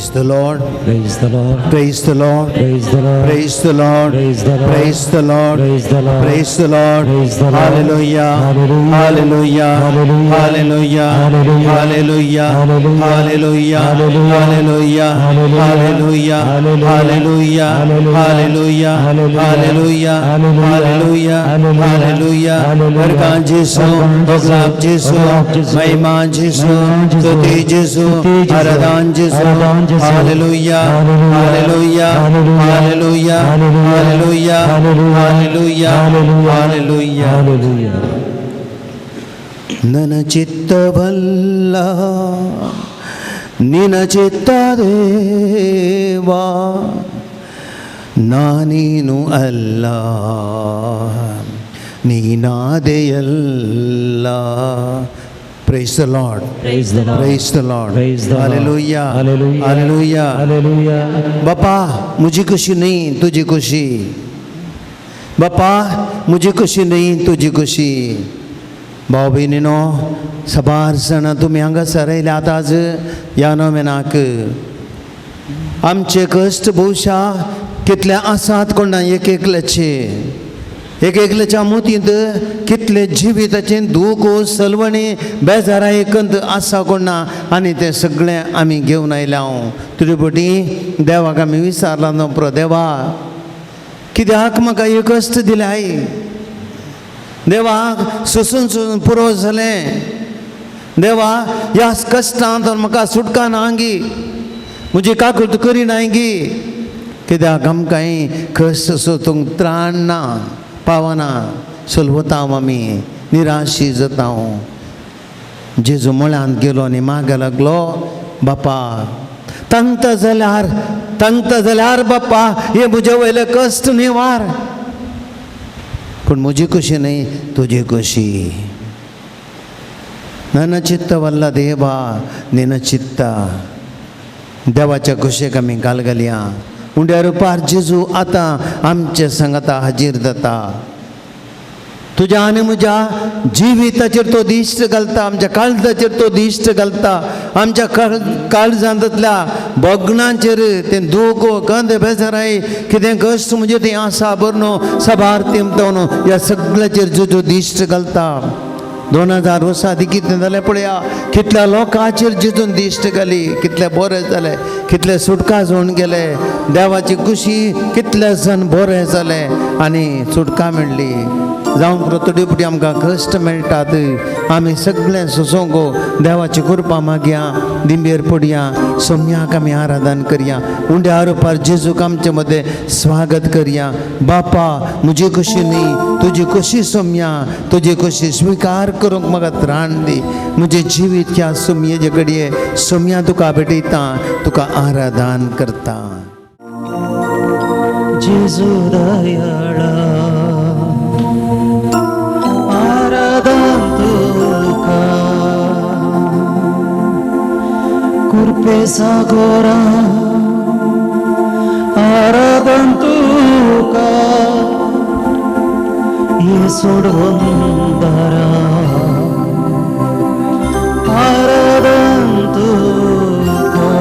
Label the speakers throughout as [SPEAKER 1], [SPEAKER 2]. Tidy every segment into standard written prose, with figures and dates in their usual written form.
[SPEAKER 1] Praise the Lord.
[SPEAKER 2] Praise the Lord.
[SPEAKER 1] Praise the Lord.
[SPEAKER 2] Praise the Lord.
[SPEAKER 1] Praise the Lord.
[SPEAKER 2] Praise the Lord.
[SPEAKER 1] Praise the Lord.
[SPEAKER 2] Praise the Lord.
[SPEAKER 1] Praise the Lord.
[SPEAKER 2] Praise the Lord.
[SPEAKER 1] Hallelujah.
[SPEAKER 2] Hallelujah.
[SPEAKER 1] Hallelujah.
[SPEAKER 2] Hallelujah.
[SPEAKER 1] Hallelujah. Hallelujah. Hallelujah. Hallelujah. Hallelujah. Hallelujah. Hallelujah. Hallelujah. Hallelujah. वरदान जिसु, बगलाब जिसु, महिमा जिसु, स्तुति जिसु, आराधन जिसु, hallelujah, hallelujah, hallelujah, hallelujah, hallelujah, hallelujah. ನನ್ನ ಚಿತ್ತವಲ್ಲ ನಿನ್ನ ಚಿತ್ತ ದೇವಾ ನಾನೇನು ಅಲ್ಲ ನೀನಾದೆಯಲ್ಲ. Praise the Lord.
[SPEAKER 2] Praise the Lord.
[SPEAKER 1] Praise the Lord.
[SPEAKER 2] Praise the Lord.
[SPEAKER 1] Hallelujah.
[SPEAKER 2] Hallelujah.
[SPEAKER 1] Hallelujah.
[SPEAKER 2] Hallelujah.
[SPEAKER 1] बापा मुझे खुशी नहीं तुझे खुशी. बापा मुझे खुशी नहीं तुझी खुशी. भाऊ बहिणीनो सबार सण तुम्ही हांगासर आयल्यात आज ह्या नोमेनाक. आमचे कश्ट भोवशा कितले आसात कोणा एक एकल्याचे. एक एकल्याच्या मोतींत कितले जिविताचे दूख सलवणी बेजारा एकंत आसा कोणा आनी ते सगळे आमी घेवन आयल्या. तुजे बटी देवाक आमी विचारला न्हू प्रो देवा कित्याक म्हाका हे कश्ट दिले आई. देवाक सोसून सोसून पुरो जालें. देवा ह्या कश्टांत म्हाका सुटका नांगी म्हजी काकूट करिनांगी. कित्याक आमकां कश्ट सोसूंक त्राण ना पावना. सुलवता आमी निराशी जाता. जेजू मळ्यांत गेलो आनी मागे लागलो बापा तांगता जाल्यार बापा हे म्हजे वयले कश्ट निवार. पूण म्हजी खुशी न्ही तुजी खुशी. ನನ್ನ ಚಿತ್ತವಲ್ಲ ದೇವ ನಿನ್ನ ಚಿತ್ತ. देवाच्या कुशेक आमी घालगल्या. उंड्या रुपार जेजू आतां आमचे सांगाता हाजीर जाता. तुज्या आनी म्हज्या जिविताचेर तो दिश्ट घालता. आमच्या काळजाचेर तो दिश्ट घालता. आमच्या काळजांतल्या भोगणांचेर तें दूख कंद बेजाराय कितें कश्ट म्हणजे तें आसा बरें न्हू साबार तेमतो न्हू ह्या सगळ्याचेर जेजू दिश्ट घालता. 2000 वर्सां आदीं कितें जालें पळया. कितल्या लोकांचेर जेजून दिश्ट घाली. कितले बरें जाले. कितले सुटका जावन गेले. देवाची खुशी कितले जण बरें जाले आनी सुटका मेळ्ळी. जावं थोडी फुटी आमकां कश्ट मेळटात. आमी सगळें सोसूंक देवाची कृपा मागया. दिंबेर पडया. सोम्याक आमी आराधन करया. उंड्या रुपार जेजूक आमचे मदें स्वागत करया. बापा म्हजी खुशी न्ही तुजी खुशी सोम्या. तुजी खुशी स्विकार करूंक म्हाका त्राण दी. म्हजें जिवीत ह्या सोम्येचे कडये सोम्या तुका भेटयता. तुका आराधन करता.
[SPEAKER 2] जेजू दयाळा आराधन तुका. कृपे सागोरा आराधन तुका. ये सोडवंदरा आराधन तुका.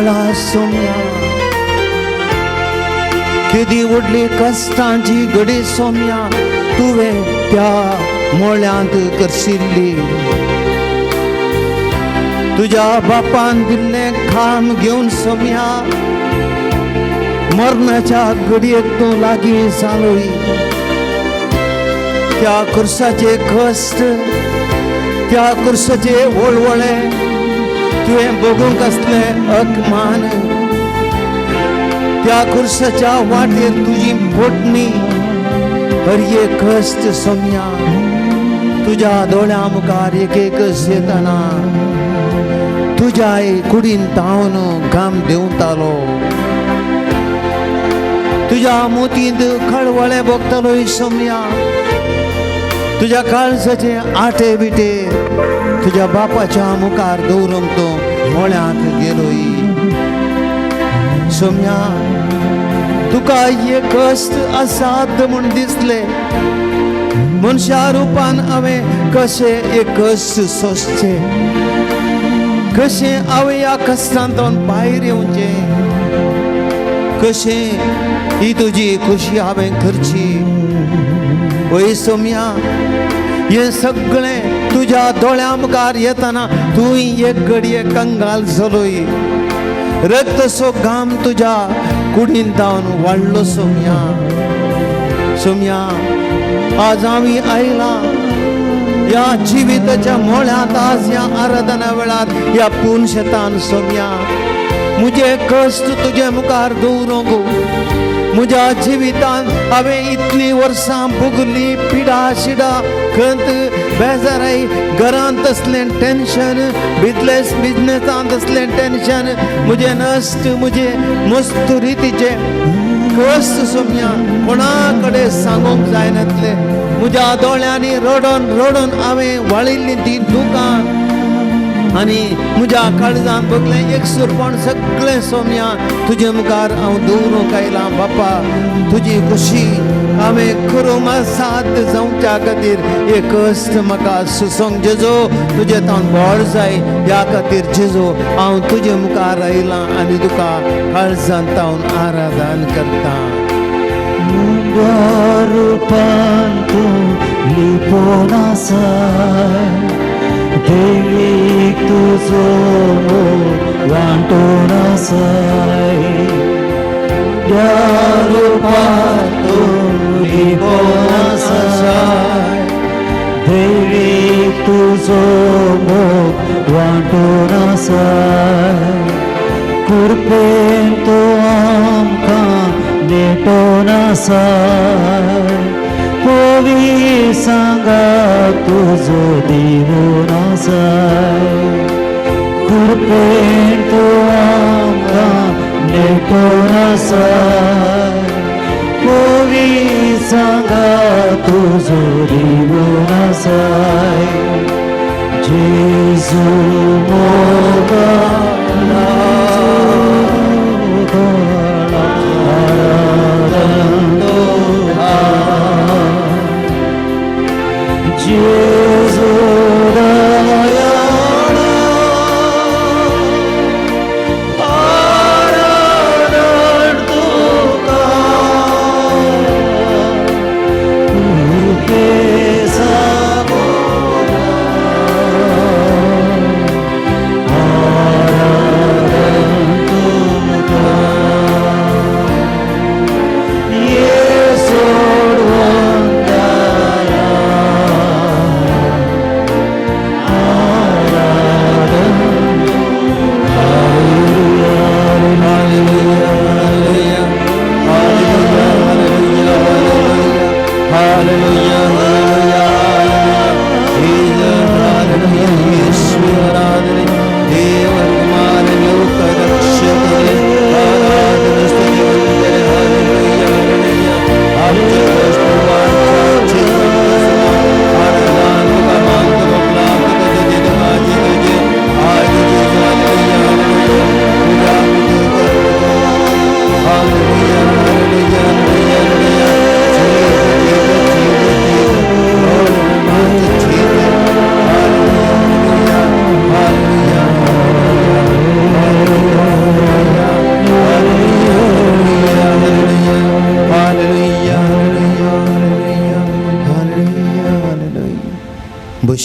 [SPEAKER 1] वेळा सोम्या किती उडली कष्टांची घडी सोम्या तुवें त्या मोळ्यांत करशिल्ली तुझ्या बापान दिल्लें खाम घेवन सोम्या मरणाच्या घडयेक तूं लागीं जालोय त्या कुर्साचे कश्ट त्या कुर्साचे वळवळे तुवें बघूंक असलें अपमान त्या कुर्साच्या वाटेर तुजी पोटणी हर एक कश्ट सोम्या तुझ्या दोळ्या मुखार एक एक येताना तुझ्या कुडीन तावन घाम देंवतालो तुझ्या मोतींत खळवळे भोगतालोय सोम्या तुझ्या काळजाचे आटे बिटे तुझ्या बापाच्या मुखार दवरून तो मोळ्यांत गेलोय सोम्या तुका हे कश्ट आसात म्हूण दिसले मनशा रुपान हांवें कशे हे कश्ट सोंसचे कशें हांवें ह्या कश्टांतून भायर येवचें कशें ही तुजी खुशी हांवें करची ओय सोम्या हे सगळें तुझ्या दोळ्या मुखार येताना तुय एक घडये कंगाल जालोय रक्तसो घाम तुझ्या कुडीन जावन वाडलो सोम्या सोम्या आज हांव आयला या जिविताच्या मोळ्यांत आज या आराधना वेळार या पुनशेतान सोम्या मुझे कश्ट तुझे मुखार दवरूंक म्हज्या जिवितांत हांवें इतलीं वर्सां भोगली पिडा शिडा खंत बेजाराई घरांत असलें टेन्शन बिजनेसांत असलें टेन्शन म्हजें नश्ट म्हजें मस्तुरीतीचे कश्ट सोम्या कोणा कडेन सांगूंक जायनातले म्हज्या दोळ्यांनी रडोन रडोन हांवें वाळिल्लीं तीं दुकां आनी म्हज्या काळजांत बगलें एक सुरपण सगळें सोम्या तुजे मुखार हांव दवरूंक आयलां बापा तुजी खुशी हांवें करूंक साथ जावच्या खातीर एक कश्ट म्हाका सुसोंग जेजो तुजे तावन व्हड जाय ह्या खातीर जेजो हांव तुजे मुखार आयलां आनी तुका काळजांत तावन आराधन करता
[SPEAKER 2] रूपान तूं लिपोन आसाय देवीक तुजो वांटोन आसाय त्या रूपान तूं लिपोन आसाय देवीक तुजो वांटोन आसाय कृपेन तूं आमकां नेटोन आसाय पोवी सांगा तुजो दिवून आसाय कृपेन तूं आमकां नेटोन आसाय पोवी सांगा तुजो दिवून आसाय जेजू मोगला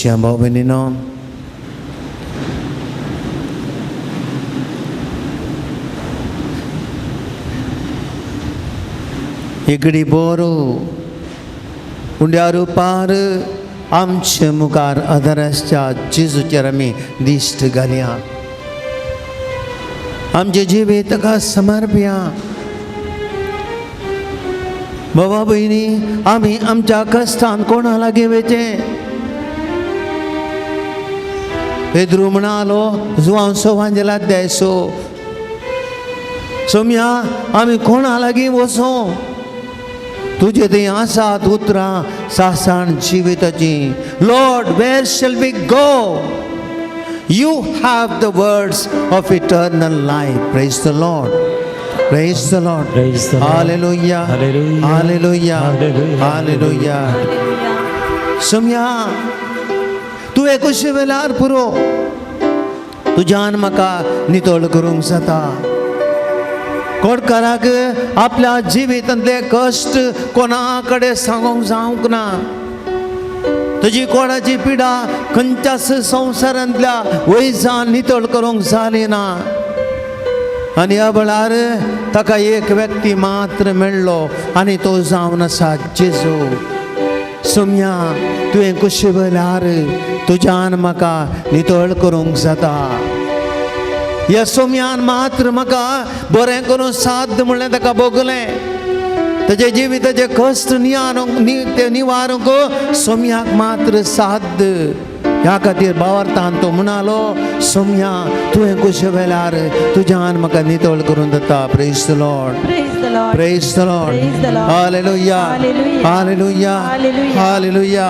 [SPEAKER 1] आमच्या भाव भयणीनो, इगडी बोरो उंड्यार पार आमचे मुखार आदाराच्या जेजूचेर आमी दिश्ट घालया. आमचे जिबे ताका समर्पया. बाबा भयणी, आमी आमच्या कश्टान कोणा लागीं वेचे? पेद्रू म्हणालो जुआंसो वांजेला द्यायचो. सोम्या, आमी कोणा लागीं वचो? तुझे थंय आसात उतरां सासण जिविताची. Lord, where shall we go? You have the words of eternal life. Praise the Lord. Praise the Lord.
[SPEAKER 2] Praise the Lord.
[SPEAKER 1] Hallelujah.
[SPEAKER 2] Hallelujah.
[SPEAKER 1] Hallelujah.
[SPEAKER 2] Hallelujah.
[SPEAKER 1] Hallelujah. सोम्या, तू एकुशे वेळार पुरो तुज्यान म्हाका नितळ करूंक जाता. कोडकाराक आपल्या जिवितांतले कश्ट कोणा कडेन सांगूंक जावंक ना. तुजी कोणाची पिडा खंयच्याच संवसारांतल्या वयजान नितळ करूंक जाली ना. आनी ह्या वेळार ताका एक व्यक्ती मात्र मेळ्ळो आनी तो जावन आसा जेजू. सोम्या, तुवें कुशे वेळार तुज्यान म्हाका नितळ करूंक जाता. ह्या सोम्यान मात्र म्हाका बरें करूं साध्य म्हणलें ताका भोगलें. ताचे जिविताचे कश्ट निवारूंक सोम्याक मात्र साध्य. ह्या खातीर भावार्थान तो म्हणालो, सोम्या, तुवें कुशे वेळार तुज्यान म्हाका नितळ करून दिता. Praise the Lord. Praise the Lord. Hallelujah. Hallelujah. Hallelujah.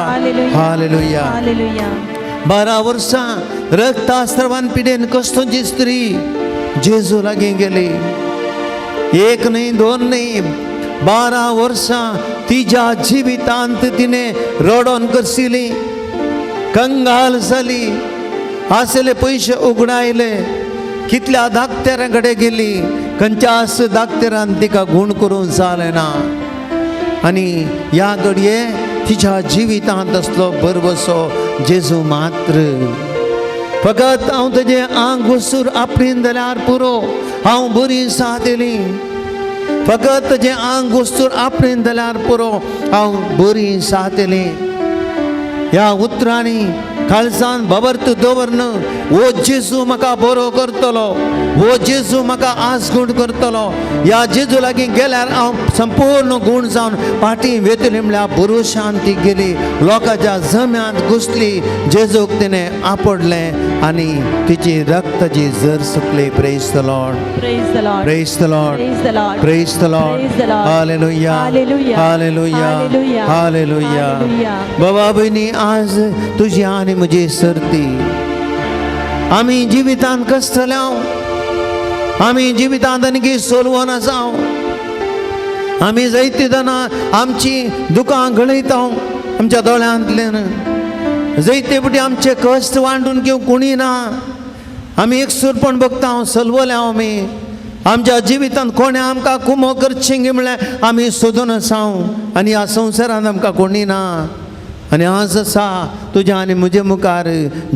[SPEAKER 1] Hallelujah. 12 वर्सां रक्तास्त्रवान पिडेन कस्तोची स्त्री जेजू लागीं गेली. एक न्ही, दोन न्ही, 12 वर्सां तिच्या जिवितांत तिने रडोन करसिली, कंगाल जाली, आसले पयशे उगडायले, कितल्या धाकट्यारा कडेन गेली, खंयच्याच धाकट्यारान तिका गुण करूंक जालें ना. आनी ह्या घडये तिच्या जिवितांत असलो बरवसो जेजू मात्र. फकत हांव तेजे आंग घुसूर आपणीन जाल्यार पुरो, हांव बरी सादेली. फकत तेजे आंग घुसूर आपणीन जाल्यार पुरो, हांव बरी सादेली. ह्या उतरांनी खालसान बबर्त दवरन वो जेजू म्हाका बरो करतलो, वो जेजू म्हाका आसगूण करतलो. ह्या जेजू लागीं गेल्यार हांव संपूर्ण गुण जावन फाटीं वेतली म्हळ्यार भरोशान ती गेली. लोकांच्या जम्यांत घुसली, जेजूक तिणें आपडलें आनी तिची रक्ताची झर सुकली. Praise the Lord.
[SPEAKER 3] Praise the Lord.
[SPEAKER 1] Praise the Lord.
[SPEAKER 3] Praise the Lord.
[SPEAKER 1] Praise the Lord.
[SPEAKER 3] Praise the Lord.
[SPEAKER 1] Hallelujah.
[SPEAKER 3] Hallelujah.
[SPEAKER 1] Hallelujah.
[SPEAKER 3] Hallelujah.
[SPEAKER 1] Hallelujah.
[SPEAKER 3] Hallelujah.
[SPEAKER 1] बाबा भयणी, आज तुझी आनी म्हजी सर्ती. आमी जिवितांत कसतल्या, आमी जिवितांत आनी सोलवोन आसा. आमी जायती जाणां आमची दुकां गळयता आमच्या दोळ्यांतल्यान. जायते फावटी आमचे कश्ट वांटून घेवंक कोणी ना. आमी एकसूरपण भोगता, सलवल्या आमी. आमच्या जिवितांत कोणें आमकां कुमो करचें गे म्हळ्यार आमी सोदून आसा. आनी ह्या संवसारांत आमकां कोणी ना. आनी आज आसा तुज्या आनी म्हजे मुखार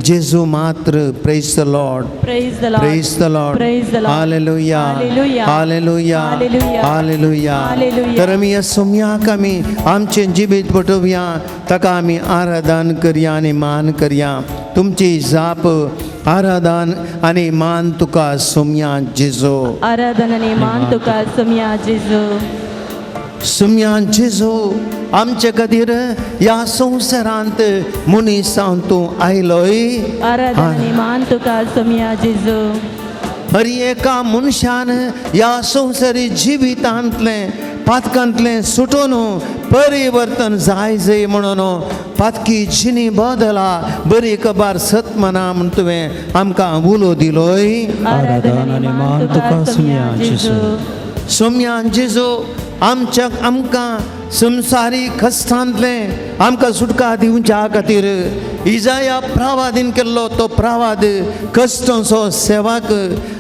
[SPEAKER 1] जेजू मात्र. Praise the Lord.
[SPEAKER 3] Praise the Lord.
[SPEAKER 1] Praise the Lord.
[SPEAKER 3] Praise the Lord.
[SPEAKER 1] Hallelujah.
[SPEAKER 3] Hallelujah.
[SPEAKER 1] Hallelujah.
[SPEAKER 3] Hallelujah.
[SPEAKER 1] Hallelujah.
[SPEAKER 3] Hallelujah.
[SPEAKER 1] तर आमी ह्या सोम्याक आमी आमचें जिबीत पटोवया, ताका आमी आराधन करया आनी मान करया. तुमची जाप आराधन आनी मान तुका सोम्या जेजू.
[SPEAKER 3] आराधन आनी मान तुका सोम्या जेजू.
[SPEAKER 1] सोम्या जेजू, आमचे खातीर ह्या संवसारांत मनीस जावन तूं आयलोय.
[SPEAKER 3] आराधन आनी मान तुका सोम्या जेजू.
[SPEAKER 1] हर एका मनशान ह्या संवसारी जिवितांतलें पातकांतलें सुटून परिवर्तन जाय म्हणून पातकी जिणी बदला, बरी खबर सत्मना म्हण तुवें आमकां उलो दिलोय.
[SPEAKER 3] आराधन आनी मान तुका सोम्या जेजू.
[SPEAKER 1] सोम्या जेजू, आमकां संवसारी कश्टांतलें आमकां सुटका दिवच्या खातीर इजाया प्रवादीन केल्लो तो प्रवाद कश्टांचो सेवक.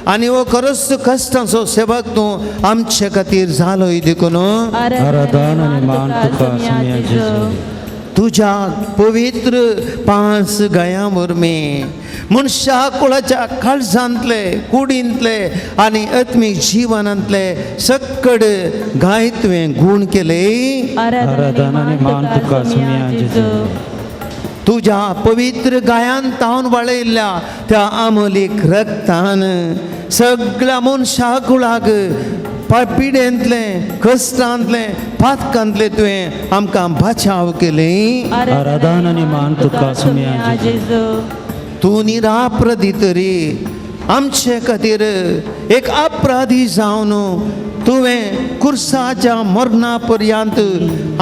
[SPEAKER 1] आनी हो खरोच कश्टांचो सेवक तूं आमचे खातीर जालोय देखून.
[SPEAKER 2] आराधन आनी मान तुका सोम्या जेजू.
[SPEAKER 1] तुझ्या पवित्र 5 गायां वरवीं मनशा कुळाच्या काळजांतले कुडींतले आनी आत्मीक जिवनांतले सकड गाय तुवें गूण केले.
[SPEAKER 3] आराधना आणि मान तुका सुमिया जेजू.
[SPEAKER 1] तुझ्या पवित्र गायान तावन वाळयल्ल्या त्या अमोलीक रक्तान सगळ्या मनशा कुळाक पिडेंतले कश्टांतले पातकांतले तुवें आमकां बचाव केले.
[SPEAKER 3] आराधना आणि मान तुका सुमिया जेजू.
[SPEAKER 1] तूं निरापराधी तरी आमचे खातीर एक अपराधी जावन तुवें कुर्साच्या मरणा पर्यंत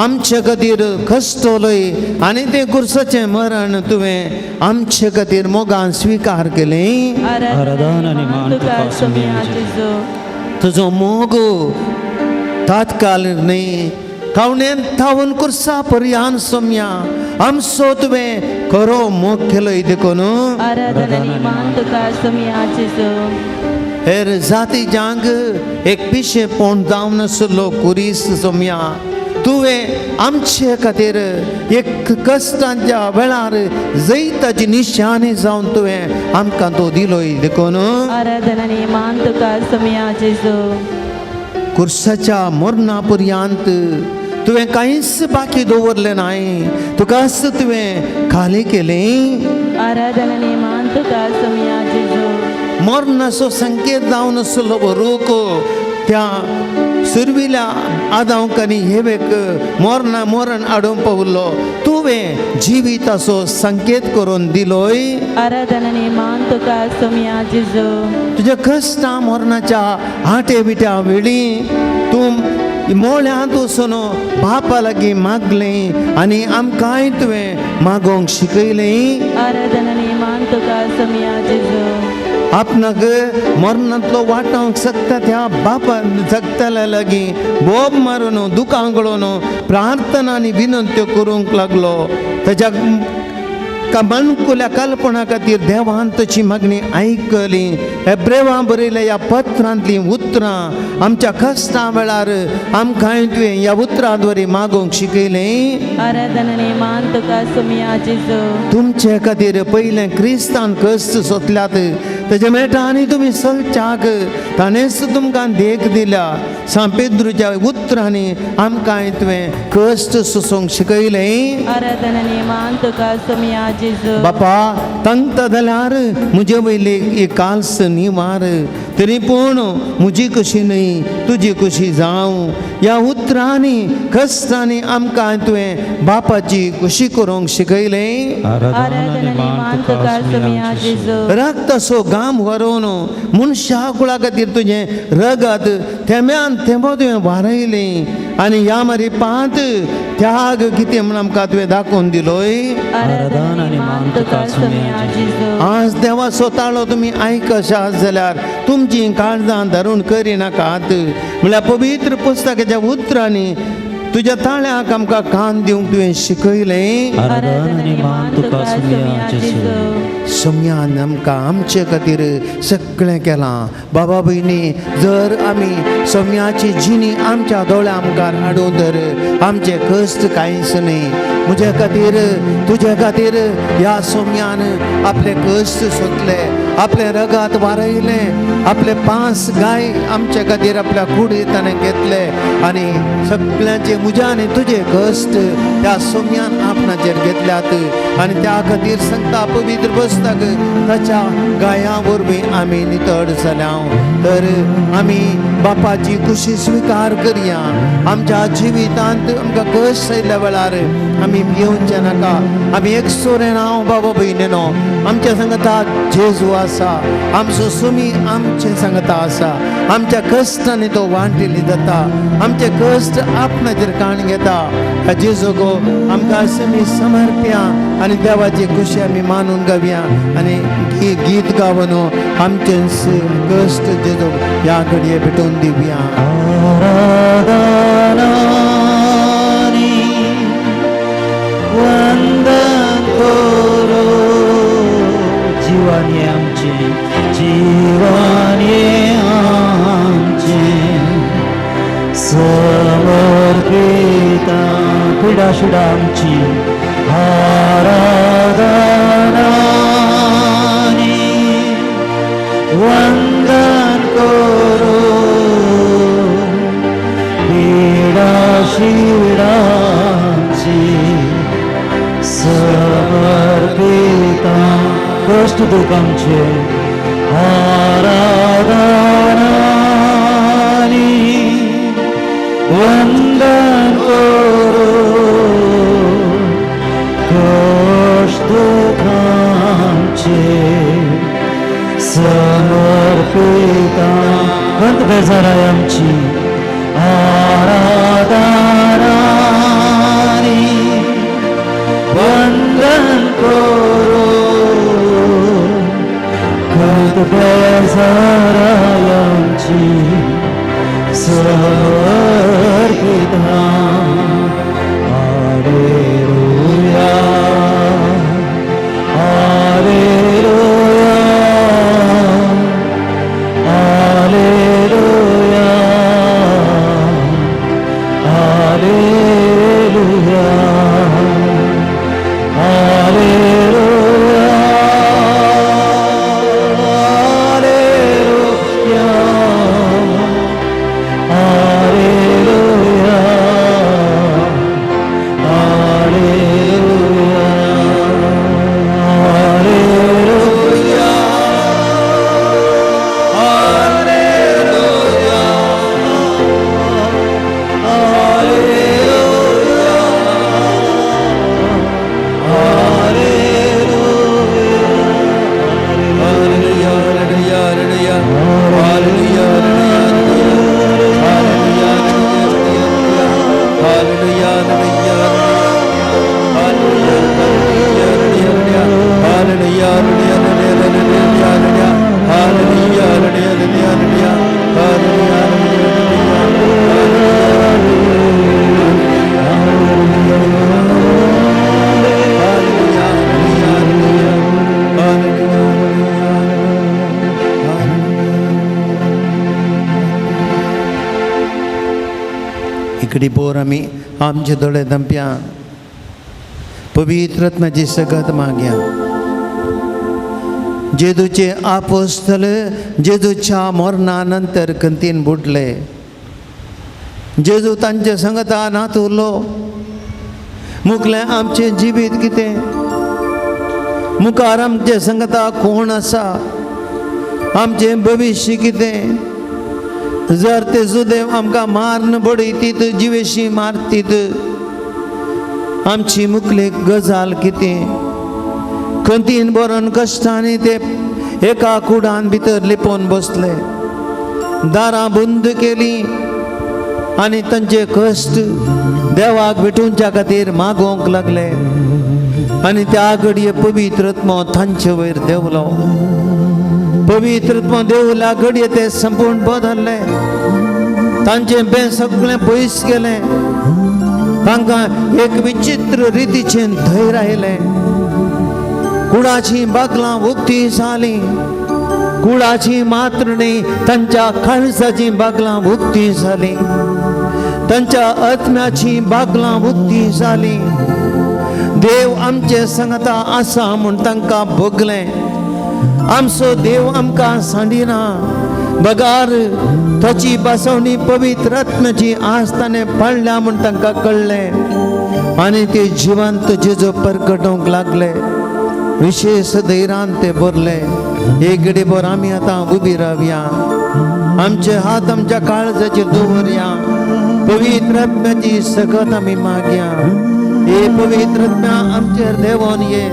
[SPEAKER 1] आमचे खातीर कश्टलय आनी तें कुर्साचें मरण तुवें आमचे खातीर मोगान स्विकार केलें.
[SPEAKER 3] आराधना आणि मान तुका सुमिया जेजू.
[SPEAKER 1] तुजो मोग तात्काळ न्ही कावणेन थावन कुर्सा पर्यंत सोम्या आमचो तुवें खरो मोग केलोय देखून
[SPEAKER 3] आराधना आणि मान तुका सुमिया जेजू.
[SPEAKER 1] हेर जाती जांग एक पिशे पोंड जावन नासलो कुरीस सोम्या तुवें आमचे खातीर एक कश्टांच्या वेळार जैताची निशाणी जावन तुवें आमकां तो दिलोय देखून
[SPEAKER 3] आराधना आणि मान तुका सुमिया जेजू.
[SPEAKER 1] कुर्साच्या मरणा पर्यंत तुवें कांयच बाकी दवरलें नाय तुकाच तुवें खाली केलें.
[SPEAKER 3] आराधना आणि मान तुका सुमिया जेजू.
[SPEAKER 1] मरणाचो संकेत जावन आसलो रूख त्या सुरविल्या आदांकांनी हेवेक मरण हाडून पावलो तुवें जिविताचो संकेत करून दिलोय.
[SPEAKER 3] आराधना आणि मान तुका सुमिया जेजू.
[SPEAKER 1] तुज्या कश्टा मरणाच्या हाटे बिट्या वेळी तूं मोळ्यांत वचून बापा लागीं मागलें आनी आमकांय तुवें मागोंक शिकयलें.
[SPEAKER 3] आराधना आणि मान तुका सुमिया जेजू.
[SPEAKER 1] आपणाक मरणांतलो वाटावंक शकता त्या बापा जगतल्या लागीं बोब मारून दुकां गळोवन प्रार्थना आनी विनंत्यो करूंक लागलो. ताच्या मनकुल्या कल्पना खातीर देवान ताची मागणी आयकली. हेब्रेवां बरयल्या ह्या पत्रांतलीं उतरां आमच्या कश्टा वेळार आमकांय तुवें ह्या उतरांद्वारे मागोंक शिकयलें.
[SPEAKER 3] आराधना आणि मान तुका सुमिया जेजू.
[SPEAKER 1] तुमचे खातीर पयलें क्रिस्तान कश्ट सोंसल्यात तेजे मेळटा आनी तुमी सलच्याक ताणेंच तुमकां देख दिल्या. सांपेद्रूच्या उतरांनी आमकांय तुवें कश्ट सोंसूंक शिकयलें.
[SPEAKER 3] आराधना आणि मान तुका सुमिया जेजू.
[SPEAKER 1] बापा तंगता जाल्यार म्हजे वयली एक काल्स निवार तरी पूण म्हजी कशी न्ही तुजी कशी जावं ह्या उतरांनी कश्टांनी आमकां तुवें बापाची खुशी करूंक शिकयलें.
[SPEAKER 3] आराधना आणि मान तुका सुमिया जेजू.
[SPEAKER 1] रक्ताचो घाम व्हरून मनशा कुळा खातीर तुजें रगत थेंब्यान थेंबो तुवें वारयलें आनी ह्या मारी पांत त्याग कितें म्हण आमकां तुवें दाखोवन दिलोय.
[SPEAKER 3] आराधना आणि मान तुका सुमिया जेजू.
[SPEAKER 1] आज देवाचो ताळो तुमी आयकशात जाल्यार तुमची काळजां धरून करिनाकात म्हळ्यार पवित्र पुस्तकाच्या उतरांनी तुज्या ताळ्याक आमकां कान दिवंक तुवें शिकयलें.
[SPEAKER 3] आराधना आणि मान तुका सुमिया जेजू.
[SPEAKER 1] सोम्यान आमकां आमचे खातीर सगळें केलां. बाबा भयणी जर आमी सोम्याची जिणी आमच्या दोळ्या मुखार हाडूं तर आमचे कश्ट कांयच न्ही. म्हजे खातीर तुजे खातीर ह्या सोम्यान आपले कश्ट सोंसले आपले रगत वारयलें आपले 5 गाय आमचे खातीर आपल्या कुडींत ताणें घेतले आनी सगळ्यांचे मुजाने तुजे कश्ट त्या सोम्यान आपणाचेर घेतल्यात आनी त्या खातीर सांगता पवित्र पुस्तक ताच्या गायां वरवीं आमी नितळ जाल्या. तर आमी बापाची खुशी स्विकार करया. आमच्या जिवितांत आमकां कश्ट आयिल्ल्या वेळार आमी भिवचे नाका. आमी एकसोरें हांव बाबा भयणीनो आमच्या सांगता जेजू आसा आमचो सुमी आमचे सांगता आसा. आमच्या कश्टांनी तो वांटिली जाता आमचे कश्ट आपणाचेर काण घेता. जेजूक आमकां आमी समर्पया आनी देवाची खुशी आमी मानून गावया आनी गीत गावन आमचे कश्ट जेजूक ह्या घडये भेटोवन दिवया.
[SPEAKER 2] वंदन करो जीवानी आमचे जीवानी आमचे समर्पिता पिडा शिडा आमची आराधनानी वंदन करो पीडा शिडाची समर्पिता कष्ट दुःखांचे आराधनानी वंदन करो कष्ट दुःखांचे समर्पिता गंत बेजाराय आमची आराधनानी वंदन करो गंत बेजाराय आमची समर्पिता hallelujah hallelujah hallelujah hallelujah hallelujah hallelujah
[SPEAKER 1] इकडे पोर आम्ही आमचे दोळे दंप्या पवित्र आत्म्याची सगत माग्या जेजूचे आपोस्तल जेजूच्या मरणानंतर कंतीन बुडले जेजू तांचे संगता नातुरलो मुखले आमचे जिवीत कितें मुखार आमचे संगता कोण आसा आमचे भविष्य कितें जर ते सुदैव आमकां मारन बडयतीत जिवेशी मारतीत आमची मुखले गजाल कितें कंतीन बरोन कश्टांनी ते एका कुडान भितर लिपोवन बसले दारां बंद केली आनी तांचे कश्ट देवाक भेटूंच्या खातीर मागोवंक लागले आनी त्या घडये पवित्र आत्मो तांचे वयर देवलो पवित्र आत्मो देवला घडये ते संपूर्ण बदलले तांचे बे सगळें पयस गेलें तांकां एक विचित्र रितीचें धैर्य आयलें कुडाची बागलां उक्ती जालीं कुडाची मात्र न्ही तांच्या काळजाची बागलां उक्ती जालीं तांच्या आत्म्याची बागलां उक्ती जालीं देव आमचे संगता आसा म्हूण तांकां भोगलें आमचो देव आमकां सांडिना बगार ताची बसवणी पवित्र आत्म्याची आस्ताने पाळल्या म्हूण तांकां कळ्ळें आनी ते जिवंत जेजू परगटोवंक लागले विशेष धैर्यान ते भरले एक घडीभर आमी आतां उबी रावया आमचे हात आमच्या काळजाचेर दवरया पवित्र आत्म्याची सगत आमी मागया हे पवित्र आत्म्या आमचेर देवोन ये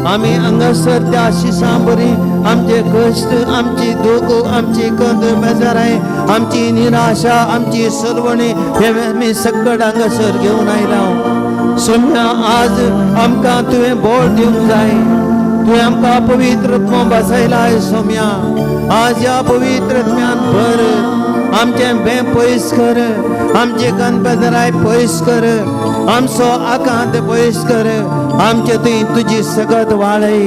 [SPEAKER 1] आमी हांगासर त्या आशिसां बरी आमचे कश्ट आमची दुख आमची कंद बेजाराय आमची निराशा आमची सरवणी हे आमी सगळं हांगासर घेवन आयला सोम्या आज आमकां तुवें बोळ दिवंक जाय तुवें आमकां पवित्र आत्मो बसयलाय सोम्या आज या पवित्र आत्म्यान भर आमचे बे पयस कर आमचे कंद बेजाराय पयस कर आमचो आकांत पयस कर आमचे थंय तुजी सगत वाळय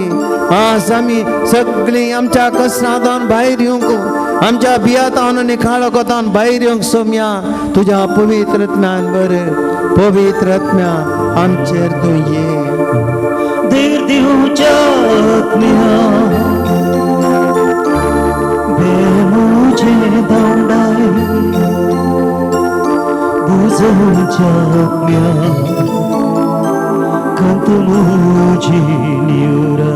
[SPEAKER 1] आज आमी सगळीं आमच्या कसांतल्यान भायर येवंक आमच्या बियातान आनी काळो कोतान भायर येवंक सोम्या तुज्या पवित्र आत्म्यान बर पवित्र आत्म्या आमचेर तूं ये
[SPEAKER 2] देवूच्या आत्म्या बेमुझे धांवडाय बुजवूच्या आत्म्या कंतमुझी निवरा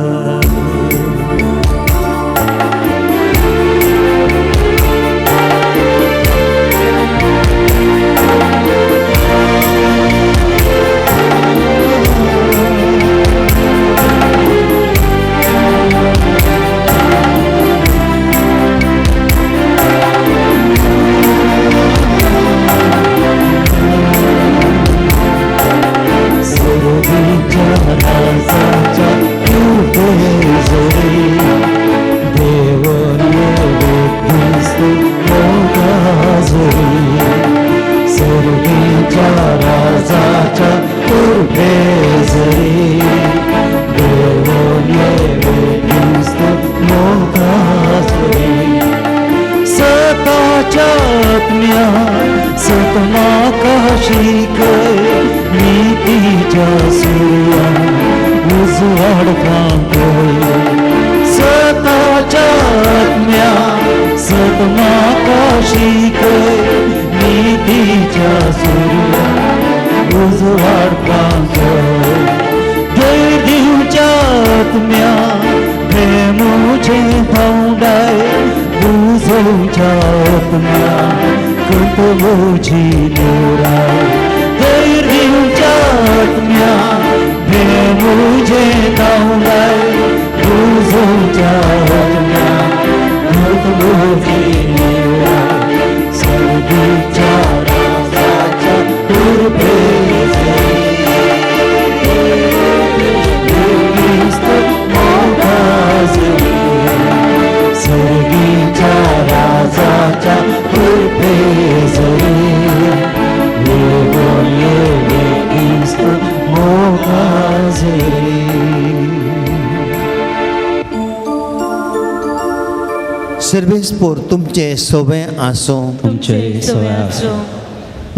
[SPEAKER 1] सर्वेस पोर तुमचे सोबे आसो
[SPEAKER 3] तुमचे सवय आसो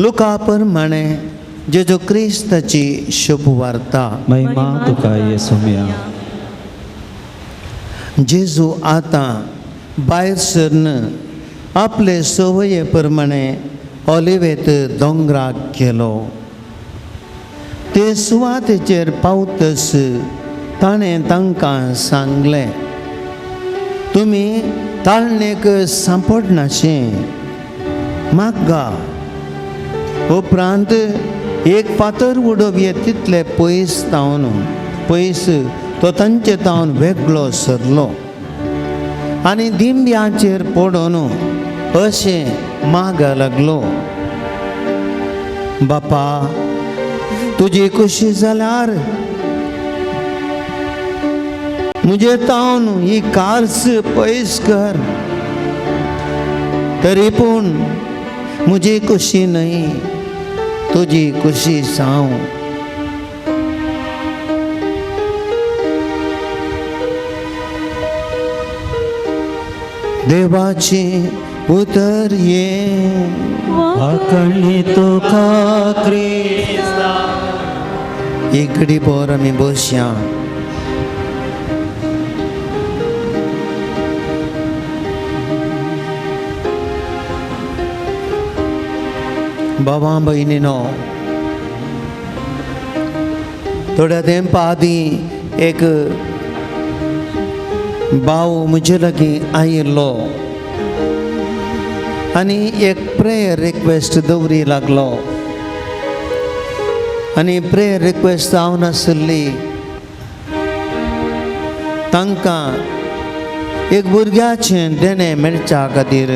[SPEAKER 1] लुका प्रमाणे जेजू क्रिस्ताची शुभ वार्ता
[SPEAKER 3] महिमा तुका येसुम्या
[SPEAKER 1] जेजू आता भायर सरन आपले सवये प्रमाणे ऑलिवेत दोंगराक गेलो ते सुवातेचेर पावतस ताणें तांकां सांगलें तुमी ताळणेक सांपडनाशें मागा उपरांत एक पातर उडोवये तितले पयस तो तांचे तावन वेगळो सरलो आनी दिंब्याचेर पडून अशें मागा लागलो बापा तुजी खुशी जाल्यार मुझे तावन ही कारस पयस कर तरी पूण मुझी खुशी नहीं तुझी खुशी जावं देवाची उतर ये
[SPEAKER 2] आकळणी तुका क्रिस्ता
[SPEAKER 1] इकडी पोर आमी बसया बाबा बहिणीनो थोड्या तेंपा आदीं एक भाव म्हजे लागीं आयिल्लो आनी एक प्रेयर रिक्वेस्ट दवरी लागलो आनी प्रेयर रिक्वेस्ट जावनासली तांकां एक भुरग्याचें देणें मेळच्या खातीर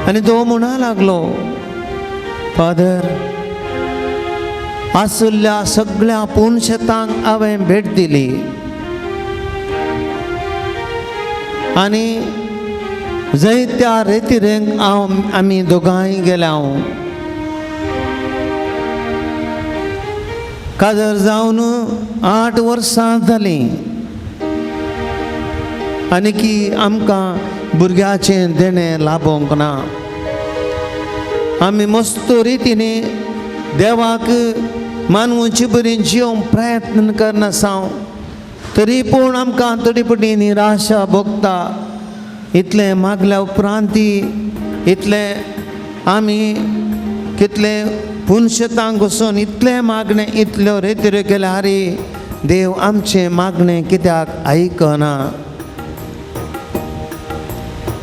[SPEAKER 1] आनी तो म्हणा लागलो फादर आसल्या सगळ्या पुणशेतांक हांवें भेट दिली आनी जायत्या रेतीरेंक आमी दोगांय गेल्या काजर जावन 8 वर्सां जालीं आनी की आमकां भुरग्याचें देणें लाभोंक ना आमी मस्त रितीने देवाक मानवूची बरी जीवंक प्रयत्न करना साव तरी पूण आमकां तडीपडी निराशा भोगता. इतलें मागल्या उपरांती इतलें आमी कितले पुनशतांक वचून इतलें मागणें इतल्यो रेतीऱ्यो केल्या रे देव आमचें मागणें कित्याक आयकना.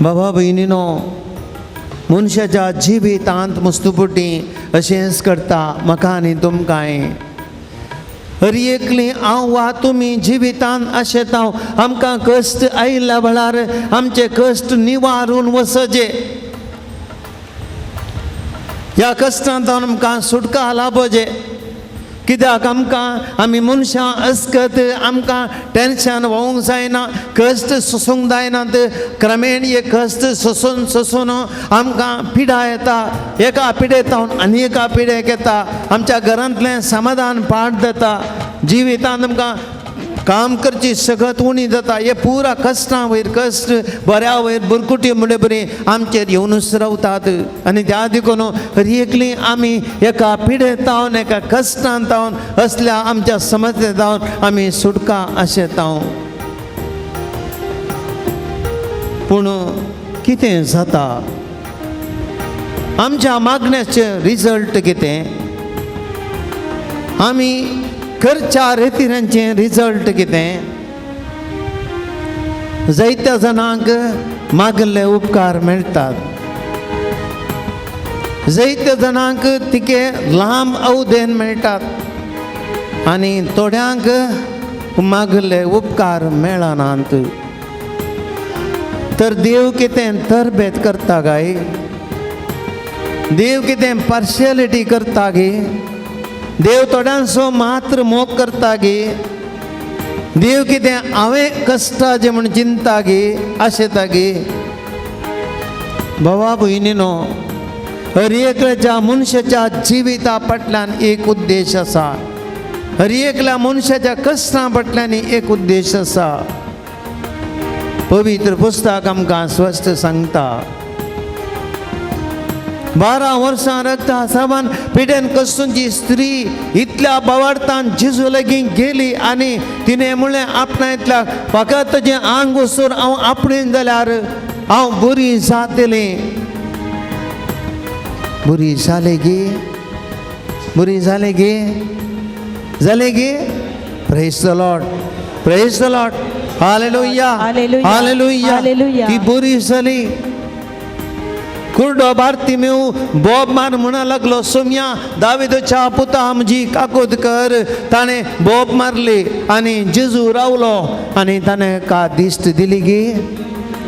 [SPEAKER 1] बाबा भयणीनो, मनशाच्या जिवितांत मस्तुपुटी अशेंच करता म्हाका आनी तुमकांय. हर एकली हांव वा तुमी जिवितांत आशेतांव आमकां कश्ट आयिल्ल्या वेळार आमचे कश्ट निवारून वचचे. ह्या कश्टांतल्यान आमकां सुटका लाभोचे. कित्याक आमकां आमी मनशां अस्कत आमकां टेन्शन होवंक जायना, कश्ट सोसूंक जायनात. क्रमेण हे कश्ट सोसून सोसून आमकां पिडा येता. एका पिडेतावन आनी एका पिडेक येता. आमच्या घरांतलें समाधान पाड जाता. जिवितांत आमकां काम करची सगत उणी जाता. हे पुरा कश्टां वयर कश्ट बऱ्या वयर बुरकुटी म्हणले बरी आमचेर येवनूच रावतात. आनी त्या देखून हर एकली आमी एका पिडेतावन एका कश्टांत तावन असल्या आमच्या समस्येतावन आमी सुटका आशेताव. पूण कितें जाता आमच्या मागण्याचें रिजल्ट कितें, आमी करच्या रेतीरांचें रिजल्ट कितें. जायत्या जाणांक मागले उपकार मेळटात. जायत्या जाणांक तिके लांब अवधेन मेळटात आनी थोड्यांक मागले उपकार मेळनात. तर देव कितें तरबेत करता काय, देव कितें पार्शियलिटी करता गे, देव थोड्यांचो मात्र मोग करता गे, देव कितें हांवें कश्टाचें म्हूण चिंता गे आशेता गे. बाबा भयणीनो, हर एकल्या मनशाच्या जिविता फाटल्यान एक उद्देश आसा. हर एकल्या मनशाच्या कश्टां फाटल्यान एक उद्देश आसा. पवित्र पुस्तक आमकां स्पश्ट सांगता. 12 वर्सां रक्तस्रावान पिडेन कसूंची स्त्री इतल्या बावार्थान जेजू लागीं गेली आनी तिणें म्हणलें आपणांतल्या फकत तेजें आंग वचून हांव आपणें जाल्यार हांव बरी जातलें. बरी जालें गे, बरी जालें गे, जालें गे. Praise the Lord, praise the Lord. Hallelujah, hallelujah. ती बरी जाली. कुर्डो बार्तिमेव बोब मार म्हणा लागलो, सोम्या दाविदाच्या पुता म्हजी काकूत कर. ताणें बोब मारली आनी जेजू रावलो आनी ताणें का दिश्ट दिली गे,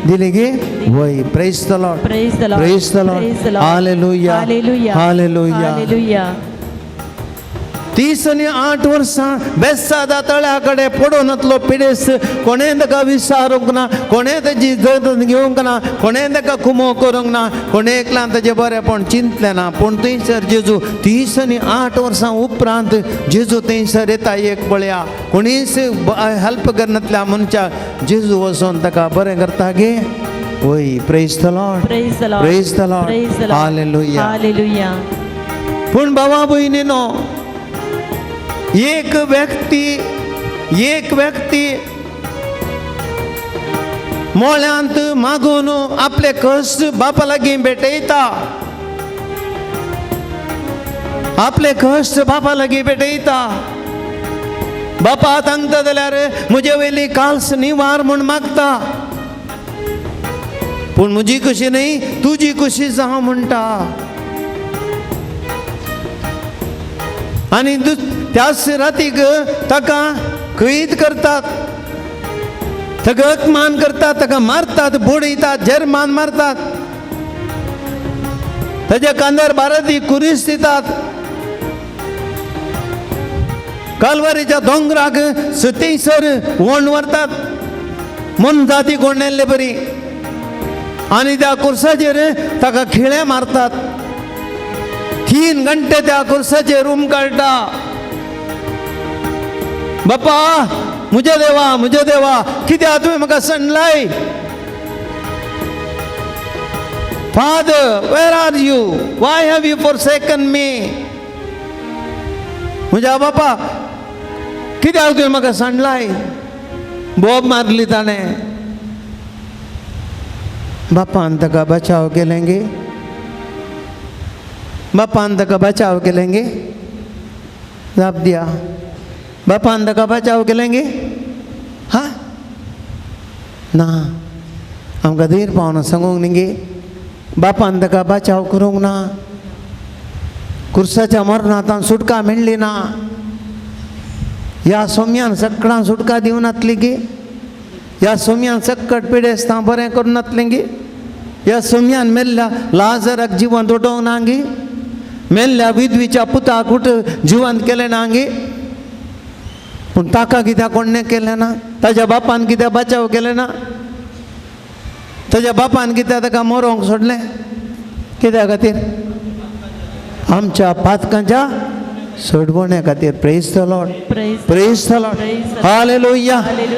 [SPEAKER 1] दिली गे. वय praise the Lord, praise the Lord. Hallelujah, hallelujah. 38 वर्सां बेसादा तळ्या कडे पडून वतलो पिडेस. कोणें ताका विचारूंक ना, कोणें ताजी जतन घेवंक ना, कोणें ताका कुमो करूंक ना, कोणें एकल्यान ताजें बरेंपण चिंतलें ना. पूण थंयसर जेजू 38 वर्सां उपरांत जेजू थंयसर येता. एक पळया कोणीच हेल्प करनातल्या मनशाक जेजू वचून ताका बरें करता गे. वय praise the Lord, praise the Lord. Hallelujah. पूण बाबा भयणीनो, एक व्यक्ती मोळ्यांत मागून आपले कश्ट बापा लागीं भेटयता. आपले कश्ट बापा लागीं भेटयता. बापा सांगता जाल्यार म्हजे वयली काल्स निवार म्हूण मागता. पूण म्हजी कशी न्ही, तुजी कशी जावं म्हणटा. आनी त्याच रातीक ताका कैद करतात, ताका अपमान करतात, ताका मारतात, बुडयतात, जेरमान मारतात, ताच्या कांदार बाराती कुरीस दितात. कालवारीच्या दोंगराक थंयसर वण व्हरतात म्हूण जाती कोणेल्ले बरी. आनी त्या कुर्साचेर ताका खिळे मारतात. 3 घंटे त्या कुर्साचेर रूम काडटा. बापा म्हजे देवा कित्याक तुवें म्हाका सणलाय. Father, where are you? Why have you forsaken me? म्हज्या बापा कित्याक तुवें म्हाका सांडलाय बोब मारली ताणें बापान ताका बचाव केलेंगे बापान ताका बचाव केलेंगे जाप दिया बापान ताका बचाव केलेंगे हा ना आमकां धीर पावना सांगूंक न्ही गे बापान ताका बचाव करूंक ना कुर्साच्या मरणांतल्यान सुटका मेळ्ळी ना ह्या सोम्यान सगळ्यांक सुटका दिवन नातली गे ह्या सोम्यान सक्कट पिडेस्तां बरें करून नातलें गे ह्या सोम्यान मेल्ल्या लाजराक जिवंत उठोवंक ना गे मेल्ल्या विधवीच्या पुताक जिवंत केलें ना गे पूण ताका कित्याक कोणें केलें ना ताज्या बापान कित्याक बचाव केलें ना ताज्या बापान कित्याक ताका मरोंक सोडलें कित्या खातीर आमच्या पातकांच्या सोडवण्या खातीर praise the Lord praise the Lord hallelujah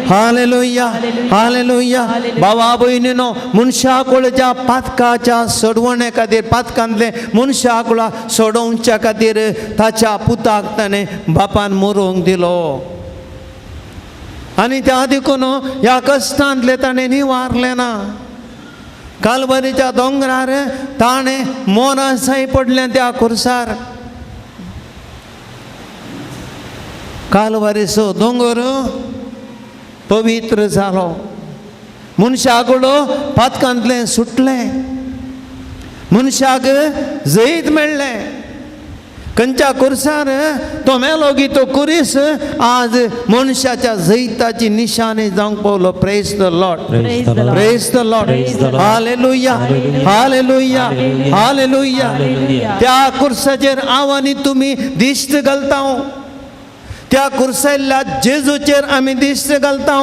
[SPEAKER 1] hallelujah hallelujah भावा भयणीनो मनशाकुळाच्या पातकाच्या सोडवण्या खातीर पातकांतले मनशाकुळा सोडोवच्या खातीर ताच्या पुताक ताणें बापान मरोवंक दिलो आनी त्या देखून ह्या कश्टांतले ताणें निवारलें ना कालवरीच्या दोंगरार ताणें मोरासाय पडलें त्या खुर्सार कालवारीचो दोंगर पवित्र जालो मनशाकुळो पातकांतलें सुटलें मनशाक जैत मेळ्ळें खंयच्या खुर्सार तो मेलो की तो कुरीस आज मनशाच्या जैताची निशाणी जावंक पावलो praise the Lord praise the Lord hallelujah hallelujah hallelujah त्या खुर्साचेर आवांनी तुमी दिश्ट घालता त्या खुर्सायल्ल्या जेजूचेर आमी दिश्ट घालता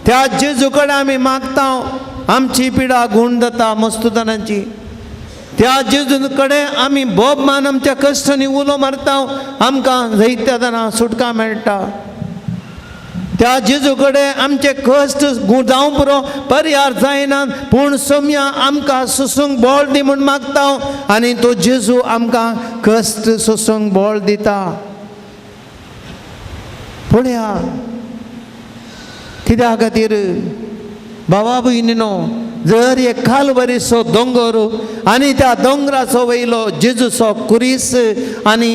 [SPEAKER 1] त्या जेजू कडेन आमी मागता आमची पिडा गुण जाता मस्तुदानांची त्या जेजू कडेन आमी बोबमान आमच्या कश्टांनी उलो मारता आमकां जैत्यातना सुटका मेळटा त्या जेजू कडेन आमचे कश्ट जावं पुरो परिहार जायनात पूण सोम्या आमकां सोसूंक बळ दी म्हूण मागता आनी तो जेजू आमकां कश्ट सोसूंक बळ दिता पळया कित्या खातीर भावा भयणीनो जर एक कालवरीचो दोंगर आनी त्या दोंगराचो वयलो जेजूचो कुरीस आनी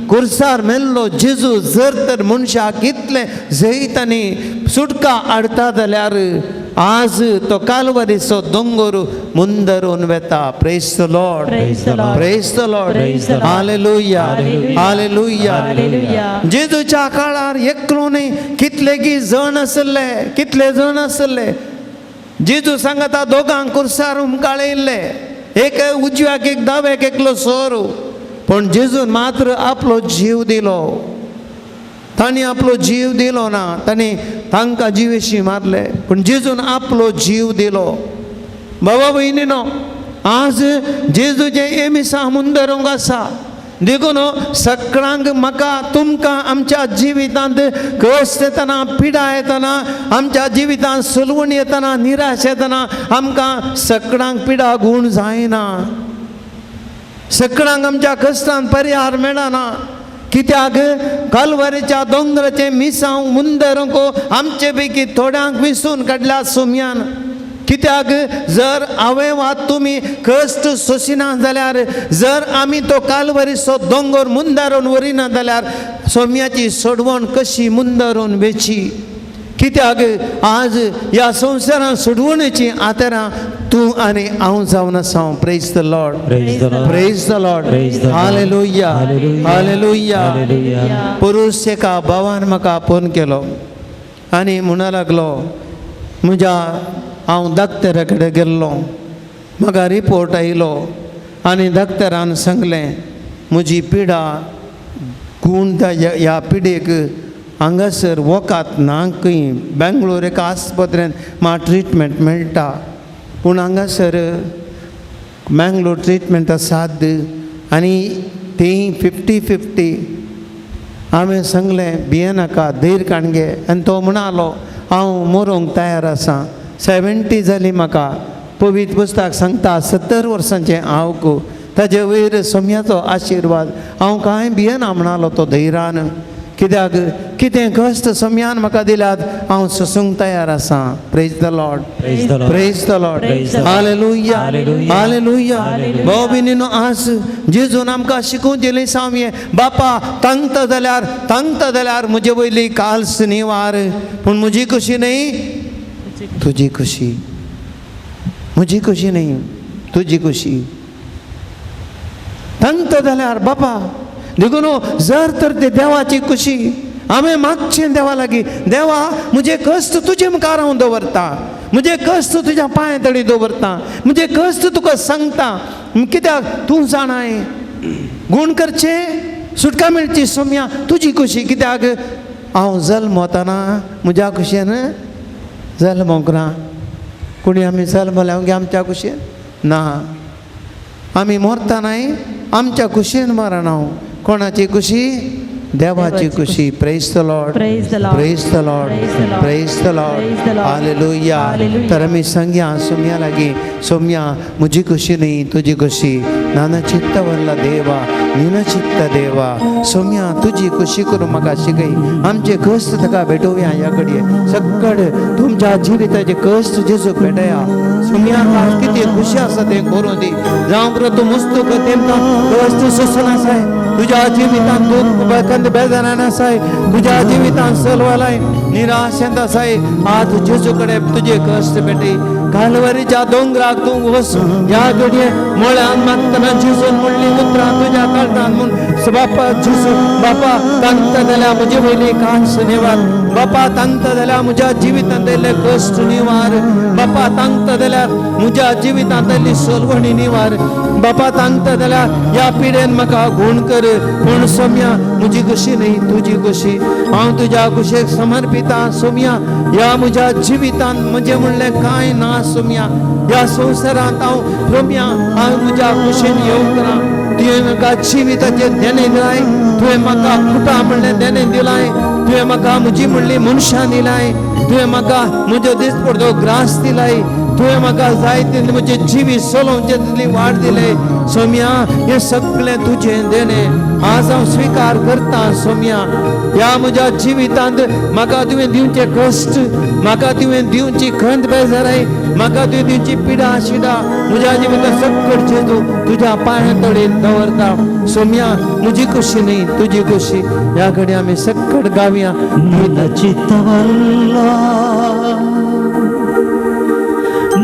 [SPEAKER 1] खुर्सार मेल्लो जेजू जर तर मनशाक इतलें जैत आनी सुटका हाडटा जाल्यार आज तो कालवरीचो दोंगर मुंदरून वेता praise the Lord praise the Lord hallelujah hallelujah जेजूच्या काळार एकलो न्ही कितले जण आसले जेजू सांगता दोगांक खुर्सार उमकाळिल्ले एक उजव्याक एक दाव्याक एकलो सोर पण जेजून मात्र आपलो जीव दिलो ताणी आपलो जीव दिलो ना ताणी तांकां जिवेशी मारले पण जेजून आपलो जीव दिलो बाबा भयणीनो आज जेजूचे एमिसा मुंदरूंक आसा देखून सगळ्यांक म्हाका तुमकां आमच्या जिवितांत कश्ट येतना पिडा येतना आमच्या जिवितांत सुलवण येतना निराश येतना आमकां सगळ्यांक पिडा गूण जायना सगळ्यांक आमच्या कश्टांत परिहार मेळना कित्याक कालवारीच्या दोंगराचे मिसांव मुंदरूंक आमचे पैकी थोड्यांक विसून काडल्या सोम्यान कित्याक जर हांवें वा तुमी कश्ट सोंसिना जाल्यार जर आमी तो कालवारीचो दोंगर मुंदारून वरिना जाल्यार सोम्याची सोडवण कशी मुंदारून वेची कित्याक आज ह्या संवसारांत सोडवणेची आतरां तूं आनी हांव जावन आसा praise the Lord praise the Lord hallelujah hallelujah पुरुश एका भावान म्हाका फोन केलो आनी म्हणूंक लागलो म्हज्या हांव दोतोरा कडेन गेल्लो म्हाका रिपोर्ट आयलो आनी दोतोरान सांगलें म्हजी पिडा गूण ह्या पिडेक हांगासर वोकात ना खंय बेंगलोर एका आस्पत्रेंत म्हाका ट्रिटमेंट मेळटा पूण हांगासर बेंगलोर ट्रिटमेंटा साद आनी तें 50-50 हांवें सांगलें भियेनाका धैर्य काणगे आनी तो म्हणालो हांव मरोंक तयार आसा 70 जाली म्हाका पवित्र पुस्तक सांगता 70 वर्सांचें हांव ताजे वयर सोम्याचो आशिर्वाद हांव कांय भियेना म्हणलो तो धैर्यान कित्याक कितें कश्ट सोम्यान म्हाका दिल्यात हांव सोसूंक तयार आसा praise the Lord
[SPEAKER 3] Praise the Lord.
[SPEAKER 1] Praise the Lord
[SPEAKER 3] Praise the Lord.
[SPEAKER 1] Hallelujah
[SPEAKER 3] Hallelujah.
[SPEAKER 1] Hallelujah भाव भयणीनो आज जेजून आमकां शिकून दिलें सामये बापा तंगत जाल्यार म्हजे वयली काल्स निवार पूण म्हजी खुशी न्ही तुजी खुशी म्हजी खुशी न्ही तुजी खुशी तंगत जाल्यार बापा देखून जर तर ते देवाची खुशी हांवें मागचें देवा लागीं देवा म्हजे कश्ट तुजे मुखार हांव दवरता म्हजे कश्ट तुज्या पांय तळी दवरता म्हजे कश्ट तुका सांगता कित्याक तूं जाणाय गूण करचे सुटका मेळची सोम्या तुजी खुशी कित्याक हांव जल्म वतना म्हज्या खुशयेन जल्मोंक ना कोणी आमी जल्मल्या गे आमच्या खुशयेन ना आमी मरतानाय आमच्या खुशयेन मरण हांव कोणाची खुशी देवाची खुशी praise the Lord
[SPEAKER 4] Praise the Lord.
[SPEAKER 1] Praise the Lord
[SPEAKER 4] Praise the Lord.
[SPEAKER 1] Praise the Lord
[SPEAKER 4] Praise the Lord.
[SPEAKER 1] Hallelujah
[SPEAKER 4] Hallelujah.
[SPEAKER 1] तर आमी सांगया सोम्या लागीं सोम्या म्हजी खुशी न्ही तुजी खुशी नाना चित्त वरला देवा निन चित्त देवा सोम्या तुजी खुशी करून म्हाका शिकय आमचे कश्ट ताका भेटोवया ह्या घडये सकड तुमच्या जिविताचे कश्ट जेजूक भेटया सोम्या कितें खुशी आसा तें करूं दी जावं बरो तूं मस्तूक तेमकां कश्ट सोसून आसाय तुज्या जिवितांत दूख बखंद बेजारान आसाय तुज्या जिवितांत सलवलाय निराशेंत आसाय आज जेजू कडेन तुजे कश्ट भेटय कालवरीच्या दोंगराक तूं वच ह्या घडये म्हळ्यान मागतना जेजून म्हणली उतरां तुज्या कळटान म्हूण बापा जेजू बापा तंत जाल्यार म्हजे वयली कांस निवार बापा तंत जाल्यार म्हज्या जिवितांत येयल्ले कश्ट निवार बापा तंत जाल्यार म्हज्या जिवितांत येयल्ली सलवणी निवार बापा तंत जाल्यार ह्या पिडेन म्हाका गूण कर पूण सोम्या म्हजी खुशी न्ही तुजी खुशी हांव तुज्या खुशेक समर्पिता सोम्या ह्या म्हज्या जिवितांत म्हजें म्हणलें कांय ना सोम्या ह्या संवसारांत हांव सोम्या हांव म्हज्या खुशेन येवंक ना तुवें म्हाका जिविताचें देणें दिलाय तुवें म्हाका कुटां म्हणलें देणें दिलाय तुवें म्हाका म्हजी म्हणली मनशां दिलाय तुवें म्हाका म्हजो दिसपडटो ग्रास दिलाय तुवें म्हाका जायते म्हजे जिवी सोलोवचे तितली वाड दिले सोम्या हें सगळें तुजें देणें आज हांव स्विकार करता सोम्या ह्या म्हज्या जिवितांत म्हाका तुवें दिवचे कश्ट म्हाका तुवें दिवची खंत बेजाराय म्हाका तुवें दिवची पिडा शिडा म्हज्या जिवितांत सकट जेजू तुज्या पांया तळेन दवरता सोम्या म्हजी खुशी न्ही तुजी खुशी ह्या घडये आमी सकट गावया
[SPEAKER 2] ನಿನ್ನ ಚಿತ್ತವಲ್ಲ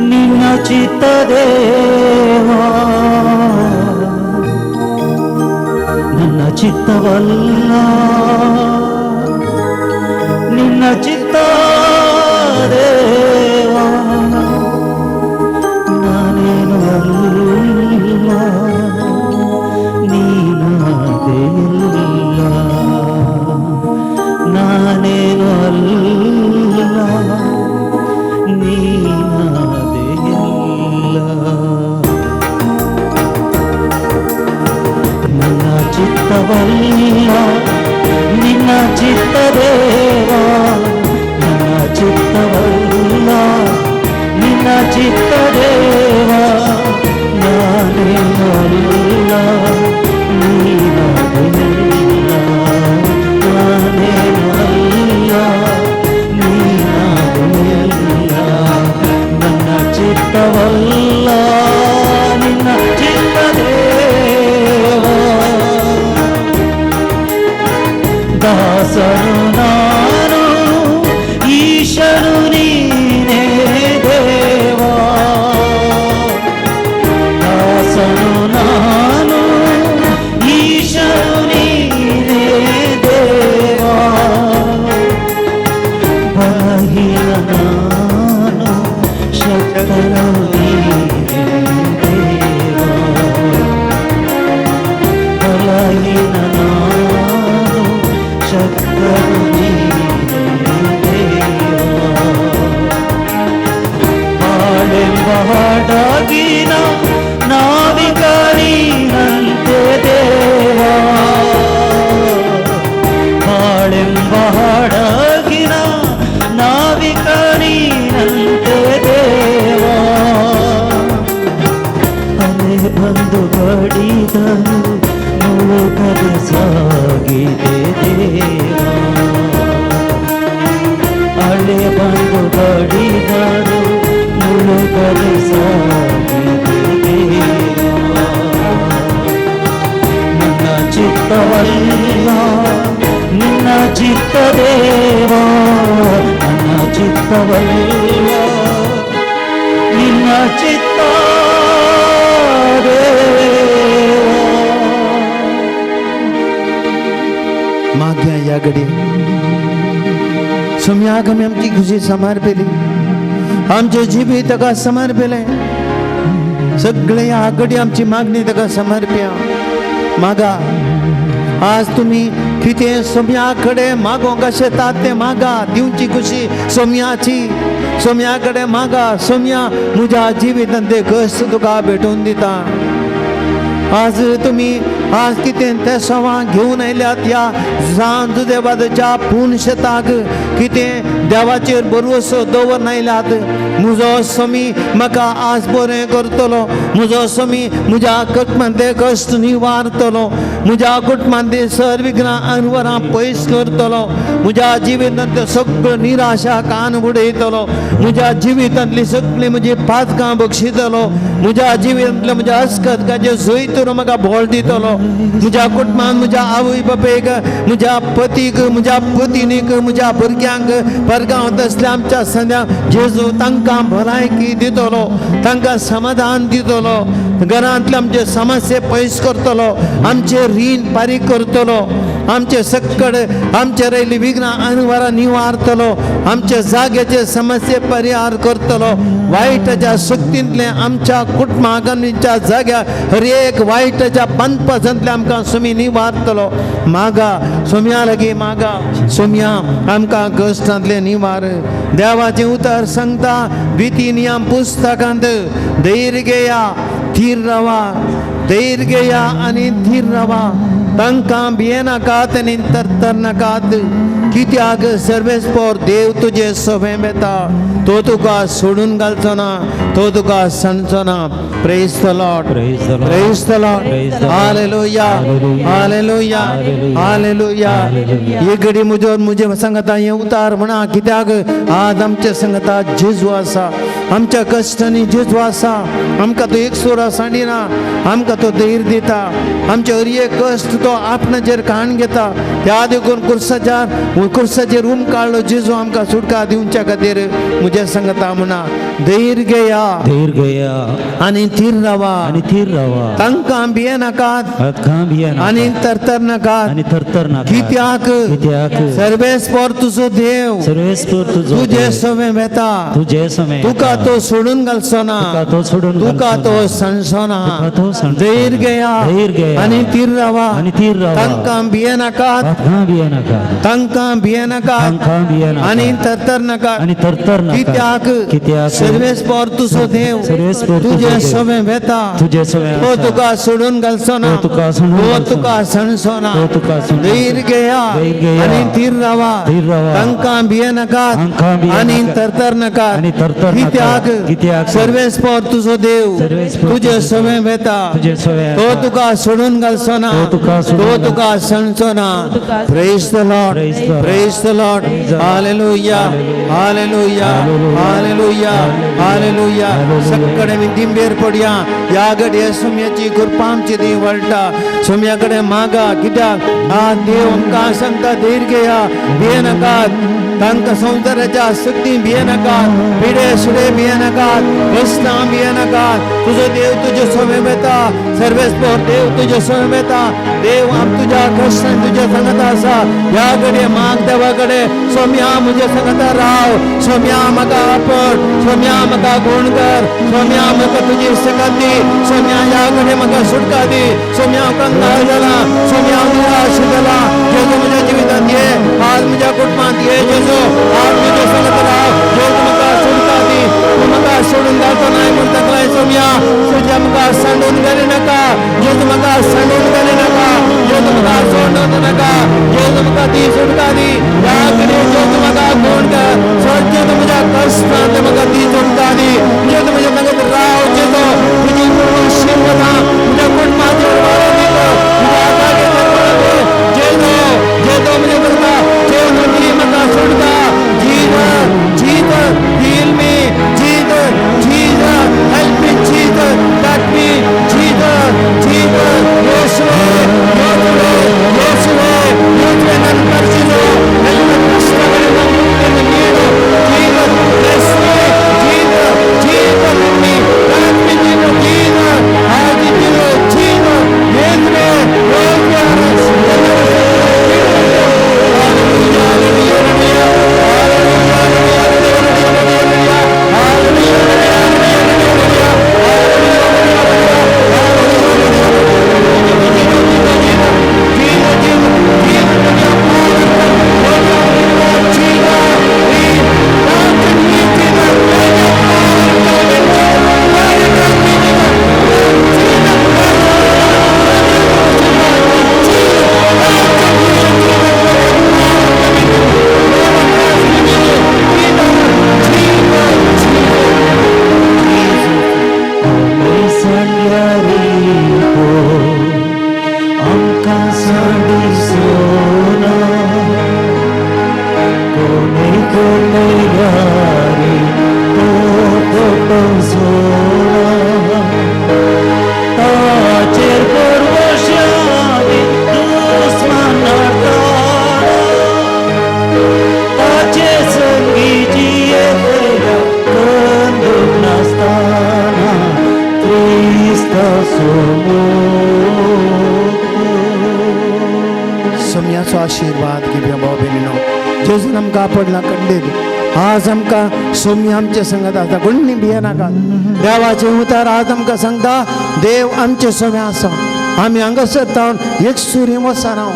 [SPEAKER 2] ನಿನ್ನ ಚಿತ್ತ ದೇವ ನನ್ನ ಚಿತ್ತವಲ್ಲ ನಿನ್ನ ಚಿತ್ತ ದೇವ ನಾನೇನು ಅಲ್ಲ ನೀನಾದೆ ಇಲ್ಲ ನಾನೇನು ಅಲ್ಲ ನೀನಾದೆ ಇಲ್ಲ ನನ್ನ ಚಿತ್ತವಲ್ಲ ನಿನ್ನ ಚಿತ್ತ ದೇವ ನನ್ನ ಚಿತ್ತವಲ್ಲ ನಿನ್ನ ಚಿತ್ತ ದೇವ ನಾನೇನು ಅಲ್ಲ ನೀನಾದೆ ಇಲ್ಲ ನಾನೇನು ಅಲ್ಲ ನೀನಾದೆ ಇಲ್ಲ ನನ್ನ ಚಿತ್ತವಲ್ಲ ನಿನ್ನ ಚಿತ್ತ ದೇವ ದಾಸನು ನಾನು ಈಶನು ನೀನೇ ದೇವ ದಾಸನು ನಾನು ಹಳೆ ಬಂದು ಬಡಿದನು ಮುಳುಗದೆ ಸಾಗಿದೆ ದೇವ ಹಳೆ ಬಂದು ಬಡಿದರು ಮುಳುಗದೆ ಸಾಗಿದೆ ದೇವ ನನ್ನ ಚಿತ್ತವಲ್ಲ ನಿನ್ನ ಚಿತ್ತ ದೇವ ನನ್ನ ಚಿತ್ತವಲ್ಲ ನಿನ್ನ ಚಿತ್ತ
[SPEAKER 1] माग्या या घडी सोम्याक आमी आमची खुशी समर्पिली आमचे जिबी ताका समर्पिले सगळे या घडी आमची मागणी ताका समर्प्या मागा आज तुम्ही कितें सोम्या कडेन मागो कशें ता तें मागा दिवची खुशी सोम्याची सोम्या कडेन मागा सोम्या म्हज्या जिवितांत ते कश्ट तुका भेटून दिता आज तुम्ही आज कितें ते सवा घेऊन आयल्यात या सांज देवाच्या पूर्ण शेताक कितें देवाचेर भरवसो दवरून आयल्यात म्हजो स्वामी म्हाका आज बरें करतलो म्हजो स्वामी म्हज्या कुटुंबांतले कश्ट निवारतलो म्हज्या कुटुंबांतली सर्विघ्नां अनवरां पयस करतलो म्हज्या जिवितांतल्यो सगळ्यो निराशा कान उडयतलो म्हज्या जिवितांतली सगळीं म्हजी पातकां बक्षितलो म्हज्या जिवितांतल्या म्हज्या अस्कतकाचे जैतून म्हाका भोळ दितलो म्हज्या कुटुंबांत म्हज्या आवय बापेक म्हज्या पतीक म्हज्या पत्नीक म्हज्या भुरग्यांक परगांवांत असल्या आमच्या सद्याक जेजू तांकां भलायकी दितलो तांकां समाधान दितलो घरांतले आमचे समस्या पयस करतलो आमचे रीण फारीक करतलो आमचे सक्कड आमचे रयली विघ्नां अनवरां निवारतलो आमचे जाग्याचे समस्ये परिहार करतलो वायटाच्या शक्तींतले आमच्या कुटुंबाक आमच्या जाग्यार हर एक वायटाच्या बंदपासांतले आमकां स्वामी निवारतलो मागा सोम्या लागीं मागा सोम्या आमकां कश्टांतले निवार देवाचें उतर सांगता विधी नियम पुस्तकांत धैर्य घेया थीर रावा धैर्य घेया आनी थीर रावा तांकां भियेनाकात आनी तरतर नाकात कित्याक सर्वेस्पर देव तुजे सोबें येता तो तुका सोडून घालचो ना तो तुका सांडचो ना praise the Lord praise the Lord hallelujah hallelujah hallelujah ही घडी मुजे सांगता हे उतार म्हणा कित्याक आज आमच्या सांगता जेजू आसा आमच्या कश्टांनी जेजू आसा आमकां तो एक सोरा सांडिना आमकां तो धैर्य दिता आमचे हर एक कश्ट तो आपणाचेर काण घेता त्या देखून कुर्साचेर रूम काडलो जेजू आमकां सुटका दिवच्या खातीर म्हज्या सांगता म्हणा धैर्य घेया आनी थीर रावा तांकां भियेनाकात आनी तरतर नाकात कित्याक सर्वेस्पर तुजो देव तुजे सोबें येता तुका तो सोडून घालचो ना तुका तो सांडचो ना धैर्य घेया आनी थीर रावा तांकां भियेनाकात आनी तरतर नाकात कित्याक सर्वेस्पर तुजो देव तुजे सोबें येता तो तुका सोडून घालचो ना तो तुका सांडचो ना धैर्य घेया आनी थीर रावा तांकां भियेनाकात आनी तरतर नाकात कित्याक सर्वेस्पर तुजो देव तुजे सोबें येता तो तुका सोडून घालचो ना तो तुका सांडचो ना praise the Lord praise the Lord hallelujah hallelujah hallelujah hallelujah सक्कडे दिंबेर पडया या घडये सोम्याची कृपा आमची दी वळटा सोम्या कडेन मागा कित्याक आज देव आमकां सांगता धैर्य घेया भियेनाकात तांकां संवसाराच्या शक्ती भियेनाकात पिडे सुडे भियेनाकात कश्टां भियेनाकात तुजो देव तुजे सोबें येता सर्वेस्पर देव तुजे सोबें येता देव आम तुज्या कश्टांत तुजे सांगता आसा ह्या घडये माग देवा कडेन सोम्या म्हजे सांगता राव सोम्या म्हाका आपट सोम्या म्हाका गुण कर सोम्या म्हाका तुजी सकत दी सोम्या ह्या घडये म्हाका सुटका दी सोम्या हांव कंगाळ जाला सोम्या हांव निराश जाला जेजू म्हज्या जिवितांत ये आज म्हज्या कुटुंबांत ये जेजू आज म्हजे सांगता राव जेजू म्हाका सुटका दी तूं म्हाका सोडून घालचो नाय म्हूण तकलाय सोम्या तुज्या म्हाका सांडून घाली नाका जेजू म्हाका सांडून घाली नाका जेजू म्हाका सोडून नाका जेजू म्हाका ती सुटका दी ह्या घडये जेजू म्हाका गुण कर जेजू म्हज्या कश्टांत म्हाका ती सुटका दी जेजू म्हज्या नगत राव जेजू तुजी आशीर्वाद आशीर्वाद घेवया भाव भयणीनो जेजून आमकां आपडला कंडील आज आमकां सोमी आमचे सांगता आतां कोणी भिये नाका देवाचे उतार आज आमकां सांगता देव आमचे सोम्या आसा आमी हांगासर जावन एक सुरी वसा राव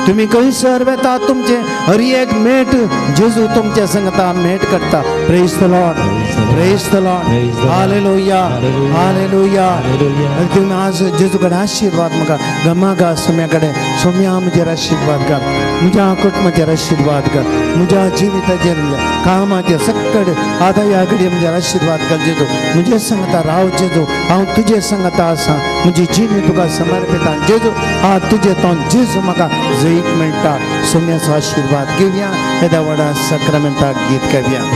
[SPEAKER 1] तुम्ही खंयसर वेता तुमचे हर एक मेट जेजू तुमचे सांगता मेट करता praise the Lord praise the Lord hallelujah hallelujah तुम्ही आज जेजू कडेन आशीर्वाद म्हाका गमागा सोम्या कडेन सोम्या म्हजेर आशीर्वाद कर म्हज्या कुटुंबाचेर आशीर्वाद कर म्हज्या जिविताचेर कामाचेर सक्कड आतां ह्या घडये म्हजेर आशीर्वाद कर जेजू म्हजे सांगता राव जेजू हांव तुजे सांगता आसा म्हजी जिणी तुका समर्पिता जेजू आज तुजे तोंड जेजू म्हाका जैक मेळटा सोम्याचो आशीर्वाद घेवया येद्या व्हडा सक्रामेंताक गीत गावया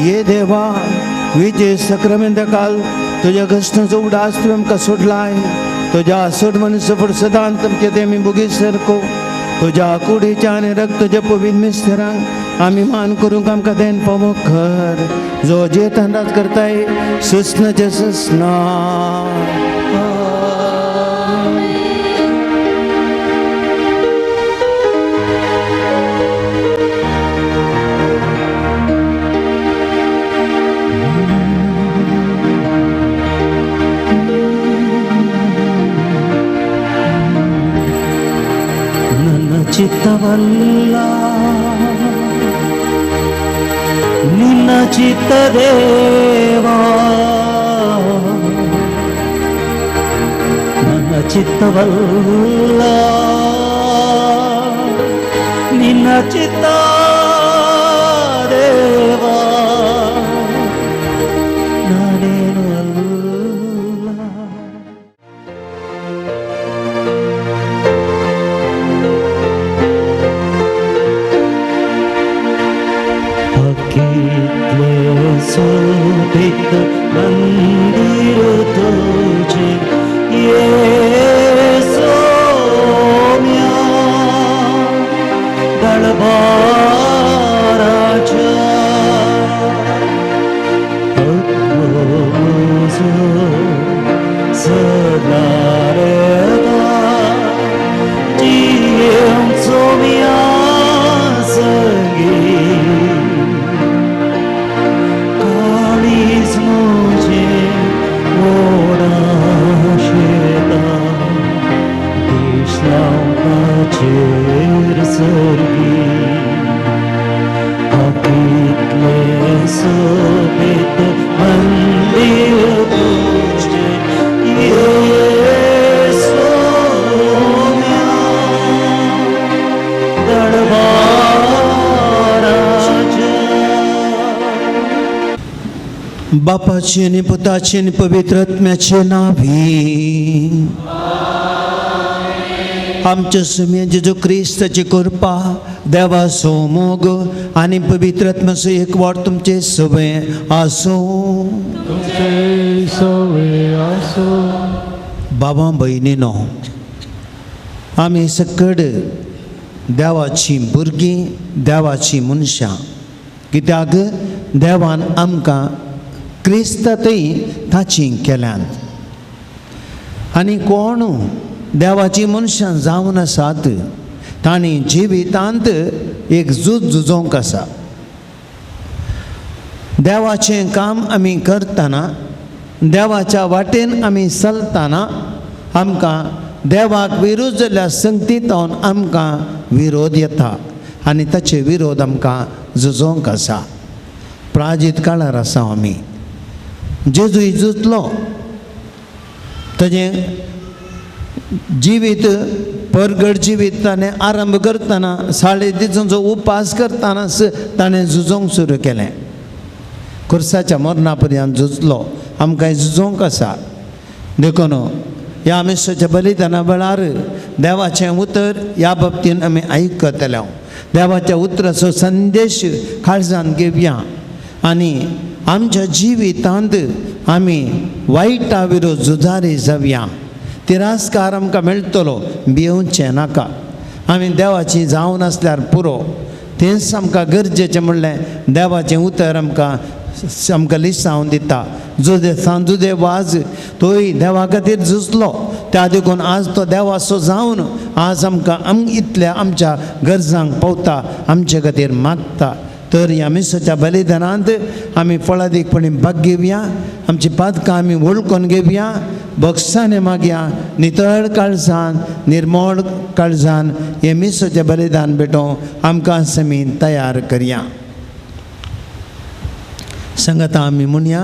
[SPEAKER 1] ये देवा विजय सक्रामेंत काल तुझ्या कष्टाचो उडास तुवें आमकां सोडलाय तुझ्या सोड मनुष्य फुड सदांत आमचे ते आमी बोगी सरको तुझ्या कुडीच्या आनी रक्तच्या पवित्र मिस्टरांक आमी मान करूंक आमकां देन फावो कर जो जे राज करताय सुस्नाचे सुस्ना
[SPEAKER 2] ಚಿತ್ತವಲ್ಲ ನಿನ್ನ ಚಿತ್ತದೇವ ನನ್ನ ಚಿತ್ತವಲ್ಲ ನಿನ್ನ ಚಿತ್ತ ದೇವ ನಾನೇನು ಅಲ್ಲ सोबित मंदिर तुझे ये सोम्या दरबाराचा सदा रेदा जीवन सोम्या संगी
[SPEAKER 1] बापाचे आणि पुताचे आणि पवित्र आत्म्याचे नावी आमच्या समी जेजू क्रिस्ताची कृपा देवाचो मोग आणि पवित्र आत्म्याचो एकवट तुमचे सगळे आसो बाबा भयणीनो आमी सकड देवाची भुरगीं देवाची मनशां कित्याक देवान आमकां क्रिस्तांतय ताची केल्यात आनी कोण देवाची मनशां जावन आसात तांणी जिवितांत एक झुजोवंक आसा. देवाचें काम आमी करतना देवाच्या वाटेन आमी चलतना आमकां देवाक विरोध जाल्ल्या संगतींतल्यान आमकां विरोध येता आनी ताचे विरोध आमकां झुजोवंक आसा. प्राजीत काळार आसा आमी. जेजूय झुजलो. ताजें जिवीत परगड जिवीत ताणें आरंभ करतना 3.5 दिसांचो उपास करतानाच ताणें झुजोवंक सुरू केलें. खुर्साच्या मरणा पर्यंत झुजलो. आमकां झुजोवंक आसा. देखून ह्या मिसाच्या बलिदाना वेळार देवाचें उतर ह्या बाबतींत आमी आयकतले. देवाच्या उतराचो संदेश काळजांत घेवया आनी आमच्या जिवितांत आमी वायटा विरोध झुजारी जावया. तिरस्कार आमकां मेळटलो, भिवचें नाका. आमी देवाची जावन आसल्यार पुरो. तेंच आमकां गरजेचें म्हणलें देवाचें उतर आमकां लिसांवन दिता. जुदे वाज तोय देवा खातीर झुजलो. त्या देखून आज तो देवाचो जावन आज आमकां इतल्या आमच्या गरजांक पावता, आमचे खातीर मागता. तर ह्या मिसाच्या बलिदानांत आमी फळादीकपणी भाग घेवया. आमची पातकां आमी वळखून घेवया. बक्षाने मागया. नितळ काळजान निर्मळ काळजान हे मिसाचें बलिदान भेटोवंक आमकां आमी तयार करया. संगता आमी म्हणया,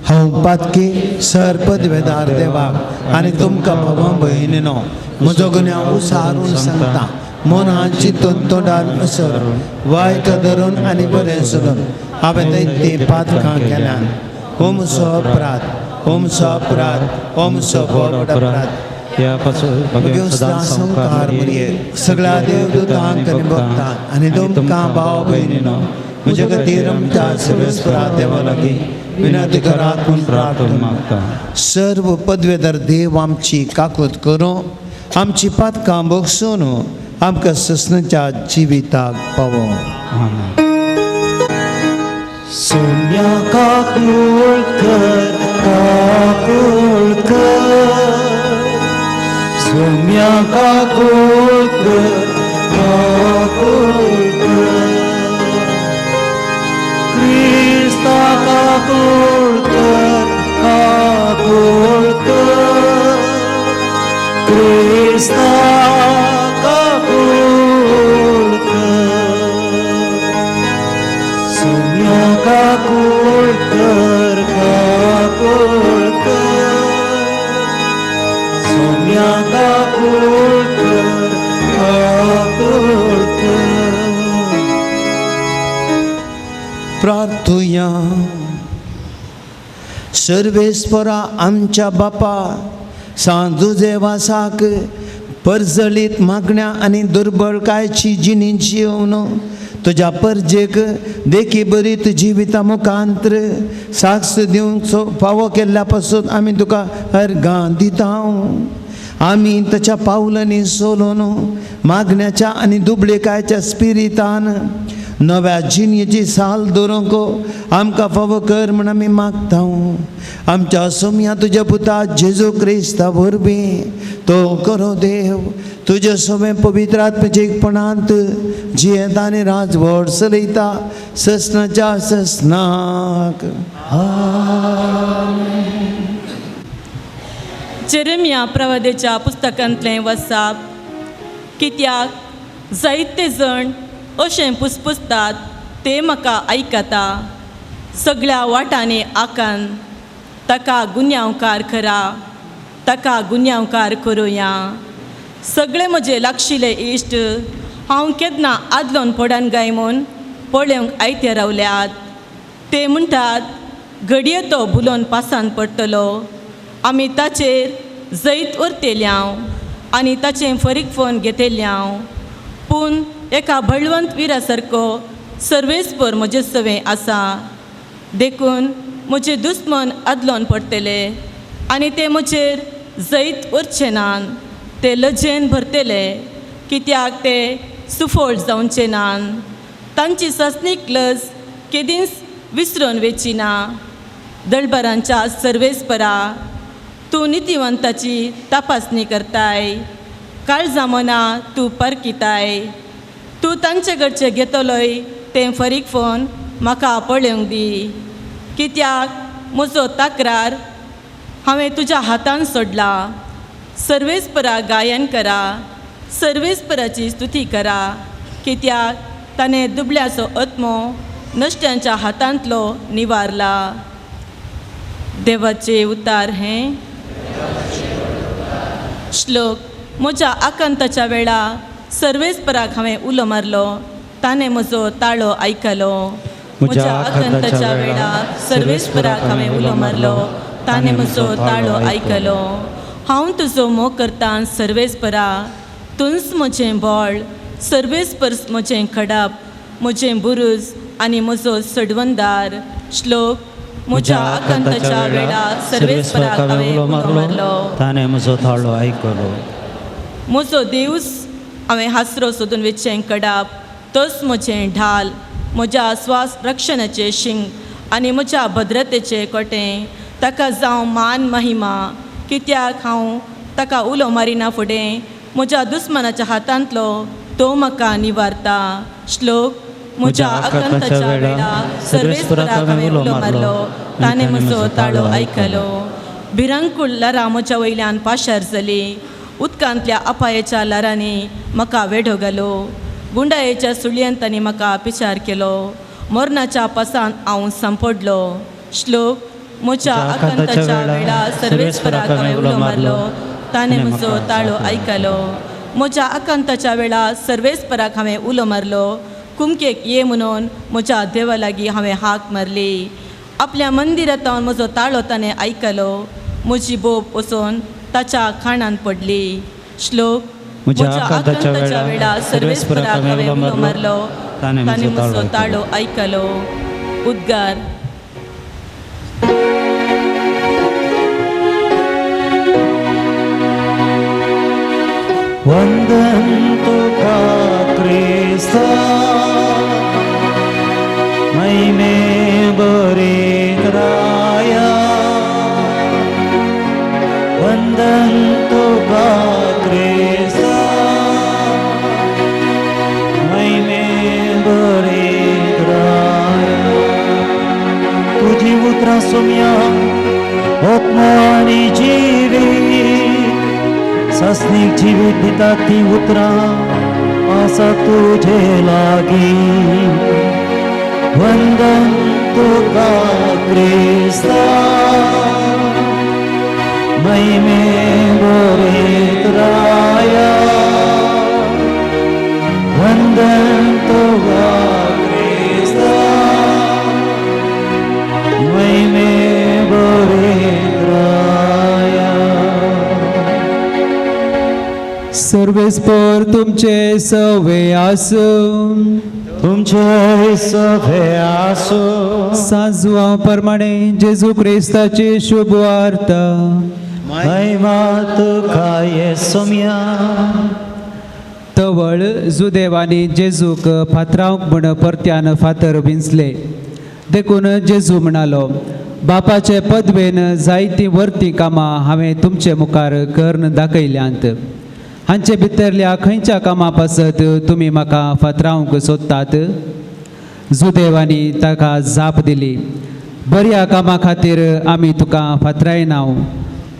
[SPEAKER 1] हांव पातकी सर पदवेदार देवाक आनी तुमकां बाबा भयणीनो म्हजो गुन्यांव उसारून सांगता. मनान चिंतून तोंडान असर वायट धरून आनी बरें सोडून हांवें दैत्य पातकां केल्यान हो म्हजो अपराध, हो म्हजो अपराध, हो म्हजो व्हड अपराध. संकार मरिये सगळ्या देवदूतांक आनी भक्तांक आनी तुमकां भाव भयणीनो म्हजे खातीर आमच्या सर्वेस्परा देवा लागीं विनंती करात म्हूण प्रार्थना मागता. सर्व पदवेदार देव आमची काकूत करूं, आमची पातकां बक्षून आमकां ससनाच्या जिविताक पावों.
[SPEAKER 2] सोन्या काकुळकर काकुळकर सोन्या काकुळकर काकुळकर क्रिस्ता काकुळकर काकुळकर क्रिस्ता सोन्या काकुळकर काकुळकर सोन्या काकुळकर काकुळकर.
[SPEAKER 1] प्रार्थुया. सर्वेस्परा आमच्या बापा सांजुजे वासाक परजळीत मागण्या आनी दुर्बळकायची जिणी जिवन तुज्या परजेक देखी बरीत जिविता मुखांतर साक्ष दिवंक फावो केल्ल्या पासून आमी तुका अर्गां दिता. आमी ताच्या पावलांनी सोलून मागण्याच्या आनी दुबळेकायच्या स्पिरितान नव्या जिणेची साल दवरूंक आमकां फावो कर म्हण आमी मागता. आमच्या सोम्या तुज्या पुता जेजू क्रिस्ता वरवीं तो करो देव तुजे सोबे पवित्र आत्म्याचे एकपणांत जियेंत आनी राजवट चलयता ससनाच्या ससनाक.
[SPEAKER 4] जेरेमिया प्रवादेच्या पुस्तकांतलें वचप. कित्याक जायते जण अशें पुसपुसतात ते म्हाका आयकता. सगळ्या वाटांनी आकान ताका गुन्यांवकार करा, ताका गुन्यांवकार करुया. सगळे म्हजे लागशिल्ले इश्ट हांव केन्ना आदलोन पडन गाय म्हूण पळोवंक आयते रावल्यात. ते म्हणटात घडये तो भुलोन पासान पडटलो. आमी ताचेर जैत उरतेल्याव आनी ताचें फरीक फोन घेतेल्याव. पूण एका बळवंत विरा सारको सर्वेस्पर म्हजे सवें आसा. देखून म्हजे दुस्मन आदलोन पडटले आनी ते म्हजेर जैत उरचे नान. ते लजेन भरतले कित्याक ते सुफोळ जावचे नान. तांची ससनीक लज केदींच विसरून वेचिना. दळबरांच्या सर्वेस्परा, तूं नितिवंताची तपासणी करताय. काळजा मना तूं परकिताय. तूं तांचे कडचे घेतलोय तें फरीक फोन म्हाका पळोवंक दी. कित्याक म्हजो तक्रार हांवें तुज्या हातान सोडला. सर्वेस्परा गायन करा, सर्वेस्पराची स्तुती करा, कित्याक ताणें दुबळ्याचो आत्मो नश्ट्यांच्या हातांतलो निवारला. देवाचे उतार हें. श्लोक. म्हज्या आकांताच्या वेळा सर्वेस्पराक हांवें उलो मारलो, ताणें म्हजो ताळो आयकलो. म्हज्या आकांताच्या वेळा सर्वेस्पराक हांवें उलो मारलो, ताणें म्हजो ताळो आयकलो. हांव तुजो मोग करतां सर्वेस्परा, तूंच म्हजें बळ. सर्वेस्पर म्हजें खडप, म्हजें बुरूज आनी म्हजो सडवंदार. श्लोक. म्हज्या आकांताच्या वेळा सर्वेस्पराक हांवें उलो मारलो,
[SPEAKER 3] ताणें म्हजो ताळो आयकलो.
[SPEAKER 4] म्हजो देवूच हांवें हासरो सोदून वेचें कडप. तोच म्हजें ढाल, म्हज्या स्वास रक्षणाचें शिंग आनी म्हज्या भद्रतेचें कोटें. ताका जावं मान महिमा, कित्याक हांव ताका उलो मारिना फुडें. म्हज्या दुस्मनाच्या हातांतलो तो म्हाका निवारता. श्लोक. म्हज्या आकांताच्या वेळा सर्वेस्पराक हांवें उलो मारलो, ताणें म्हजो ताळो आयकलो. भिरांकूळ लारां म्हज्या वयल्यान पाशार जालीं. उदकांतल्या अपायाच्या लारांनी म्हाका वेढो घालो. गुंडायेच्या सुळयेंत तांणी म्हाका पिचार केलो. मरणाच्या पासान हांव सांपडलो. श्लोक. म्हज्या आकांताच्या वेळा सर्वेस्पराक हांवें उलो मारलो, ताणें म्हजो ताळो आयकलो. म्हज्या आकांताच्या वेळा सर्वेस्पराक हांवें उलो मारलो. कुमकेक ये म्हणून म्हज्या देवा लागीं हांवें हाक मारली. आपल्या मंदिरांत म्हजो ताळो ताणें आयकलो. म्हजी बोप वचून ताच्या खाणांत पडली. श्लोक. म्हज्या आकांताच्या वेळा सर्वेस्पराक हांवें उलो मारलो, ताणें म्हजो ताळो आयकलो. उद्गार.
[SPEAKER 2] वंदन तुका क्रिस्ता, महिमे बरे राया. वंदन तुका क्रिस्ता, महिमे बरे राया. तुझी उतरां सोम्या आत्मा आनी जिवीत, सस्नीक जीवित दिता ती उतरां आसा तुझे लागीं. वंदन तुका क्रिस्ता, महिमे बरेत राया. वंदन तुका क्रिस्ता, महिमे बरेत राया.
[SPEAKER 5] सर्वेस्पर तुमचे सवे आसूं,
[SPEAKER 2] तुमचे सभे आसो.
[SPEAKER 5] सांजवां प्रमाणे जेजू क्रिस्ताची शुभ वार्ता.
[SPEAKER 2] महिमा तुका येसुम्या.
[SPEAKER 5] तवळ जुदेवानी जेजूक फातरावंक म्हण परत्यान फातर विंचले. देखून जेजू म्हणालो, बापाचे पदवेन जायतीं वर्ती कामां हांवें तुमचे मुखार करून दाखयल्यांत. हांचे भितरल्या खंयच्या कामां पासत तुमी म्हाका फातरावंक सोदतात? जुदेवानी ताका जाप दिली, बऱ्या कामा खातीर आमी तुका फातरायना,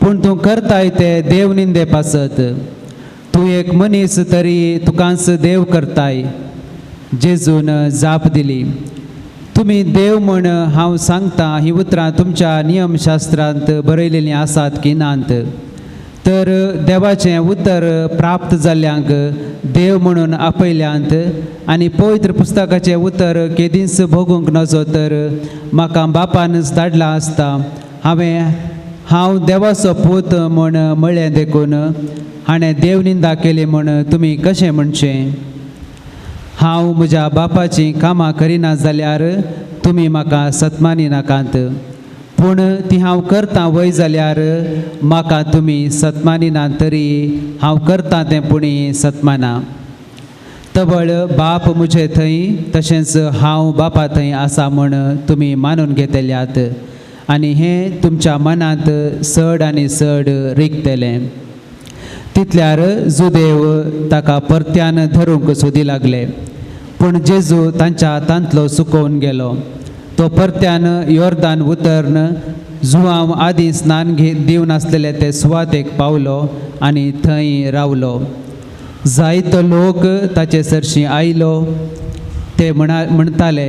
[SPEAKER 5] पूण तूं करताय ते देवनिंदे पासत. तूं एक मनीस तरी तुकांच देव करताय. जेजून जाप दिली, तुमी देव म्हण हांव सांगतां ही उतरां तुमच्या नियमशास्त्रांत बरयलेलीं आसात की नात? तर देवाचें उतर प्राप्त जाल्ल्यांक देव म्हणून आपयल्यांत आनी पवित्र पुस्तकाचें उतर केदींच भोगूंक नजो तर म्हाका बापानच धाडला आसता. हांव देवाचो पूत म्हूण म्हळें देखून हाणें देवनिंदा केली म्हूण तुमी कशें म्हणचें? हांव म्हज्या बापाचीं कामां करिना जाल्यार तुमी म्हाका सतमानी नाकात, पूण ती हांव करतां वय जाल्यार म्हाका तुमी सतमानिना तरी हांव करतां तें पुणी सतमाना. तबळ बाप मुझे थंय तशेंच हांव बापा थंय आसा म्हण तुमी मानून घेतल्यात आनी हें तुमच्या मनांत चड आनी चड रिगतलें. तितल्यार जुदेव ताका परत्यान धरूंक सोदी लागले, पूण जेजू तांच्या हातांतलो सुकोवन गेलो. तो परत्यान योर्दान उतरन जुवांव आदीं स्नान दिवन आसलेले ते सुवातेक पावलो आनी थंय रावलो. जायतो लोक ताचे सरशी आयलो. ते म्हणटाले,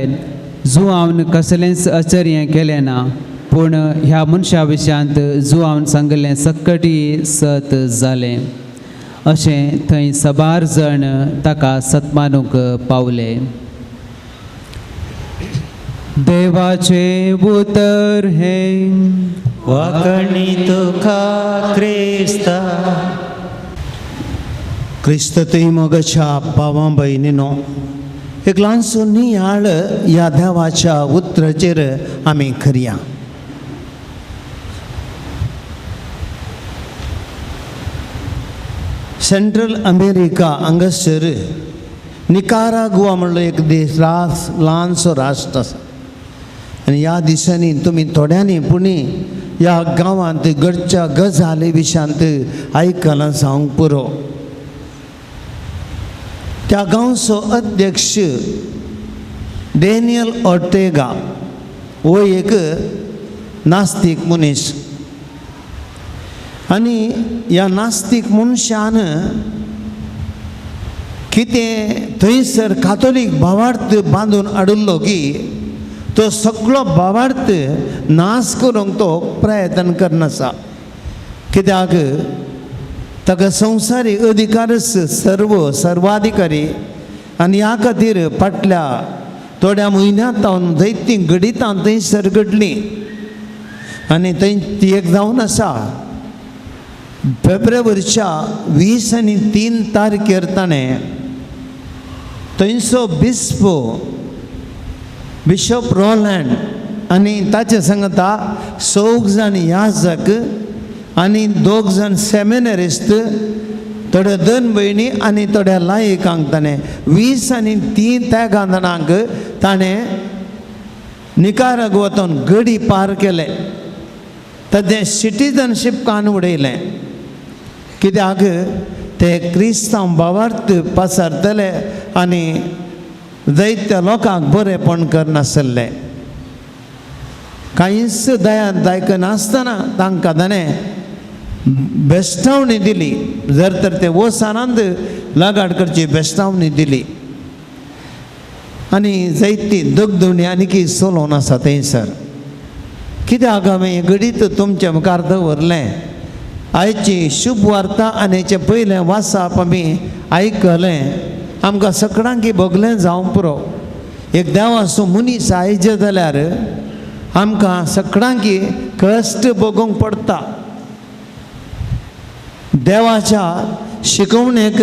[SPEAKER 5] जुवांवन कसलेंच आश्चर्य केलें ना, पूण ह्या मनशा विशयांत जुवांवन सांगलें सक्कटी सत जालें. अशें थंय सबार जण ताका सत्मानूक पावले. देवाचे उतर हे
[SPEAKER 2] वाकणी तुका क्रिस्ता.
[SPEAKER 1] क्रिस्त तुई मोगाच्या भावां भयणीनो, एक ल्हानसो नियाळ ह्या देवाच्या उतराचेर आमी करया. सेंट्रल अमेरिका हांगासर निकारागुआ म्हणलो एक देश ल्हानसो राष्ट्र आसा. आनी ह्या दिसांनी तुमी थोड्यांनी पुणी ह्या गांवांत घडच्या गजाली विशयांत आयकलां सांगूंक पुरो. त्या गांवचो अध्यक्ष डॅनियल ऑर्टेगा हो एक नास्तीक मनीस. आनी ह्या नास्तीक मनशान कितें थंयसर कातोलीक भावार्थ बांदून हाडुल्लो की तो सगळो भावार्थ नाश करूंक तो प्रयत्न करनासा. कित्याक ताका संवसारीक अधिकार सर्वाधिकारी आनी ह्या खातीर फाटल्या थोड्या म्हयन्यांत हांव दैती घडितां थंयसर घडलीं आनी थंय ती एक जावन आसा. फेब्रुवारीच्या 20 आनी 3 तारखेर ताणें थंयचो बिशप रोलँड आनी ताचे सांगता 6 जाण याजक आनी 2 जाण सेमिनरिस्ट, थोड्या दोन भयणी आनी थोड्या लायकांक ताणें 20 आनी 3 त्या जाणांक ताणें निकारागुआंतून गडी पार केले. ताचें सिटीजनशीप कान उडयलें. कित्याक ते क्रिस्तांव भावार्थ पसरतले आनी जायत्या लोकांक बरेपण करनासले. कांयच दायकनासतना तांकां ताणें बेश्टावणी दिली. जर तर ते वसानंद लगाड करची बेश्टावणी दिली. आनी जायती दोगदुणी आनीक चलोवन आसा थंयसर. कित्याक हांवें घडीत तुमच्या मुखार दवरलें. आयची शुभ वार्ता आनी हेचे पयलें वाचप आमी आयकलें. आमकां सगळ्यांक भोगलें जावं पुरो. एक देवाचो मनीस आयज जाल्यार आमकां सगळ्यांक कश्ट भोगूंक पडटा. देवाच्या शिकवणेक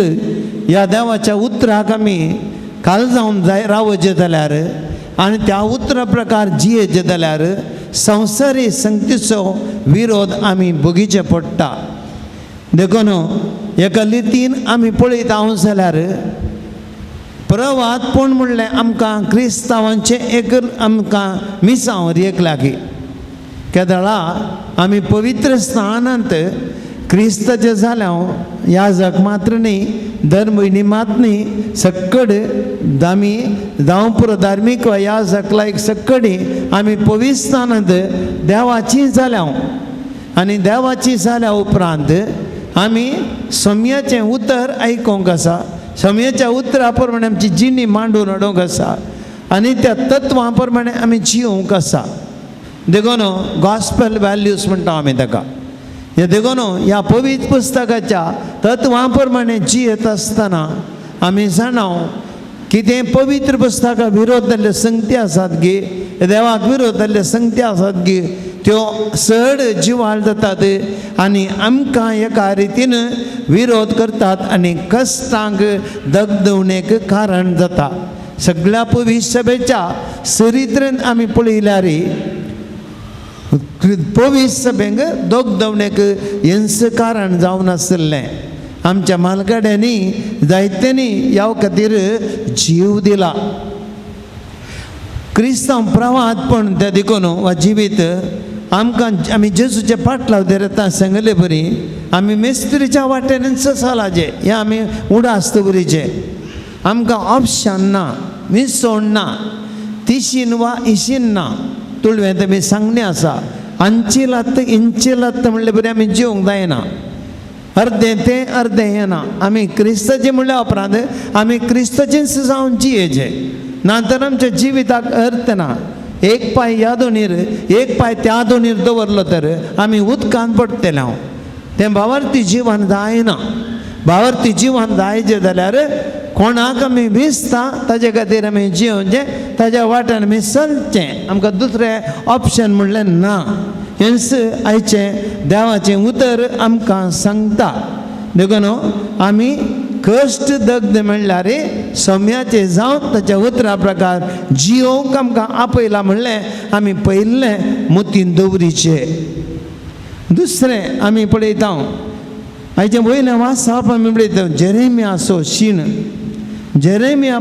[SPEAKER 1] ह्या देवाच्या उतराक आमी काल जावन रावचे जाल्यार आनी त्या उतरा प्रकार जियेचे जाल्यार संवसारीक संगतीचो विरोध आमी भोगीचे पडटा. देखून एका लितीन आमी पळयत हांव जाल्यार प्रवादपण म्हणलें आमकां क्रिस्तांवांचें एक आमकां मिसांवर एक लागी. केदळा आमी पवित्र स्थानांत क्रिस्ताचे जाल्यार याजक मात्र न्ही, दर म्हयनी मात न्ही, सक्कड आमी जावं पुरो धार्मीक वा याजक लायक सक्कडी आमी पवित्र स्थानांत देवाची जाल्यार आनी देवाची जाल्या उपरांत आमी सोम्याचें उतर आयकोंक आसा. सोम्याच्या उतरा प्रमाणे आमची जिणी मांडून हाडूंक आसा आनी त्या तत्वां प्रमाणे आमी जियोंक आसा. देखून गॉस्पेल वॅल्यूज म्हणटा आमी ताका. हे देखून ह्या पवित्र पुस्तकाच्या तत्वां प्रमाणे जियेत आसतना आमी जाणाव की ते पवित्र पुस्तका विरोध जाल्ल्यो संगती आसात गे, देवाक विरोध जाल्ल्यो संगती आसात गे, त्यो चड जिवाळ जातात आनी आमकां एका रितीन विरोध करतात आनी कश्टांक दगदवणेक कारण जाता. सगळ्या पवित्र सभेच्या चरित्रेंत आमी पळयल्यार पवित्र सभेक दोगदवणेक हेंच कारण जावन आसलें आमच्या मालगाड्यांनी जायत्यांनी ह्या खातीर जीव दिला. क्रिस्तांव प्रवाहात पण त्या देखून वा जिवीत आमकां आमी जेजूचे फाटलाव देता सांगले बरी आमी मेस्त्रीच्या वाटेनच चलाचे हे आमी उडास्त बरीचे. आमकां ऑप्शन ना, विसवण ना, तिशीन वा इशीन ना. तुळवें तेमी सांगणे आसा अंची लात इंची लात म्हणले बरी आमी जिवंक जायना. अर्दें तें अर्दें हें ना. आमी क्रिस्ताचे म्हणल्या उपरांत आमी क्रिस्ताचेंच जावन जियेचे. नातर आमच्या जिविताक अर्थ ना. एक पाय ह्या दोनीर एक पाय त्या दोनीर दवरलो तर आमी उदकांत पडटले. हांव तें भावार्थी जिवन जायना. भावार्थी जिवन जायचें जाल्यार कोणाक आमी भिजता ताजे खातीर आमी जियोचें, ताज्या वाट्यान आमी चलचें. आमकां दुसरें ऑप्शन म्हणलें ना. हेंच आयचें देवाचें उतर आमकां सांगता. देखून आमी कश्ट दग्ध म्हणल्यार सोम्याचे जावं ताच्या उतरा प्रकार जियोवंक आमकां आपयला म्हणलें आमी पयल्लें मतीन दवरीचें. दुसरें आमी पळयता आयचें वयलें वाचप आमी पळयता जेरेमिया असो शीण. जेरेमिया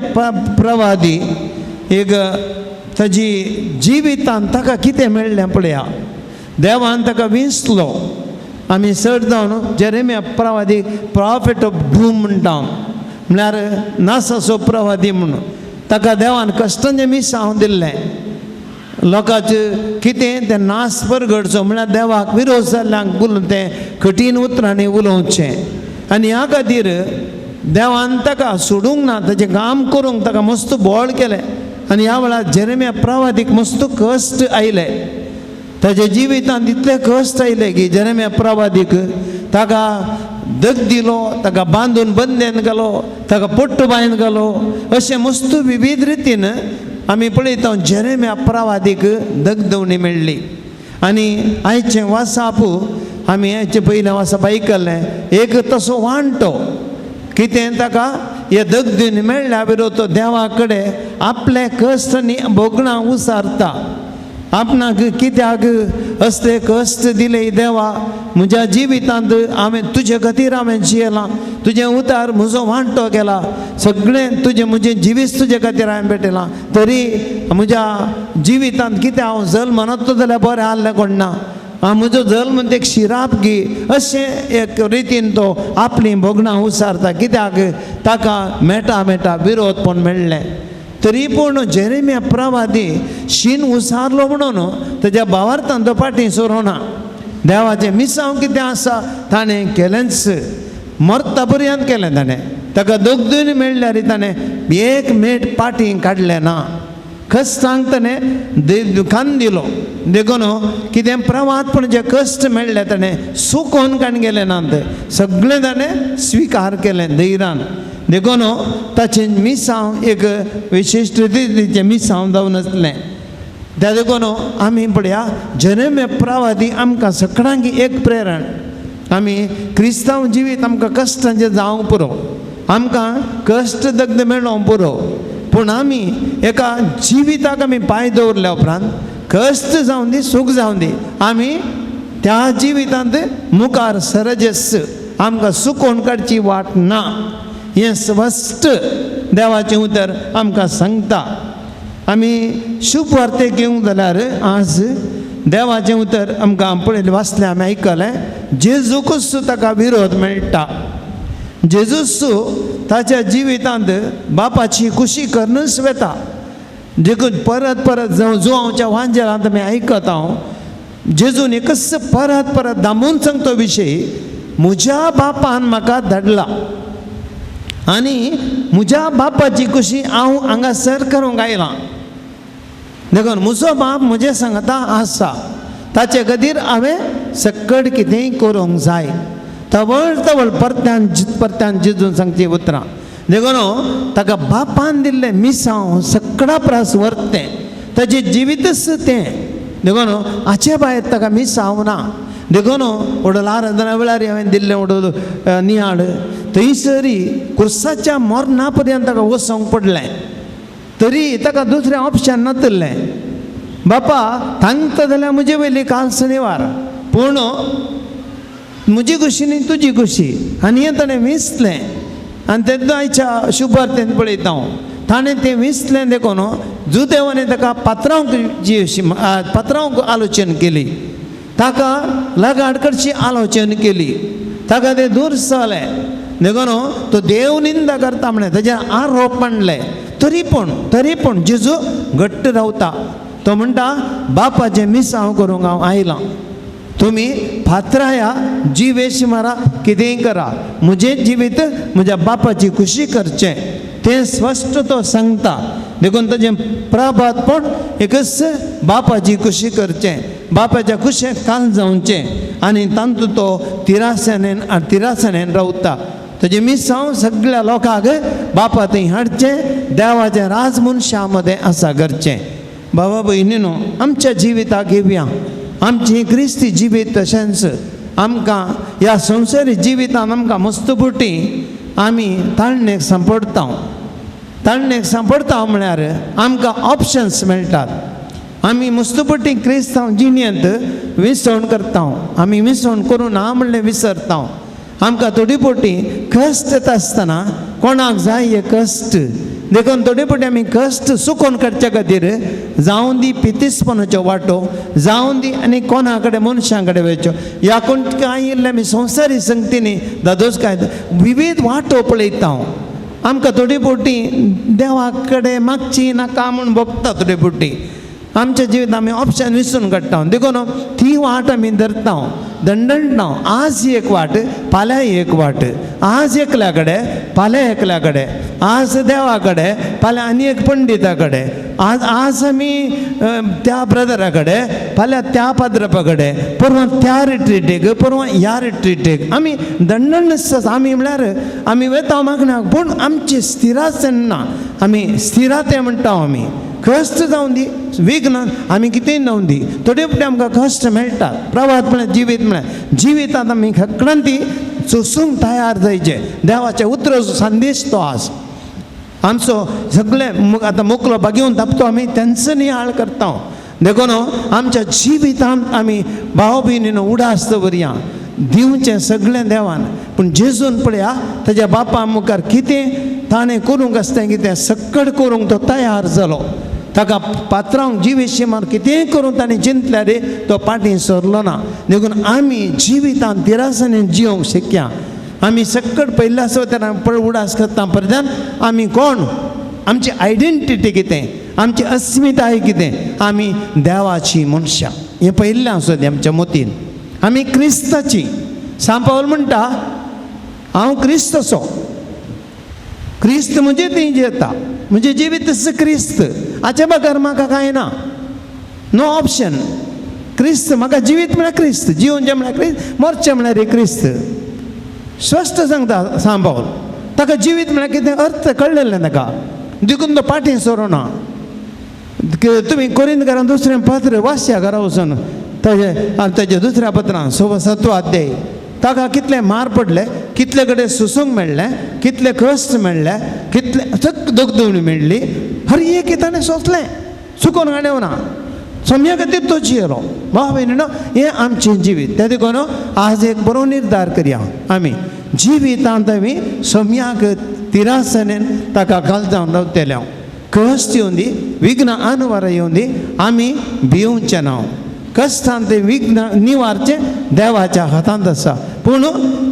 [SPEAKER 1] प्रवादी एक ताजी जिवितांत ताका कितें मेळ्ळें पळया. देवान ताका विंचलो. आमी चड जावन जेरेमिया प्रवादी प्रॉफिट ऑफ डूम म्हणटा म्हळ्यार नासाचो प्रवादी म्हणून. ताका देवान कश्टांचें मिसांव दिल्लें. लोकांचें कितें तें नास परगडचो म्हळ्यार देवाक विरोध जाल्ल्यांक उलोवन तें कठीण उतरांनी उलोवचें. आनी ह्या खातीर देवान ताका सोडूंक ना. ताचें काम करूंक ताका मस्त बोळ केलें. आनी ह्या वेळार जेरेमिया प्रवादीक मस्त कश्ट आयले. ताच्या जिवितांत इतले कश्ट आयले की जेरेमिया प्रवादीक ताका दग दिलो, ताका बांदून बंदेन घालो, ताका पोट्ट बांयन घालो. अशें मस्त विविध रितीन आमी पळयता जेरेमिया प्रवादीक दगदवणी मेळ्ळी. आनी आयचें वाचप आमी आयचें पयलें वाचप आयकल्लें. एक तसो वांटो कितें ताका हे दगदीन मेळ्ळ्या विरोध तो देवा कडेन आपले कश्ट आनी भोगणां उसारता. आपणाक कित्याक असले कश्ट दिले देवा. म्हज्या जिवितांत हांवें तुजे खातीर हांवें जियेलां. तुजें उतार म्हजो वांटो केला. सगळें तुजें म्हजें जिवीत तुजे खातीर हांवें भेटयलां. तरी म्हज्या जिवितांत कितें हांव जल्म नासलो जाल्यार बरें आहलें कोण ना. म्हजो जल्म एक शिराप गी अशें एक रितीन तो आपलीं भोगणां उसारता. कित्याक ताका मेटा विरोध पण मेळ्ळें. तरी पूण जेरेमिया प्रवादी शीन उसारलो म्हणून ताच्या भावार्थान तो फाटीं सरोना. देवाचें मिसांव कितें आसा ताणें केलेंच. मरता पर्यंत केलें ताणें. ताका दोगदूय मेळ्ळ्यार ताणें एक मेट फाटीं काडलें ना. कश्टांक ताणें दुखान दिलो. देखून कितें प्रवादपण जे कश्ट मेळ्ळे ताणें सुकोवन काण गेलें नात. सगळें ताणें स्विकार केलें धैर्यान. देखून ताचें मिसांव एक विशिश्ट रितीचें मिसांव जावन आसलें. त्या देखून आमी पळया जेरेमिया प्रवादी आमकां सगळ्यांक एक प्रेरण. आमी क्रिस्तांव जिवीत आमकां कश्टांचें जावंक पुरो. आमकां कश्ट दग्ध मेळोवंक पुरो. पूण आमी एका जिविताक आमी पांय दवरल्या उपरांत कश्ट जावं दी सूख जावं दी आमी त्या जिवितांत मुखार सरजस आमकां सुकोवन काडची वाट ना. हें स्पश्ट देवाचें उतर आमकां सांगता. आमी शुभ वार्तेक येवंक जाल्यार आज देवाचें उतर आमकां पळयलें वाचलें आमी आयकलें. जेजूकच ताका विरोध मेळटा. जेजूस ताच्या जिवितांत बापाची खुशी करूनच वेता. देखून परत परत जावं जुवांवच्या वांजेलांत आमी आयकत हांव जेजून एकच परत दामून सांगतो विशय. म्हज्या बापान म्हाका धाडला आनी म्हज्या बापाची खुशी हांव हांगासर करूंक आयलां. देखून म्हजो बाप म्हजे सांगता आसा. ताचे खातीर हांवें सकट कितेंय करूंक जाय. तवळ परत्यान जेजून सांगची उतरां. देखून ताका बापान दिल्लें मिसांव सगळा प्रास व्हरतें. ताचें जिवीतच तें. देखून हाचे भायर ताका मिसांव ना. देखून ओडोल आराधना वेळार हांवें दिल्लें ओडोल नियाळ थंयसरी क्रुसाच्या मरणा पर्यंत ताका वचोंक पडलें. तरी ताका दुसरें ऑप्शन नासलें. बापा सांगता जाल्यार म्हजे वयली काल शनिवार. पूण म्हजी खुशी न्ही तुजी खुशी आनी हें ताणें विसलें आनी तेन्ना आयच्या शुभार्तेन पळयता हांव ताणें तें विसलें देखून जुदेवाने ताका पात्रांव जी अशी पात्रांव आलोचन केली ताका लगाड करची आलोचन केली ताका तें दूर जालें देखून तो देव निंदा करता म्हणे ताजेर आरोप मांडले तरी पूण जेजू घट्ट रावता तो म्हणटा बापाचें मिसांव करूंक हांव आयलां तुमी फातराया जिवेश मारा कितेंय करा म्हजें जिवीत म्हज्या बापाची खुशी करचें तें स्पश्ट तो सांगता देखून ताजें प्रभातपण एकच बापाची खुशी करचें बापाच्या कुशेक काल जावचें आनी तांतूं तो तिरासनेन रावता ताजें मिसांव सगळ्या लोकांक बापा थंय हाडचें देवाचें राज मनशा मदें आसा करचें बाबा भयणीनो आमच्या जिविताक घेवया आमची क्रिस्ती जिवीत तशेंच आमकां ह्या संवसारी जिवितान आमकां मस्तपुटी आमी ताळणेक सांपडता म्हळ्यार आमकां ऑप्शन्स मेळटात आमी मस्तपुटी क्रिस्तांव जिणेंत विसवण करता आमी विसवण करूं ना म्हणलें विसरता आमकां थोडी पोटी कश्ट येता आसतना कोणाक जाय हे कश्ट देखून थोडे फावटी आमी कश्ट सुकोवन काडच्या खातीर जावं दी पितीसपणाच्यो वाटो जावं दी आनी कोणा कडेन मनशां कडेन वयच्यो ह्या कोण कांय येयल्ले आमी संवसारी संगतींनी दादोस काय विविध वाटो पळयता हांव आमकां थोडी फावटी देवा कडेन मागची नाका म्हूण भोगता थोडे फावटी आमच्या जिवीत आमी ऑप्शन विसरून काडटा देखून ती वाट आमी धरता दंडणटा आज एक वाट फाल्यां एक वाट आज एकल्या कडेन फाल्यां एकल्या कडेन आज देवा कडेन फाल्यां आनी एक पंडिता कडेन आज आमी त्या ब्रदरा कडेन फाल्यां त्या पाद्रपा कडेन परवां त्या रिट्रीटेक परवां ह्या रिट्रीटेक आमी दंडण आमी म्हळ्यार आमी वयता मागण्याक पूण आमची स्थिरासन ना आमी स्थिराते म्हणटा आमी कश्ट जावं दी विघ्न आमी कितेंय जावं दी थोडे फावटी आमकां कश्ट मेळटात प्रभात म्हळ्यार जिवितांत आमी खक्रांती सोसूंक तयार जायचे देवाचें उतर संदेश तो आज आमचो सगळे आतां मोकलो बागेवन तापतो आमी तेंचो नियाळ करता देखून आमच्या जिवितांत आमी भाव भयणीनो उडास दवरया दिवचें सगळें देवान पूण जेजून पळया ताज्या बापा मुखार कितें ताणें करूंक आसता कितें सक्कड करूंक तो तयार जालो ताका पात्रांक जिवेशी मार कितेंय करून ताणें चिंतल्यार तो फाटीं सरलो ना देखून आमी जिवितांत तिरासनेन जिवंक शिकया आमी सक्कड पयल्या सुवातेर पळ उडास करता परत आमी कोण आमची आयडेंटिटी कितें आमची अस्मिताय कितें आमी देवाची मनशां हें पयल्लें आसूं तें आमच्या मतीन आमी क्रिस्ताची सांपावल म्हणटा हांव क्रिस्तसो क्रिस्त म्हणजे थंय जियेता म्हणजे जिवीत क्रिस्त हाचे बगर म्हाका कांय ना नो ऑप्शन क्रिस्त म्हाका जिवीत म्हळ्यार क्रिस्त जिवोवचें म्हळ्यार क्रिस्त मरचें म्हळ्यार क्रिस्त स्पश्ट सांगता सांबावल ताका जिवीत म्हळ्यार कितें अर्थ कळलेलें ताका देखून तो फाटीं सरोना तुमी कोरिंतकारान दुसरें पत्र वाचया घरा वचून ताजे दुसऱ्या पत्रांत 7 अध्याय ताका कितलें मार पडलें कितले कडेन सुसूंक मेळ्ळें कितले कश्ट मेळ्ळे कितले दोगदवणी मेळ्ळी हर एक ताणें सोंसलें चुकोवन गाडयना सम्या खातीर तो जियेलो भाव भयणीनो हें आमचें जिवीत त्या देखून आज एक बरो निर्धार करया आमी जिवितांत आमी सम्याक तिरासनेन ताका घालजावन रावतले कश्ट येवन दी विघ्न आनवारां येवन दी आमी भिवचें ना कश्टांत विघ्न निवारचें देवाच्या हातांत आसा पूण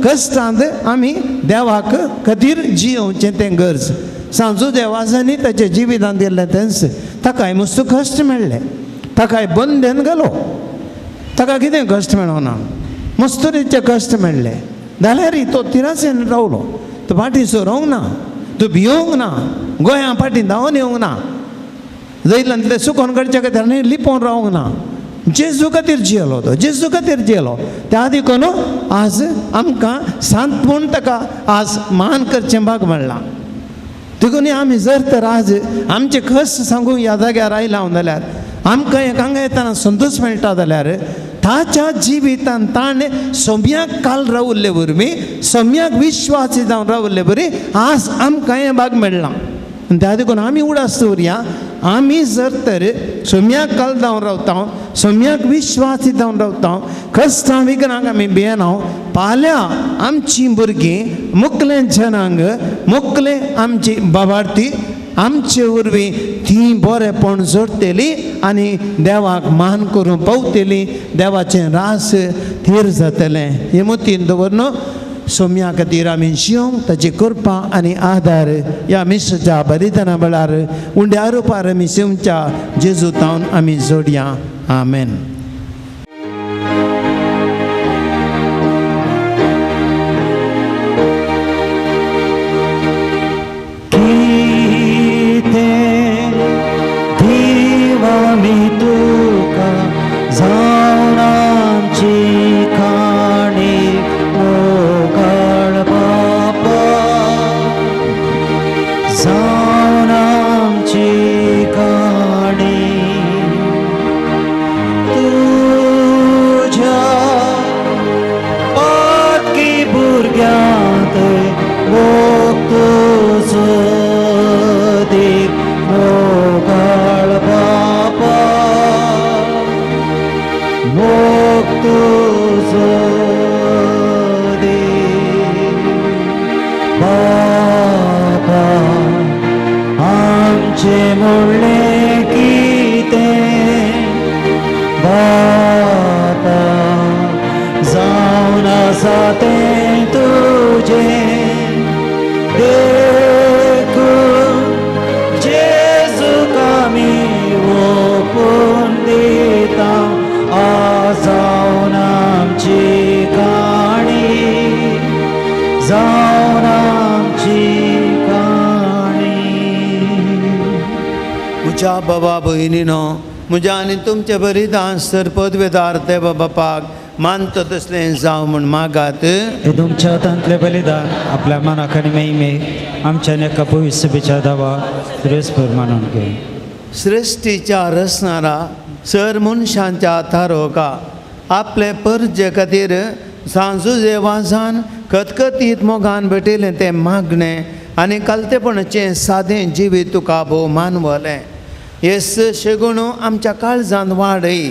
[SPEAKER 1] कश्टांत आमी देवाक खातीर जियोवचें तें गरज सांजू देवाजांनी ताच्या जिवितांत दिल्लें तेंच ताकाय मस्त कश्ट मेळ्ळे ताकाय बंदेन गेलो ताका कितें कश्ट मेळोना मस्तुरीचे कश्ट मेळ्ळे जाल्यारय तो तिरासेन रावलो तो फाटीं सरोंक ना तो भियोंक ना गोंया फाटीं धांवन येवंक ना जैतल्यान ते सुकोवन काडचे खातीर आनी लिपोवन रावंक ना जेजू खातीर जियेलो तो जेजू खातीर जियेलो त्या देखून आज आमकां सांत म्हूण ताका आज मान करचें भाग मेळ्ळां देखून आमी जर तर आज आमचे कश्ट सांगूंक ह्या जाग्यार आयला जाल्यार आमकां हें हांगा येताना संतोश मेळटा जाल्यार ताच्या जिवितांत ताणें सम्याक काल रावल्ले वरवीं सम्याक विश्वासी जावन रावल्ले बरी आज आमकां हें भाग मेळ्ळां त्या देखून आमी उडास दवरया आमी जर तर सोम्याक कल जावन रावता सोम्याक विश्वास जावन रावता कश्टां विघ्नांक आमी भियेना फाल्यां आमची भुरगीं मुखले जनांक मुखले आमची बाबार्थी आमचे वरवीं ती बरेपण जोडटली आनी देवाक मान करून पावतली देवाचें रास थीर जातलें हे मतीन दवरन सोम्या खातीर आमी जिवंक ताची कृपा आनी आदार ह्या मिस्टरच्या बलिदाना वेळार उंड्या रुपार आमी शिवच्या जेजू तावन आमी जोडया आमेन. म्हज्या बाबा भयणीनो म्हज्या आनी तुमचे बलिदान सर पदवेदार देवा बापाक मानता तसलें जावं म्हूण मागात.
[SPEAKER 2] हे तुमच्या हातांतलें बलिदान आपल्या मनाक आनी महिमेक आमच्या एका भविश्य सभेच्या दावा श्रेयस्कर मानून घे.
[SPEAKER 1] सृश्टीच्या रचणारा सर मनशांच्या थारोका आपले परजे खातीर सांजुजे वाजान खतखतीत मोगान भेटयलें तें मागणें आनी कालतेपणाचें सादें जिवीत तुका भोव मानवलें. येस शेगुणू आमच्या काळजांत वाडय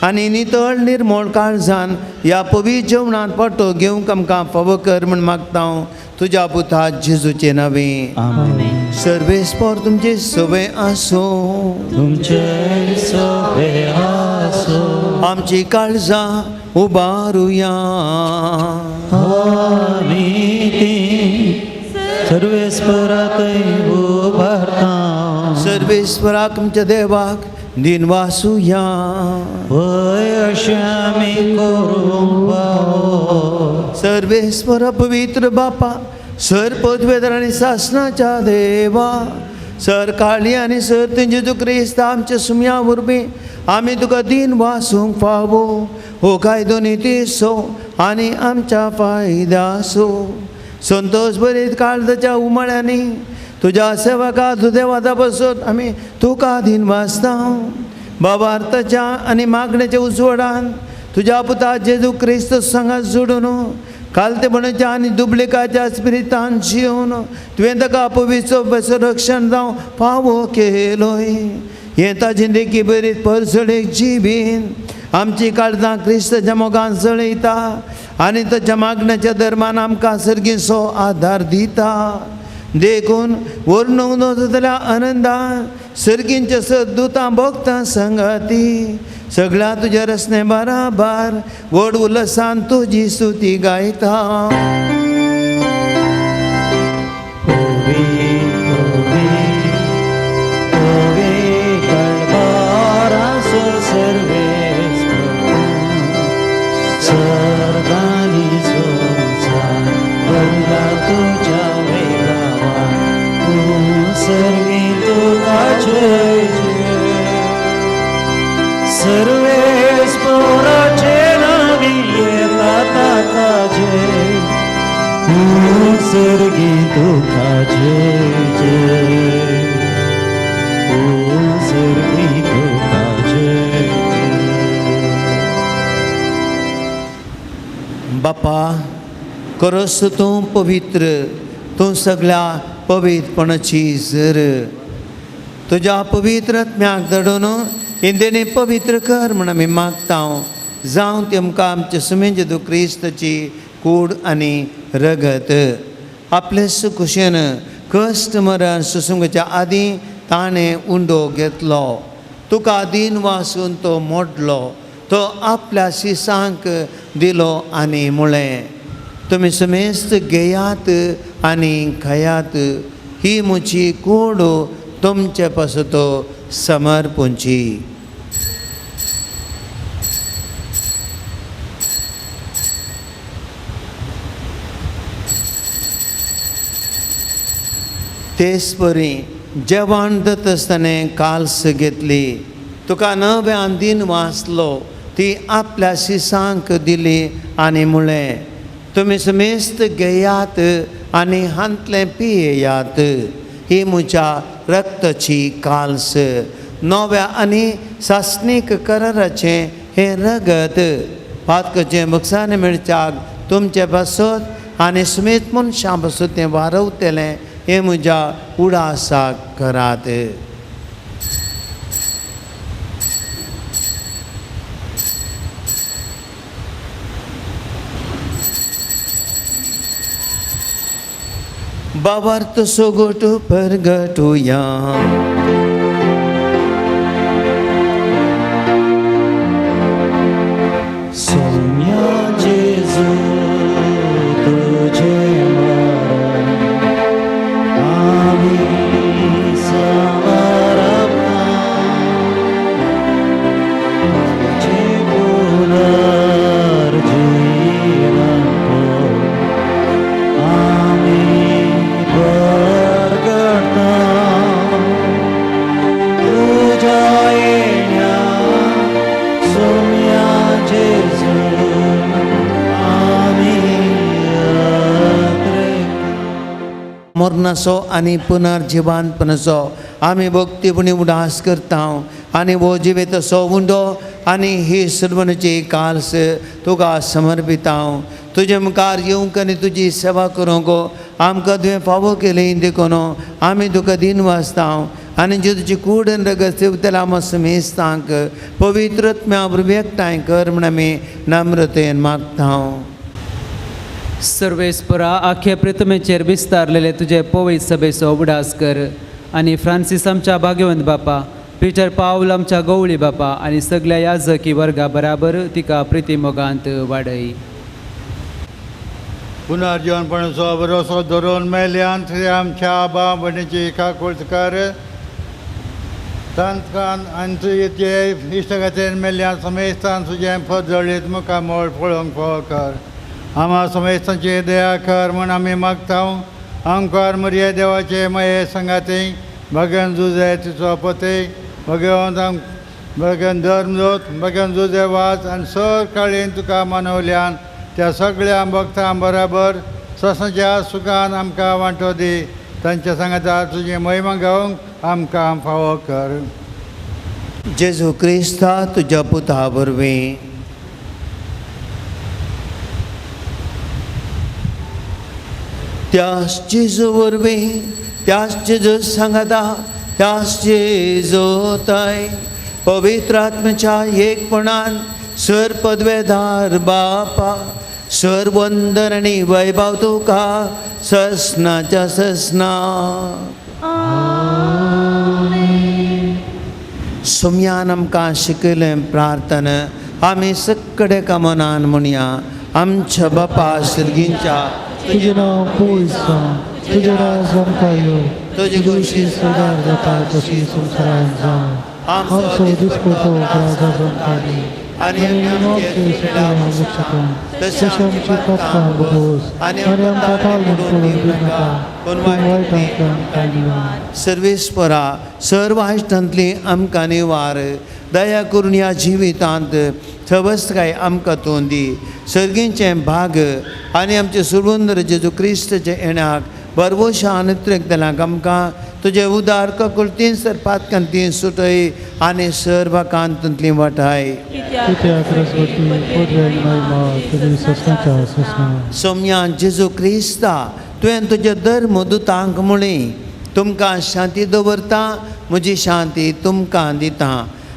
[SPEAKER 1] आनी नितळ निर्मळ काळजान ह्या पवित्र जेवणांत पट्टो घेवंक आमकां फावो कर म्हूण मागता तुज्या पुता जेजूचे नवे. सर्वेस्पर तुमचे सवय आसूं
[SPEAKER 2] तुमचे सवे आसूं
[SPEAKER 1] आमची काळजां उबारुया
[SPEAKER 2] सर्वेस्पराकय उबारता
[SPEAKER 1] सर्वेस्पराक आमच्या देवाक दिन वासुया
[SPEAKER 2] वय अशें आमी करूंक पावो.
[SPEAKER 1] सर्वेस्पर पवित्र बापा सर पदवेदार आनी शासनाच्या देवा सर काळी आनी सर जेजू क्रिस्त आमच्या सुम्या वरवीं आमी तुका दिन वासूंक फावो हो कायदो नितीसो आनी आमच्या फायद्यासो. संतोश बरीत काळजाच्या उमळ्यांनी तुज्या सेवका देवादा बसत आमी तुका दिन वाचता बाबार्थाच्या आनी मागणेच्या उजवडान तुज्या पुता जेजू क्रिस्त संगात जोडून कालतेपणाच्या आनी दुबळिकाच्या स्पिरितान जिवन तुवें ताका पवित्र रक्षण जावं फावो केलोय. हें ताची देखी बरीत परसडेक जिबीन आमची काळजां क्रिस्ताच्या मोगान जळयता आनी ताच्या मागण्याच्या धर्मान आमकां सर्गीचो आदार दिता. देखून वर्णूंक नजाल्या आनंदान सर्गींच्या सद्दुतां भोगतां संगाती सगळ्या तुज्या रचने बराबर व्हड उल्हासान तुजी स्तुती गायता.
[SPEAKER 2] सर्वेस्पराचे नावी येता जय सर्गी तुका जय जय सर्गी तुका जय.
[SPEAKER 1] बापा करस तूं पवित्र तूं सगळ्या पवित्रपणाची झर तुझ्या पवित्र आत्म्याक धडून इंदेने पवित्र कर म्हण आमी मागता जावं तेमकां आमचे सुमे जेजू क्रिस्ताची कूड आनी रगत आपले सुखुशेन कश्ट मरण सुसंगच्या आदीं ताणें उंडो घेतलो तुका आदीन वासून तो मोडलो तो आपल्या शिसांक दिलो आनी म्हळें तुमी समेस्त घेयात आनी खयात ही म्हजी कूड तुमचे पासतो समर्पूंची. तेच परी जेवण दत आसतना काल्स घेतली तुका नव्यान दिन वाचलो ती आपल्या शिसांक दिली आनी म्हळें तुमी समेस्त घेयात आनी हांतलें पियेयात ही म्हज्या रक्ताची काल्स नव्या आनी सासणीक कराराचें हें रगत पातकाचें मुखान मिरच्याक तुमचे बसत आनी सुमेत मनशां बसत तें वारवतलें हे म्हज्या उडासाक करात. बाबार्थ सोगोटू परगटूया
[SPEAKER 3] सौम्या जेजू तुझे आम्ही समर्पता तुझे पुनर्जीवन आम्ही परगटता तुझ्या येण्या सौम्या जेजू
[SPEAKER 1] मरणाचो आनी पुनर्जिवानपणाचो आमी भक्तीपणी उडास करता आनी वो जिवेताचो उंडो आनी ही सदवणाची काल्स तुका समर्पिता. तुजे मुखार येवंक आनी तुजी सेवा करूंक आमकां तुवें फावो केलें देखून आमी तुका दिन वाचता आनी जेजूची कूड आनी रगत सेवतल्या आम समेस्तांक पवित्रत्म्या बरोबर एकठांय कर म्हण आमी नम्रतेन मागता.
[SPEAKER 5] सर्वेस्परा आख्या प्रथमेचेर विस्तारलेले तुझे पवित्र सभेचो उडास कर आनी फ्रांसीस आमच्या भाग्यवंत बापा पिटर पावल आमच्या गवळी बापा आनी सगळ्या याजकी वर्गा बराबर तिका प्रितीमोगांत वाडय.
[SPEAKER 6] पुनर्जीवनपणाचो भरोसो धरून मेल्यांत आमच्या आबा भयणीची काकूळट कर तांकां आनी तुजे इश्टगतीन मेल्ल्या समेस्तान तुजें पद जळीत मुखार मोळ पळोवंक फावो कर. आम्हा समेस्तांची दया कर म्हूण आमी मागता. आमकां मर्या देवाचे मये संगाती भगवान जुजे तिचो पती भगवान धर्मदूत भगवान जुजे वाज आनी सर काळीन तुका मानवल्यान त्या सगळ्या भक्तां बराबर ससाच्या सुखान आमकां वांटो दी. तांच्या सांगाता तुजी महिमा गावंक आमकां फावो कर.
[SPEAKER 1] जेजू क्रिस्ता तुज्या पुता वरवीं त्याच जेजू वरवीं त्याच जेजू सांगाता त्याच जेजूताय पवित्र आत्म्याच्या एकपणान सर पदवेदार बापा सर वंदन आनी वैभव तुका ससनाच्या ससना. सुमयान आमकां शिकयलें प्रार्थना आमी सगळे कामनान म्हणया. आमच्या बापा सर्गींच्या
[SPEAKER 3] तुझे नाव पवित्र जावं तुझे राज आमकां येवं
[SPEAKER 1] तुजी
[SPEAKER 3] तुझी सदार जाता तशी संवसारांत जावं. आमचो दिसपतो राजा आमकां दी
[SPEAKER 1] आनी
[SPEAKER 3] तशें आमची कापकां बघोस आनी आमकां पाल म्हणून दिनाका पूण वायटांतल्यान आमकां निवार.
[SPEAKER 1] सर्वेस्परा सर्व आश्टांतली आमकां निवार. दया करून ह्या जिवितांत थवस्तकाय आमकां तूं दी. सर्गींचें भाग आनी आमचे सुरवंदर जेजू क्रिस्ताचे येण्याक बरवोशा अनुत्रेक देलाक आमकां तुजे उदार ककुळतीन सर पातकांती सुटय आनी सर्व कांतली वटाय. सोम्या जेजू क्रिस्ता तुवें तुजे धर्मदुतांक म्हळें तुमकां शांती दवरता, म्हजी शांती तुमकां दिता.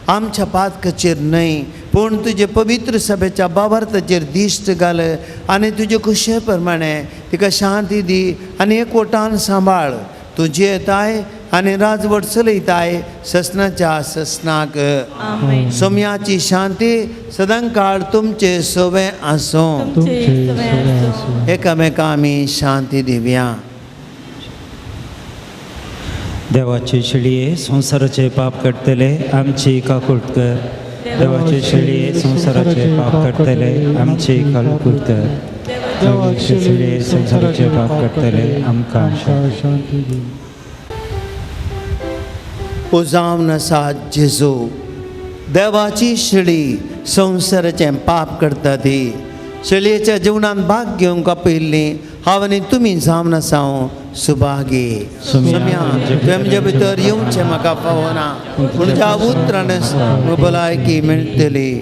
[SPEAKER 1] आमच्या पातकाचेर न्हय पूण तुजे पवित्र सभेच्या बाबार्थाचेर दिश्ट घाल आनी तुजे कुशे प्रमाणे तिका शांती दी आनी एकवटान सांबाळ. तुजी येताय आनी राजवट चलयताय ससनाच्या ससनाक.
[SPEAKER 4] आमेन.
[SPEAKER 1] सोम्याची शांती सदांकाळ तुमचे सोबे आसूं.
[SPEAKER 4] तुमचे सवे आसूं.
[SPEAKER 1] एकामेकां आमी शांती दिवया.
[SPEAKER 2] देवाचे शिळये संसाराचे पाप काडटले आमची काकूट कर. देवाचे शिळये संसाराचे पाप काडटले आमची काकूट कर. देवाचे शिळये संसाराचे पाप काडटले आमकां
[SPEAKER 3] शांती दी.
[SPEAKER 1] उजावन आसा जेजू, देवाची शिडी संवसाराचें पाप करता ती. शिळयेच्या जिवनांत भाग घेवंक आपयल्ली हांव आनी तुमी जावन आसा सुभागी. सोम्या तुवें म्हजे भितर येवचें म्हाका फावना पूण ज्या उतरान भलायकी मेळटली.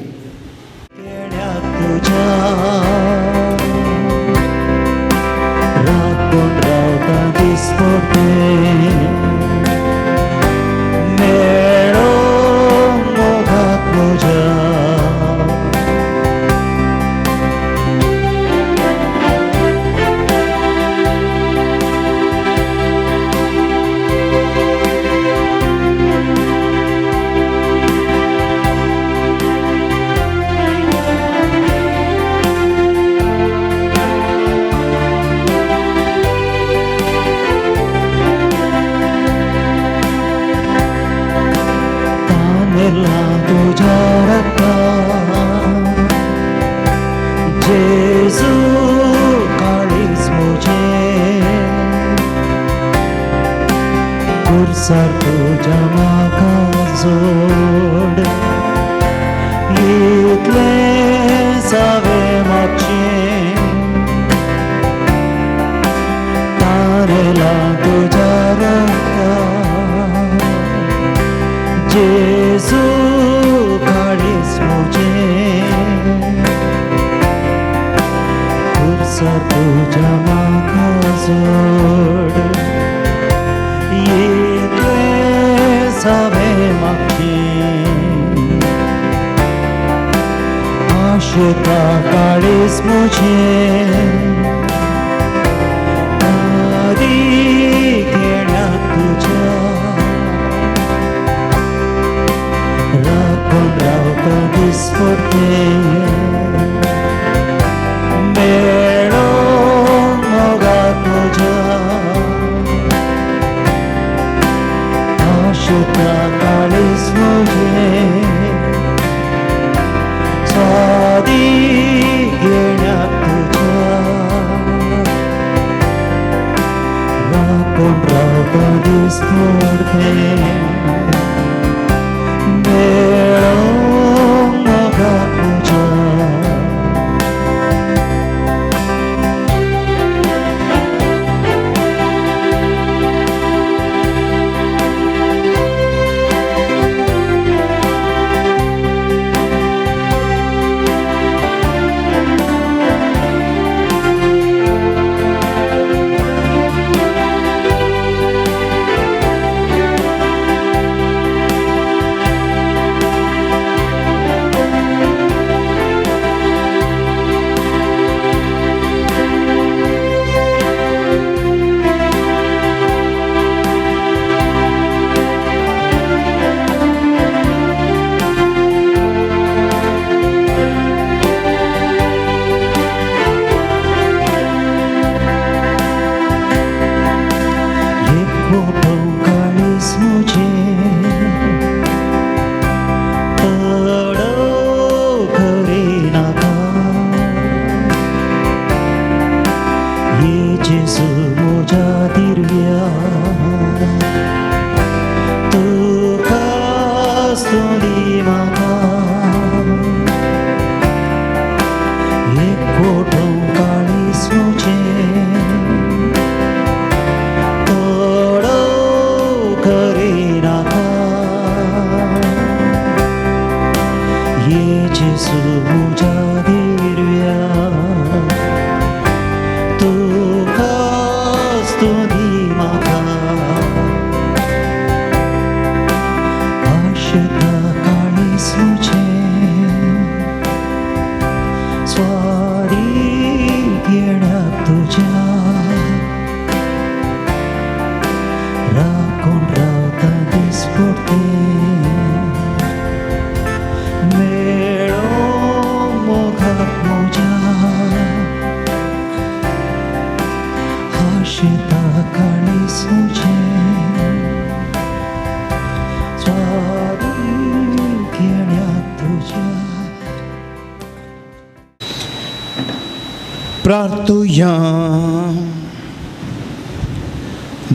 [SPEAKER 1] प्रार्थुया.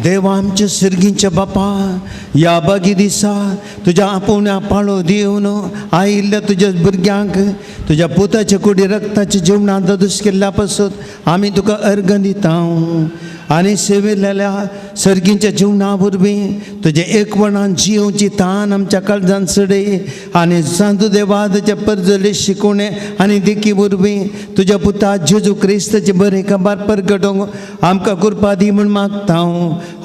[SPEAKER 1] देवा आमच्या सर्गींच्या बापा, या बागी दिसा तुझ्या आपोवण्या पाळो दिवन आयिल्ल्या तुझ्या भुरग्यांक तुझ्या पुताच्या कुडी रक्ताच्या जेवणात ददूस केल्ल्या पासून आमी तुका अर्घ दिता. आनी सेविल्ल्या सर्गींच्या जिवना वरवीं तुजे एकवणान जिवची तान आमच्या काळजान चडय. आनी सांतू देवादाच्या परजले शिकोवणे आनी देखी वरवीं तुज्या पुता जेजू क्रिस्ताचे बरे खबर परगटोवंक आमकां कृपा दी म्हूण मागता.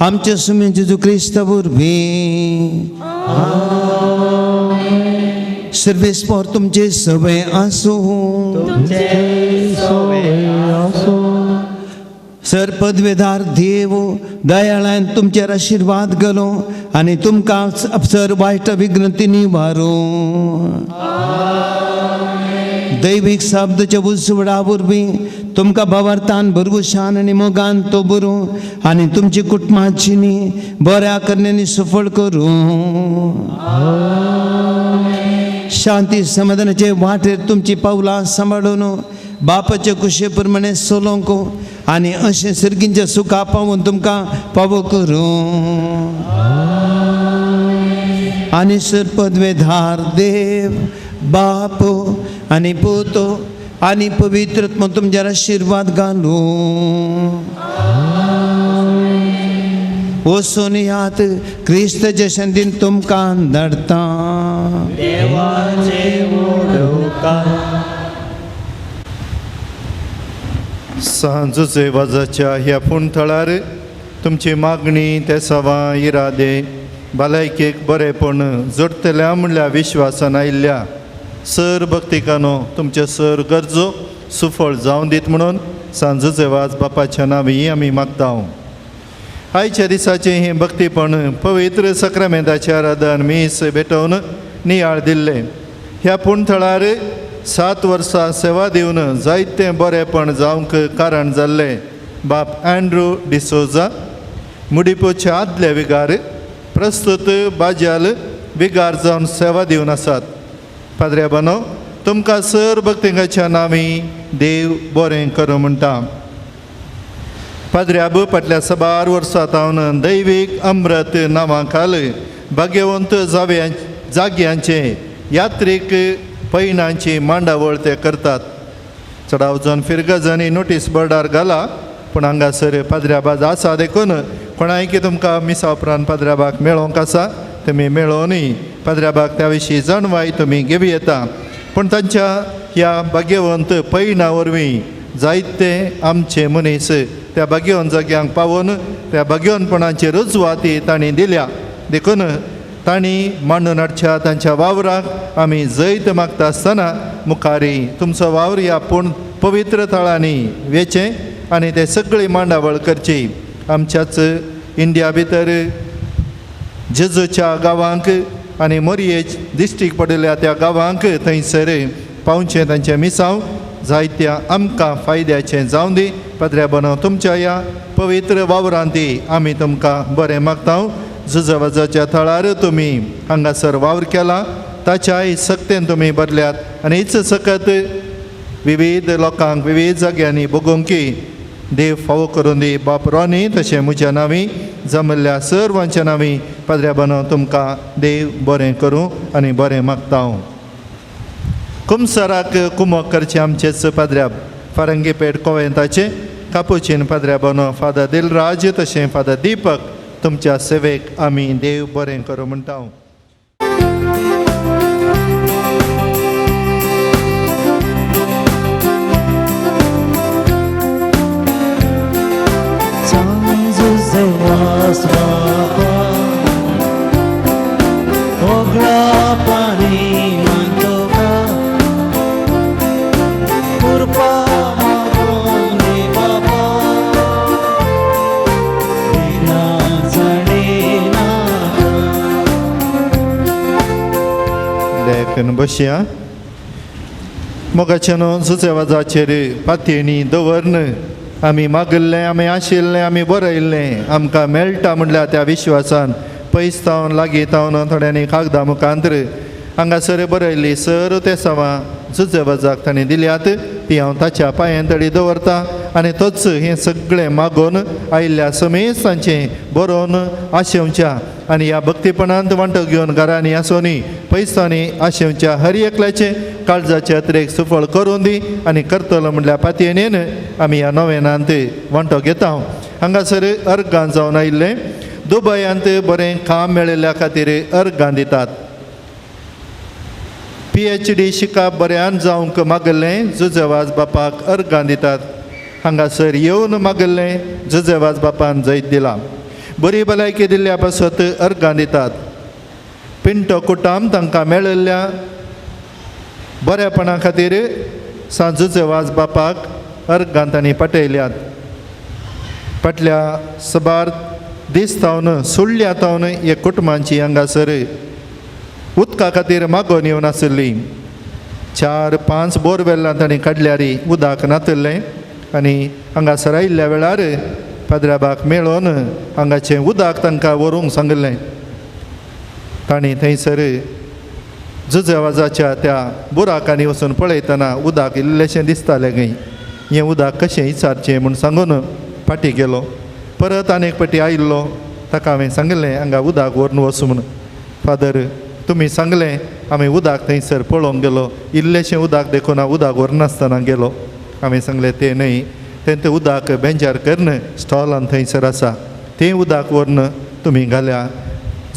[SPEAKER 1] आमचे सुमे जेजू क्रिस्ता वरवीं. सर्वेस्पर तुमचे सवय आसूं. सर पदवेदार देव दयाळान तुमचेर आशिर्वाद घालो आनी तुमकां सर वायट विघ्नती निवारो. दैवीक शब्दाच्या उसवडा वरवीं तुमकां भावार्थान भरवशान आनी मोगान तो बरो आनी तुमची कुटुंबाची बऱ्या करण्यानी सफळ करूं. शांती समाधानाचे वाटेर तुमची पावलां सांबाळून बापाचे कुशे प्रमाणे चलोवंक आनी अशें सर्गींच्या सुखा पावून तुमकां पावो करूं. आनी सर पदवेधार देव बाप आनी पूत आनी पवित्रत्म तुमचेर आशिर्वाद घालूं. वचून यात क्रिस्ताच्या शांतीन तुमकां धाडटा.
[SPEAKER 7] सांजचे वाजाच्या ह्या पुणथळार तुमची मागणी ते सवा इरादे भलायकेक बरेपण जोडतल्या म्हणल्या विश्वासान आयिल्ल्या सर भक्तिकानो तुमचे सर गरजो सुफळ जावं दीत म्हणून सांजचे वाज बापाच्या नांवी आमी मागता. आयच्या दिसाचें हें भक्तीपण पवित्र सक्रामेंताचें आराधन मीस भेटोवन नियाळ दिल्लें. ह्या पुणथळार 7 वर्सां सेवा दिवन जायतें बरेपण जावंक कारण जाल्ले बाप अँड्रू डिसोजा मुडिपोचे आदले विगार प्रस्तुत बाज्याल विगार जावन सेवा दिवन आसात. पाद्र्याबानो तुमकां सर भक्तिकाच्या नांवी देव बरें करूं म्हणटा. पाद्र्याब फाटल्या 7 वर्सां तावन दैवीक अमृत नांवा खाल भाग्यवंत जाग्यांचे यात्रेक पैनांची मांडावळ ते करतात. चडाव जावन फिरगजांनी नोटीस बोर्डार घाला पूण हांगासर पाद्र्याबाज आसा देखून कोणाय की तुमकां मिसा उपरांत पाद्र्याबाग मेळोवंक आसा तुमी मेळोवनय पाद्र्याबाग त्या विशीं जाणवाय तुमी घेवं येता. पूण तांच्या ह्या भाग्यवंत पैना वरवीं जायते आमचे मनीस त्या भाग्यवंत जाग्यांक पावून त्या भाग्यवंतपणाची रुजवाती तांणी दिल्या देखून तांणी मांडून हाडच्या तांच्या वावराक आमी जैत मागता आसतना मुखारी तुमचो वावर ह्या पवित्र थळांनी वेचें आनी ते सगळी मांडावळ करची. आमच्याच इंडिया भितर जेजूच्या गांवांक आनी मोरयेच डिस्ट्रिक्ट पडिल्ल्या त्या गांवांक थंयसर पावचें तांचें मिसांव जायत्या आमकां फायद्याचें जावं दी. पाद्र्याबानो तुमच्या ह्या पवित्र वावरांती आमी तुमकां बरें मागता. जुजवाजाच्या थळार तुमी हांगासर वावर केला ताच्याय सक्तेन तुमी बदल्यात आनी हिच सकत विविध लोकांक विविध जाग्यांनी भोगोवंकी देव फावो करून दी. बाप रोनी तशें म्हज्या नांवी जमल्ल्या सर्वांच्या नांवी पाद्र्याबानो तुमकां देव बरें करूं आनी बरें मागता. कुमसाराक कुमक करचे आमचेच पाद्र्याब फारंगीपेट कोवेंताचे कापुचीन पाद्र्याबानो फादर दिलराज तशें फादर दिपक तुमच्या सेवेक आमी देव बरें करूं म्हणटा. बसया मोगाच्यानो सुसेवाजाचेर पातयेणी दवरन आमी मागल्लें आमी आशिल्लें आमी बरयल्लें आमकां मेळटा म्हणल्या त्या विश्वासान पयस तावन लागीं तावन थोड्यांनी कागदां मुखांतर हांगासर बरयल्ली सर ते सावा जुजेवाजाक ताणें दिल्यात ती हांव ताच्या पांयां दवरतां आनी तोच हें सगळें मागोवन आयिल्ल्या समेस्तांचें बरोवन आशेवच्या आनी ह्या भक्तीपणांत वांटो घेवन घरांनी आसोनी पयसांनी आशेवच्या हर एकल्याचे काळजाचे अत्रेक सुफळ करून दी आनी करतलो म्हणल्या पातयेन आमी ह्या नोवेनांत वांटो घेता. हांगासर अर्गां जावन आयिल्लें दुबयांत बरें काम मेळिल्ल्या खातीर अर्गां दितात. PhD शिकाप बऱ्यान जावंक मागल्लें जुजेवाज बापाक अर्गां दितात. हांगासर येवन मागल्लें जुजेवाज बापान जैत दिलां. बरी भलायकी दिल्ल्या पासत अर्गां दितात. पिंटो कुटाम तांकां मेळिल्ल्या बरेपणा खातीर जुजेवाज बापाक अर्गां तांणी पटयल्यात. फाटल्या सबार दीस तावन सुळ्ळ्या तावन हे कुटुंबांची हांगासर उदका खातीर मागोवन येवन आसली. 4-5 बोरवेल्लां ताणीं काडल्यार उदक नातल्लें आनी हांगासर आयिल्ल्या वेळार पाद्राबाक मेळोवन हांगाचें उदक तांकां व्हरूंक सांगलें. ताणीं थंयसर जुजेवाजाच्या त्या बुराकांनी वचून पळयतना उदक इल्लेशें दिसतालें खंय. हें उदक कशें विचारचें म्हूण सांगून फाटीं गेलो. परत आनीक फावटी आयिल्लो. ताका हांवें सांगलें हांगा उदक व्हरून वच म्हूण. फादर तुमी सांगलें आमी उदक थंयसर पळोवंक गेलो. इल्लेशें उदक देखून हांव उदक व्हरनासतना गेलो. हांवें सांगलें तें न्हय तें उदक बेंचार करन स्टॉलान थंयसर आसा तें उदक व्हरून तुमी घाल्या.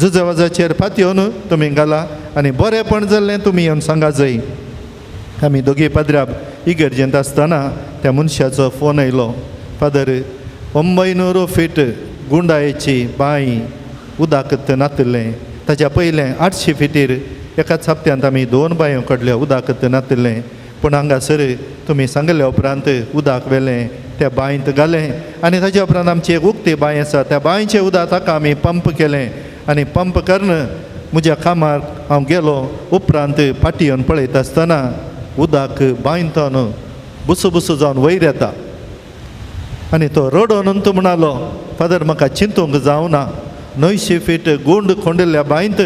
[SPEAKER 7] जुजेवाजाचेर पातयेवन तुमी घाला आनी बरेंपण जाल्लें तुमी येवन सांगा जाय. आमी दोगी पाद्र्याब इगर्जेंत आसतना त्या मनशाचो फोन आयलो. फादर 900 फीट गुंडायेची बांय उदक नातलें. ताच्या पयलें 800 फिटीर एकाच हप्त्यांत आमी 2 बांयो काडल्यो उदक नातलें. पूण हांगासर तुमी सांगल्या उपरांत उदक व्हेलें त्या बांयंत घालें आनी ताच्या उपरांत आमची एक उक्ती बांय आसा त्या बांयचें उदक ताका आमी पंप केलें आनी पंप करन म्हज्या कामार हांव गेलो. उपरांत फाटीं येवन पळयता आसतना उदक बांयंतन बुसू जावन वयर येता आनी तो रडोन तो म्हणालो फादर म्हाका चिंतूंक जावना 900 फीट गुंड खोंडिल्ल्या बांयंत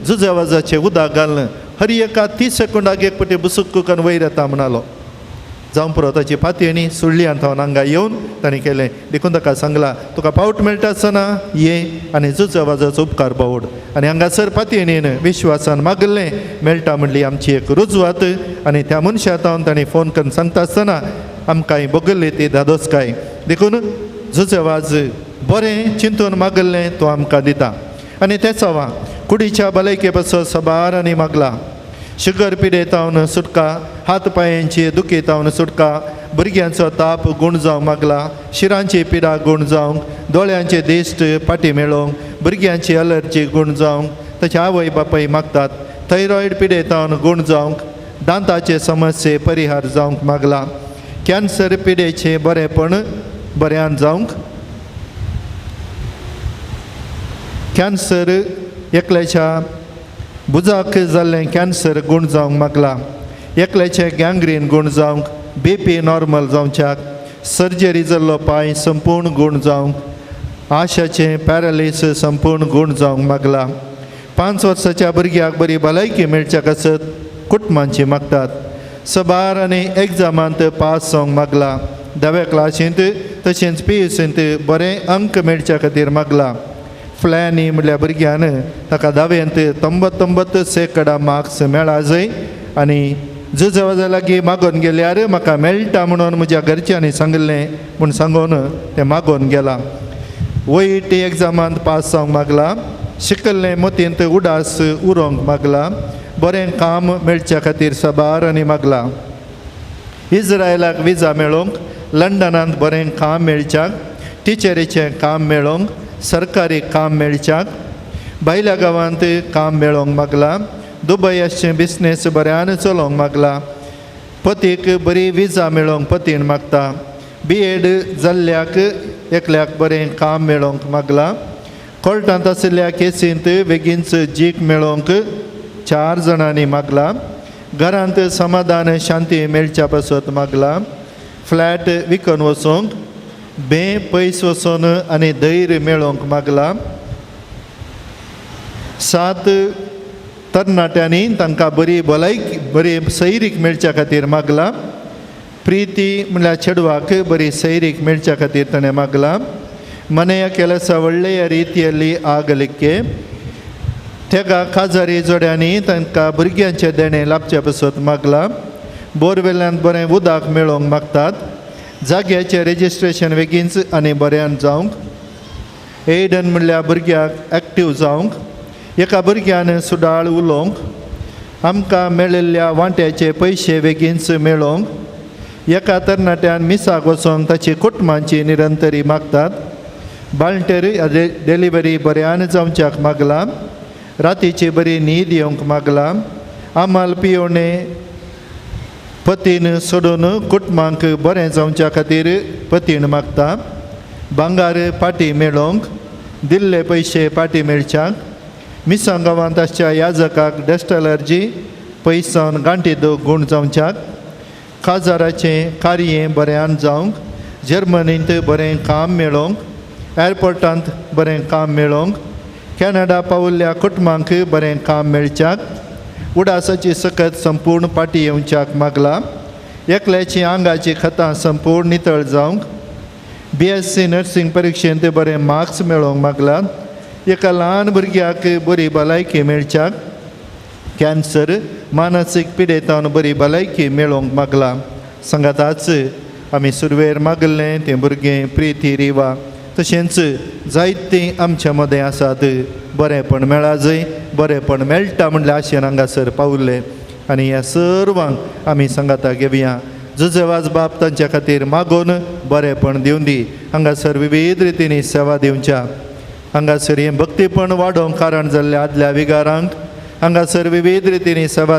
[SPEAKER 7] जुजेवाजाचें उदक घालन हर एका 30 सेकंदाक एक फावटी बुसूक करून वयर येता म्हणालो. जावं पुरो ताची पातयेणी सुळ्ळ्यांत हांव हांगा येवन ताणें केलें. देखून ताका सांगलां तुका पावट मेळटा आसतना ये आनी जुजेवाजाचो उपकार बावड. आनी हांगासर पातयेणीन विश्वासान मागल्लें मेळटा म्हणली आमची एक रुजवात. आनी त्या मनशाक ताणें फोन करून सांगता आसतना आमकां भोगल्ली ती धादोसकाय. देखून जुजेवाज बरें चिंतून मागल्लें तो आमकां दिता. आनी तेच वा कुडीच्या भलायके पासत सबार आनी मागला. शुगर पिडेतावन सुटका हात पांयांची दुखीतावन सुटका भुरग्यांचो ताप गूण जावंक मागला. शिरांची पिडा गूण जावंक दोळ्यांचे दिश्ट पाटी मेळोवंक भुरग्यांची अलर्जी गूण जावंक ताचे आवय बापाय मागतात. थायरॉयड पिडेतावन गूण जावंक दांताचे समस्ये परिहार जावंक मागला. कॅन्सर पिडेचे बरेंपण बऱ्यान जावंक कॅन्सर एकल्याच्या बुजाक जाल्लें कॅन्सर गूण जावंक मागला. एकल्याचें गँग्रीन गूण जावंक BP नॉर्मल जावच्याक सर्जरी जाल्लो पांय संपूर्ण गूण जावंक आशाचें पॅरालीस संपूर्ण गूण जावंक मागला. 5 वर्साच्या भुरग्याक बरी भलायकी मेळच्याक आसत कुटुंबांची मागतात. सबार आनी एग्जामांत पास जावंक मागला. 10व्या क्लासींत तशेंच PUCंत बरें अंक मेळच्या खातीर मागला. फ्लॅनी म्हणल्या भुरग्यान ताका 10वेंत 99% मार्क्स मेळा जाय. आनी जुजेवाजा लागीं मागोवन गेल्यार म्हाका मेळटा म्हणून म्हज्या घरच्यांनी सांगलें म्हूण सांगून तें मागोवन गेला. वैट एग्जामांत पास जावंक मागला. शिकल्लें मतींत उडास उरोवंक मागला. बरें काम मेळच्या खातीर सबार आनी मागला. इज्रायलाक विजा मेळोवंक लंडनांत बरें काम मेळच्याक टिचरीचें काम मेळोवंक सरकारी काम मेळच्याक भायल्या गांवांत काम मेळोवंक मागला. दुबयाचें बिझनेस बऱ्यान चलोवंक मागला. पतीक बरी विजा मेळोवंक पतीन मागता. B.Ed जाल्ल्याक एकल्याक बरें काम मेळोवंक मागला. कोर्टांत आशिल्ल्या केसींत बेगीनच जीक मेळोवंक 4 जाणांनी मागला. घरांत समाधान शांती मेळच्या पासत मागला. फ्लॅट विकून वचोंक पयस वचून आनी धैर्य मेळोवंक मागला. 7 तरणाट्यांनी तांकां बरी भलायकी बरी सैरीक मेळच्या खातीर मागला. प्रिती म्हणल्यार चेडवाक बरी सैरीक मेळच्या खातीर ताणें मागला. ಮನೆಯ ಕೆಲಸ ಒಳ್ಳೆಯ ರೀತಿಯಲ್ಲಿ ಆಗಲಿಕ್ಕೆ ತೆಗ ಕಾಜಾರಿ जोड्यांनी तांकां भुरग्यांचे देणे लाभचे पासत मागला. बोरवेल्यांत बरें उदक मेळोवंक मागतात. जाग्याचें रेजिस्ट्रेशन बेगीनच आनी बऱ्यान जावंक. एडन म्हणल्यार भुरग्याक एक्टीव जावंक. एका भुरग्यान सुडाळ उलोवंक. आमकां मेळिल्ल्या वांट्याचे पयशे बेगीनच मेळोवंक. एका तरणाट्यान मिसाक वचोंक ताची कुटुंबांची निरंतरी मागतात. बाळंटेरी डिलिव्हरी बऱ्यान जावच्याक मागला. रातीची बरी न्हीद येवंक मागला. आमाल पियोणे पतीन सोडून कुटुंबांक बरें जावच्या खातीर पतीन मागता. भांगार पाटी मेळोवंक. दिल्ले पयशे पाटी मेळच्याक. मिसां गांवांत आसच्या याजकाक डस्ट एलर्जी पयसावन गांठीद गूण जावच्याक. काजाराचें कार्य बऱ्यान जावंक. जर्मनींत बरें काम मेळोवंक. एअरपोर्टांत बरें काम मेळोवंक. कॅनडा पावल्ल्या कुटुंबांक बरें काम मेळच्याक. उडासाची सकत संपूर्ण पाटी येवच्याक मागला. एकल्याची आंगाची खतां संपूर्ण नितळ जावंक. BSc नर्सिंग परीक्षेंत बरें मार्क्स मेळोवंक मागला. एका ल्हान भुरग्याक बरी भलायकी मेळच्याक. कॅन्सर मानसीक पिडेतावन बरी भलायकी मेळोवंक मागला. सांगाताच आमी सुरवेर मागल्लें तें भुरगें प्रिती रिवा तशेंच जायतीं आमच्या मदें आसात. बरेंपण मेळा जंय बरेंपण मेळटा म्हणल्या आशेन हांगासर पावुल्ले आनी ह्या सर्वांक आमी सांगाता घेवया. जुजेवाज बाप तांच्या खातीर मागोवन बरेंपण दिवन दी. हांगासर विविध रितींनी सेवा दिवच्या. हांगासर हें भक्तीपण वाडोवंक कारण जाल्ल्या आदल्या विगारांक हांगासर विविध रितींनी सेवा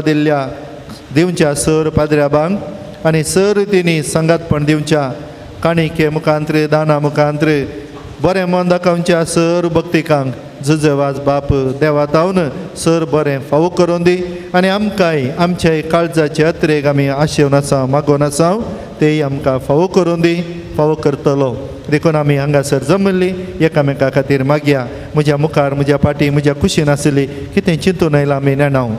[SPEAKER 7] दिवच्या सर पाद्र्याबांक आनी सर रितींनी संगातपण दिवच्या. काणिके मुखांत्र दाना मुखांत्र बरें मन दाखोवच्या सर भक्तिकांक जुजेवाज बाप देवा तावन सर बरें फावो करून दी आनी आमकांय आमच्या काळजाचे अत्रेक आमी आशेवन आसा मागोवन आसा तेय आमकां फावो करून दी. फावो करतलो देखून आमी हांगासर जमल्ली एकामेका खातीर मागया. म्हज्या मुखार म्हज्या पाटी म्हज्या कुशीन आसली कितें चिंतून आयलां आमी नेणाव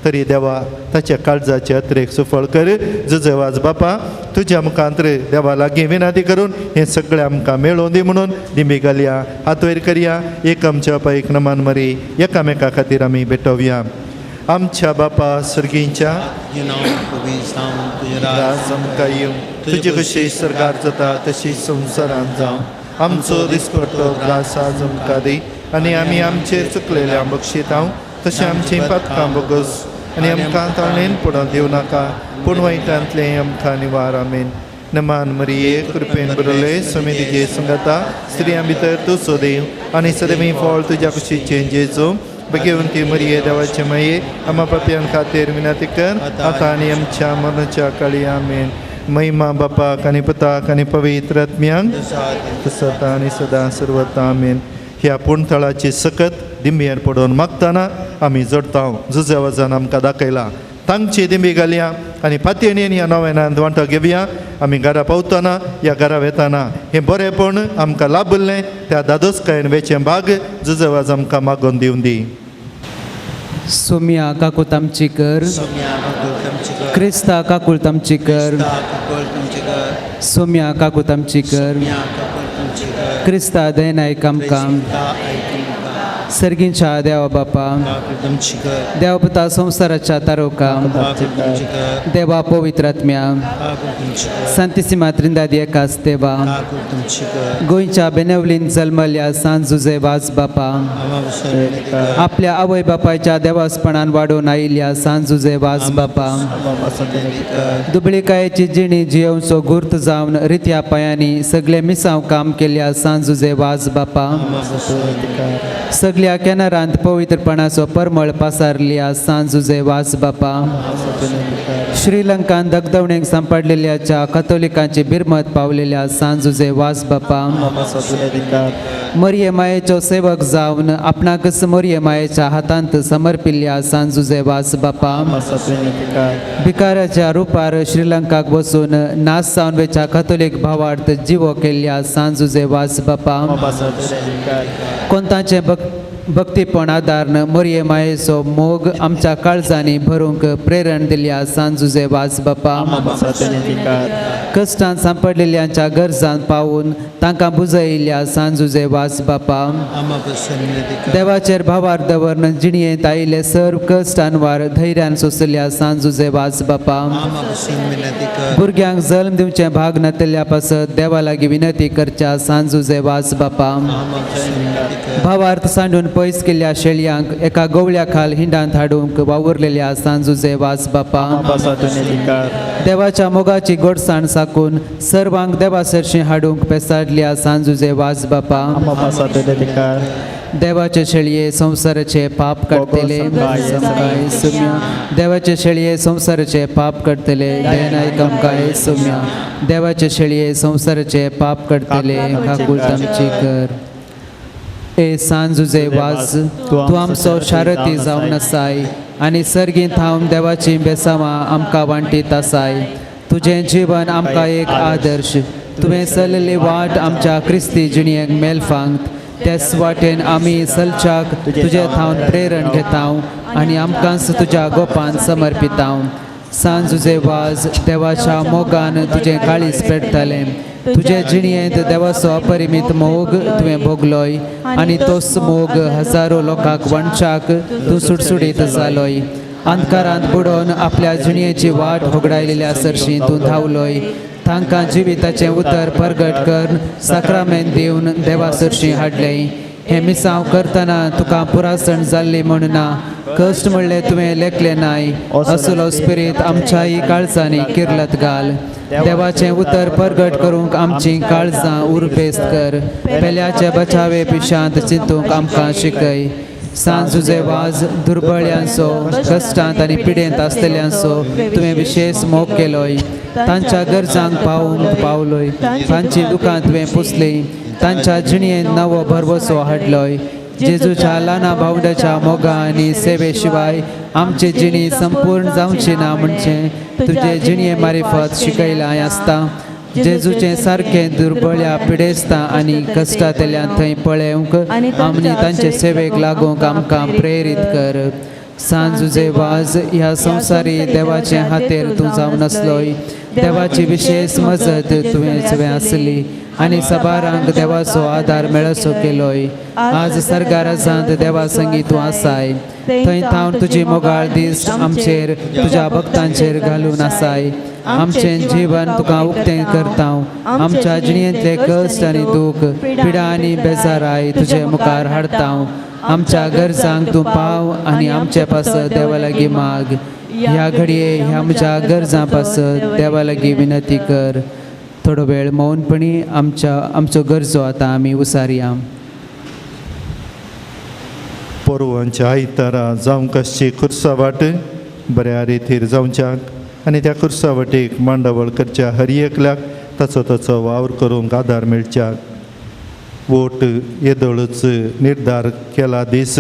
[SPEAKER 7] तरी देवा ताच्या काळजाचे अत्रेक सुफळ कर. जुजेवाज बापा तुज्या मुखांत्र देवा लागीं विनंती करून हें सगळें आमकां मेळोवन दी म्हणून दिमी घालया. हात वयर करया. एक आमच्या पायक नमान मरी एकामेका खातीर आमी भेटोवया. आमच्या बापा सर्गींच्या राज आमकां येवं. तुजे कशी सरकार जाता तशी संवसारांत जावं. आमचो दिसपट्टो घास आज आमकां दी आनी आमी आमचेर चुकलेल्या बक्षितांव तशें आमचीं पातकां बोगस आनी आमकां तावणेन पडोवंक दिवं नाका पूण वायटांतलें आमकां निवार. आमेन. नमान मरिये कृपेन बरयले स्वामी तुजे संगता स्त्रियां भितर तूं सोदेव आनी सदैवी फळ तुज्या कुशीचें जेजू. भगवंती मरिये देवाचे माये आम्हा पापयां खातीर विनंती कर आतां आनी आमच्या मरणाच्या काळी. आमेन. महिमा बापाक आनी पुताक आनी पवित्र आत्म्यांक सदा आनी सदां सर्वता. आमेन. ह्या पुणतळाची सकत दिंबयेर पडोवन मागतना आमी जोडता. जुजेवाजान आमकां दाखयला. तांची दिंबी घालया आनी पातयेन ह्या नव्यानांत वांटो घेवया. आमी घरा पावतना ह्या घरा वेताना हें बरेंपण आमकां लाभलें त्या दादोसकायेन वेचें भाग जुजेवाज आमकां मागोवन दिवन दी.
[SPEAKER 5] सोम्या काकूळ तामची कर. क्रिस्ता काकूळ तामची कर. सोम्या काकूळ तामची कर. क्रिस्ता दयनायक आमकां. सर्गींच्या देवा बापा देवा पुता संवसाराच्या तारोका देवा पवित्र आत्म्या सांतिसिमा त्रिंदादी एकाच देवा गोंयच्या बेनवलीन जल्मल्या सांत जुजेवाज बापा आपल्या आवय बापायच्या देवासपणान वाडून आयिल्ल्या सांत जुजेवाज बापा दुबळेकायेची जिणी जियोवचो गुर्त जावन रित्या पायांनी सगळे मिसांव काम केल्या सांत जुजेवाज बापा सगळ्या कॅनरांत पवित्रपणाचो परमळ पासारल्या सांत जुजेवाज बापा श्रीलंकान दगदवणेक सांपडलेल्याच्या कथोलिकांची बिरमत पावलेल्या सांत जुजेवाज बापा मरिये मायेचो सेवक जावन आपणाकच मरिये मायेच्या हातांत समर्पिल्ल्या सांत जुजेवाज बापा भिकाराच्या रुपार श्रीलंकाक वचून नास जावन वेच्या कथोलिक भावार्थ जिवो केल्ल्या सांत जुजेवाज बापा कोंतांचे भक्तीपण आदारन मोरये मायेचो मोग आमच्या काळजांनी भरूंक प्रेरण दिल्या सांजुजे वाज बापा कश्टांत सांपडलेल्यांच्या गरजांत पावून तांकां बुजयल्या सांजुजे वाज बापा देवाचेर भावार दवरन जिणयेंत आयिल्ले सर्व कश्टांवर धैर्यान सोंसल्या सांजुजे वाज बापा भुरग्यांक जल्म दिवचे भाग नातिल्ल्या पासत देवा लागीं विनंती करच्या सांजुजे वाज बापा भावार्थ सांडून पयस केल्ल्या शेळयांक एका गवळ्या खाल हिंडांत हाडूंक वावुरलेल्या सांजुजे वाज बापा देवाच्या मोगाची गोडसाण साकून सर्वांक देवा सरशी हाडूंक पेसाडल्या सांजुजे वाज बापा देवाचे शेळये संसाराचे पाप काडतले देवाचे शेळये संसाराचे पाप काडतले दयनायक आमकां सौम्या देवाचे शेळये संसाराचे पाप काडतले काकूळ तामची कर ए सांजुजे वाज तूं आमचो शारती जावन आसाय आनी सर्गीं थांवन देवाची बेसांवां आमकां वांटीत आसाय तुजें जिवन आमकां एक आदर्श तुवें चल्लेली वाट आमच्या क्रिस्ती जिणयेक मेलफांत तेच वाटेन आमी चलच्याक तुजे थावन प्रेरण घेतांव आनी आमकांच तुज्या गोपान समर्पितांव सांजुजे वाज देवाच्या मोगान तुजें काळीज पेटतालें तुजे जिणयेंत देवाचो अपरिमीत मोग तुवें भोगलोय आनी तोच मोग हजारो लोकांक वंशाक तूं सुटसुडीत जालोय अंधकारांत बुडोवन आपल्या जिणयेची वाट होगडायलेल्या सरशी तूं धांवलोय तांकां जिविताचें उतर परगट कर साक्रामेंत दिवन देवा सरशी हाडलें हें मिसांव करतना तुका पुरासण जाल्ली म्हूण ना कश्ट म्हणलें तुवें लेखलें नाय असलो स्पिरीत आमच्याय काळजांनी किर्लत घाल देवाचें उतर परगट करूंक आमचीं काळजां उरबेस्त कर पेल्याचे बचावे पिशांत चिंतूंक आमकां शिकय सांजुजे वाज दुर्बळ्यांचो कश्टांत आनी पिडेंत आसतल्यांचो तुवें विशेश मोग केलोय तांच्या गरजांक पावूंक पावलोय तांची दुकां तुवें पुसलीं तांच्या जिणयेंत नवो भरवसो हाडलोय जेजूच्या ल्हाना भावंडाच्या मोगा आनी सेवे शिवाय आमची जिणी संपूर्ण जावची ना म्हणचें तुजे जिणये मारिफत शिकयलां आसता जेजूचें सारकें दुर्बळ्या पिडेस्तां आनी कश्टांतल्यान थंय पळेवंक आमनी तांचे सेवेक लागूंक आमकां प्रेरीत कर सांजुजे वाज ह्या संवसारी देवाचे हातेर तूं जावन आसलोय देवाची विशेष मजत तुवें आसली आनी सबारांक देवाचो आदार मेळसो केलोय आज सर्गाराजांत देवा संगी तूं आसाय थंय थावन तुजी मोगाळ दीस आमचेर तुज्या भक्तांचेर घालून आसाय आमचें जीवन तुका उक्तें करतां आमच्या जिणयेंतले कश्ट आनी दूख पिडा आनी बेजाराय तुजे मुखार हाडतां आमच्या गरजांक तूं पाव आनी आमचे पासत देवा लागीं माग ह्या घडये ह्या म्हज्या गरजां पासत देवा लागीं विनंती कर थोडो वेळ मौनपणी आमच्यो गरजो आतां आमी उसारया
[SPEAKER 7] पोरवांच्या आयतारा जावंक आसची खुर्सा वाट बऱ्या रितीर जावच्याक आनी त्या खुर्सा वाटेक मांडावळ करच्या हर एकल्याक ताचो वावर करूंक आदार मेळच्याक वोट येदोळच निर्धार केला दीस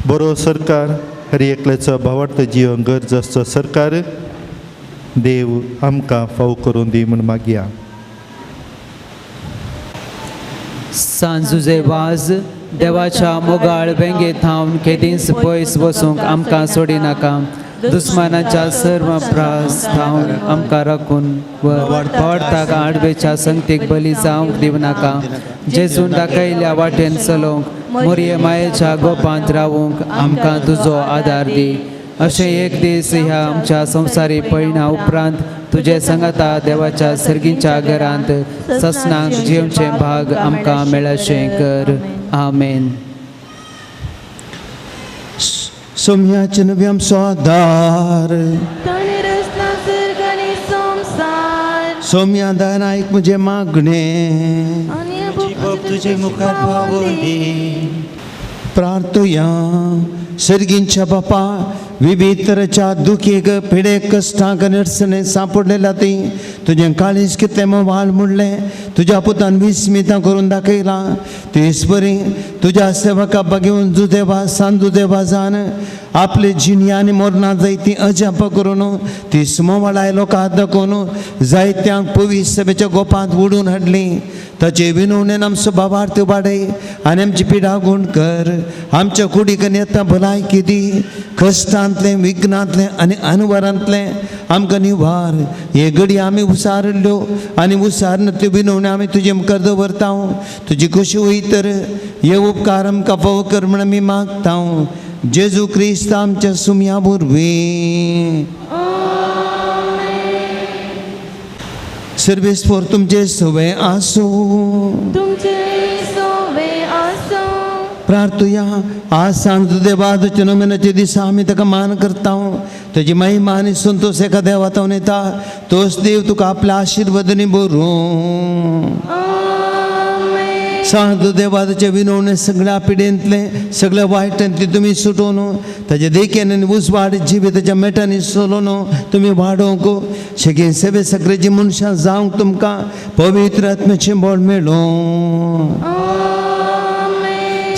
[SPEAKER 7] बरो सरकार हर एकल्याचो भावार्थ जीवन गरज आसचो सरकार देव आमकां फाव करून दी म्हूण मागया
[SPEAKER 5] सांजुजे वाज देवाच्या मोगाळ वेंगेत थावन केदींच पयस वचूंक आमकां सोडी नाका दुस्मानाच्या सर्व प्रास थावन आमकां राखून व्हडताक आडवेच्या संगतीक बली जावंक दिव नाका जेजून दाखयल्या वाटेन चलोवंक मोरये मायेच्या गोपांत रावूंक आमकां तुजो आदार दी अशें एक दीस ह्या आमच्या संवसारी पयणा उपरांत तुजे संगता देवाच्या सर्गीच्या घरांत ससनाक जिवचे भाग आमकां मेळशें कर आमेन
[SPEAKER 1] सोम्याचे नवी आमचो आदार सोम्या दयनायक म्हजे मागणें
[SPEAKER 2] तुजे मुखार
[SPEAKER 1] प्रार्थुया सर्गींच्या बापा विविध तरेच्या दुखीक पिडेक कश्टांक निरसने सांपडलेल्या ती तुजें काळीज कितलें मोवाल म्हणलें तुज्या पुतान विस्मितां करून दाखयलां तेच बरी तुज्या सेवका बागेवन जुदेवा सांदुदेवा जान आपले जिणी आनी मोरना जायतीं अजाप करून ती सुमोवाळाय लोकांक दाखोवन जायत्यांक पवीस सभेच्या गोपांत ओडून हाडलीं ताचे विनवणेन आमचो भावार्थ वाडय आनी आमची पिडा गूण कर आमच्या कुडीक येता भलायकी दी कश्टांतले विघ्नांतले आनी अनवरांतले आमकां निवार हे घडी आमी उसारल्यो आनी उसारन त्यो विनवण्यो आमी तुजे मुखार दवरता तुजी कशी वयतर हे उपकार आमकां फावो कर म्हण आमी मागता जेजू क्रिस्त आमच्या सुमया वरवीं सर्वेस्पोर तुमचे सवय आसूं प्रार्थुया आज सांज देवाच्या नोमेनाचे दिसा आमी ताका मान करता ताची महिमा आनी संतोष एका देवातावन येता तोच देव तुका आपल्या आशिर्वादांनी भरूं सांज देवाचे विनवणे सगळ्या पिडेंतले सगळ्या वायटांतले तुमी सुटोवन ताचे देखीन आनी उजवाड जिविताच्या मेटांनी सोलोवन तुमी वाडोवंक शेगीन सेवे सगळ्याची मनशां जावंक तुमकां पवित्र आत्म्याचें बळ मेळो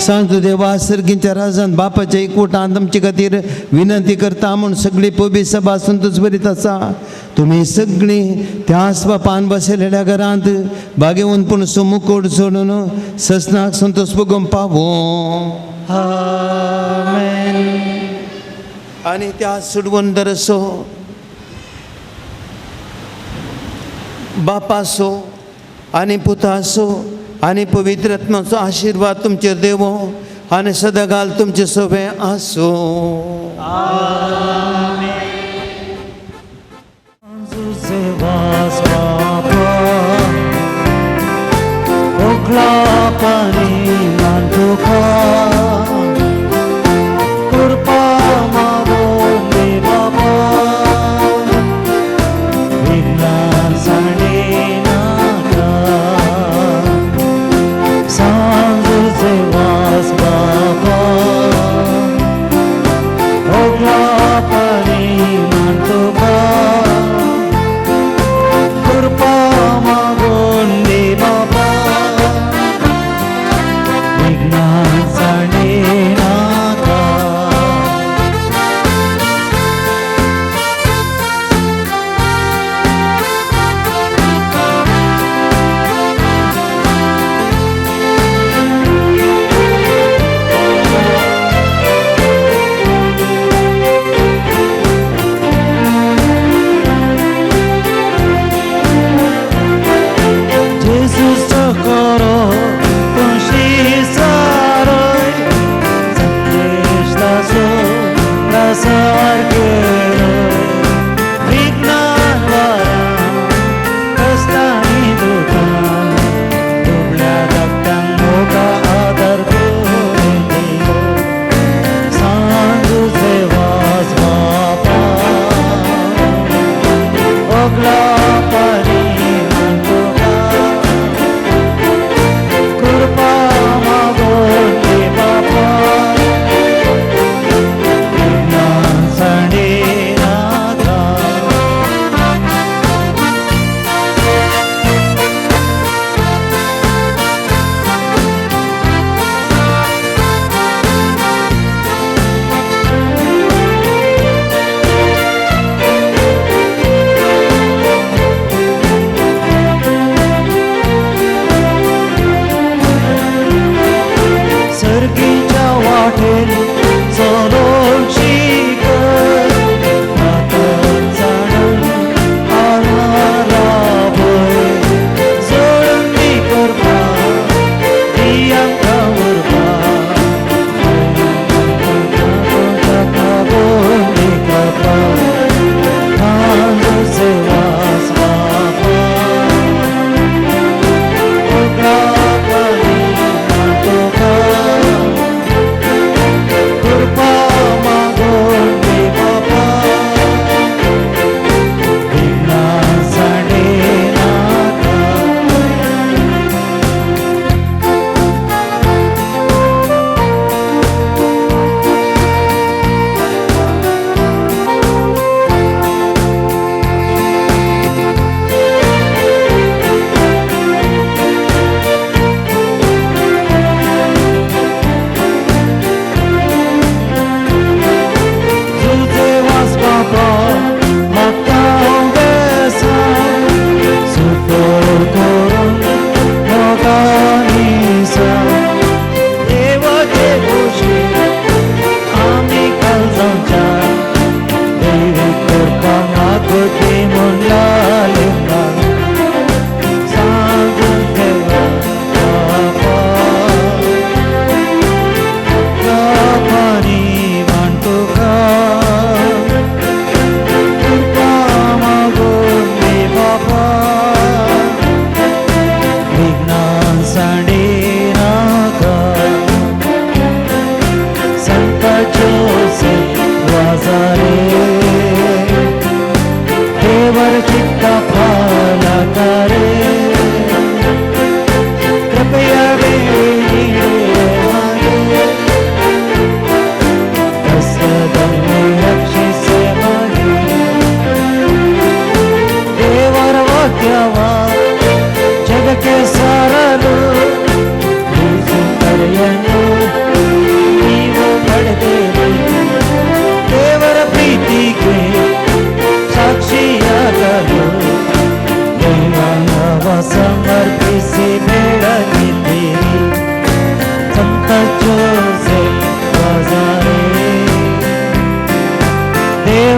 [SPEAKER 1] सांज देवा सर्गींच्या राजान बापाच्या एकवटांत आमचे खातीर विनंती करता म्हूण सगळी पबी सभा संतोष भरीत आसा तुमी सगळीं त्या आसपापान बसलेल्या घरांत बागेवून पूण मुकोड सोडून ससनाक संतोष भोगून पावो आनी त्या सुडवून दरसो बापासो आनी पुतासो आनी पवित्र आत्म्याचो आशिर्वाद तुमचेर देवो आनी सदांकाल तुमचे सोबे आसूं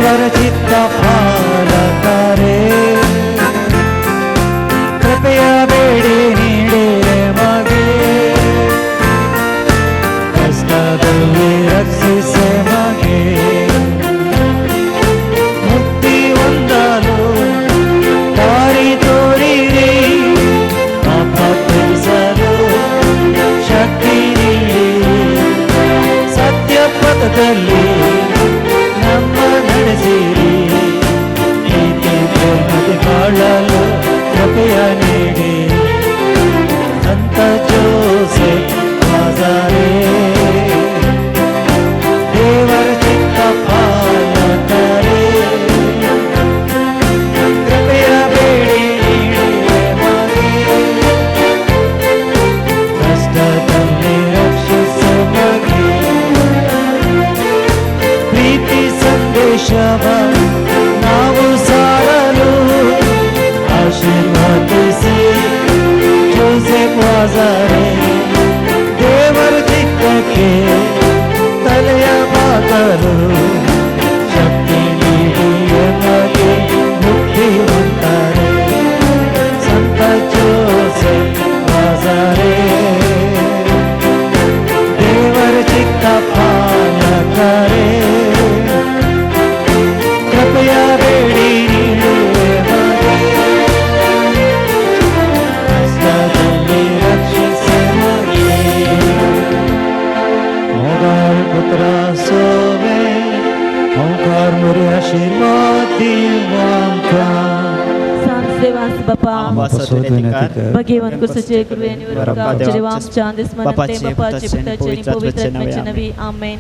[SPEAKER 2] ದೇವರ ಚಿತ್ತ ಪಾಲಕರೇ ಕೃಪೆಯ ಬೇಡಿ ನೀಡಿರೆ ಮಗೆ ಕಷ್ಟದಲ್ಲಿ ರಕ್ಷಿಸೆ ಮಗೆ ಮುಕ್ತಿ ಹೊಂದಲು ದಾರಿ ತೋರಿರಿ ಪಾಪ ತ್ಯಜಿಸಲು ಶಕ್ತಿ ನೀಡಿರಿ ಸತ್ಯ ಪಥದಲ್ಲಿ ನಮ್ಮ ನಡೆಸಿರಿ ನೀತಿ ಪ್ರೇಮಕ್ಕೆ ಕಾಳಲು ಕೃಪೆಯ ನೀಡಿ ಸಂತ ಜೋಸೆಫ್ ವಾಜಾರೇ ದೇವರ ಚಿತ್ತ ಪಾಲಕರೇ ಕೃಪೆಯ ಬೇಡಿ ನೀಡಿರೆ ಮಗೆ ಕಷ್ಟದಲ್ಲಿ ರಕ್ಷಿಸು ಮಗೆ ಪ್ರೀತಿ ಸಂದೇಶವ ನಾವು ಸಾರಲು ಆಶೀರ್ವಾದಿಸಿ ಜೋಸೆಫ್ ವಾಜಾರೇ ದೇವರ ಚಿತ್ತಕ್ಕೆ ತಲೆಯ ಬಾಗಲು ಶಕ್ತಿ ನೀಡಿ ನಮಗೆ ಮುಕ್ತಿ ಹೊಂತಾರೆ ಸಂತ ಜೋಸೆಫ್ ವಾಜಾರೇ ದೇವರ ಚಿತ್ತ ಪಾಲಕರೇ ಕೃಪೆಯ ಬೇಡಿ ನೀಡುವೆ ಮಗೆ ಕಷ್ಟದಲ್ಲಿ ರಕ್ಷಿಸೆ ಮಗೆ ओंकार पुत्र सोवे ओंकार मुरे आशीर्वाद दिवांका
[SPEAKER 4] Sansewas Bapa
[SPEAKER 2] Basodvenikar
[SPEAKER 4] Bhagavan Kusache Krueni Varaka Cherivam Chandis Manate
[SPEAKER 2] Bapache
[SPEAKER 4] Bapache
[SPEAKER 2] Putachen
[SPEAKER 4] Putacheni
[SPEAKER 2] Povitra
[SPEAKER 4] Povitra Nave Amen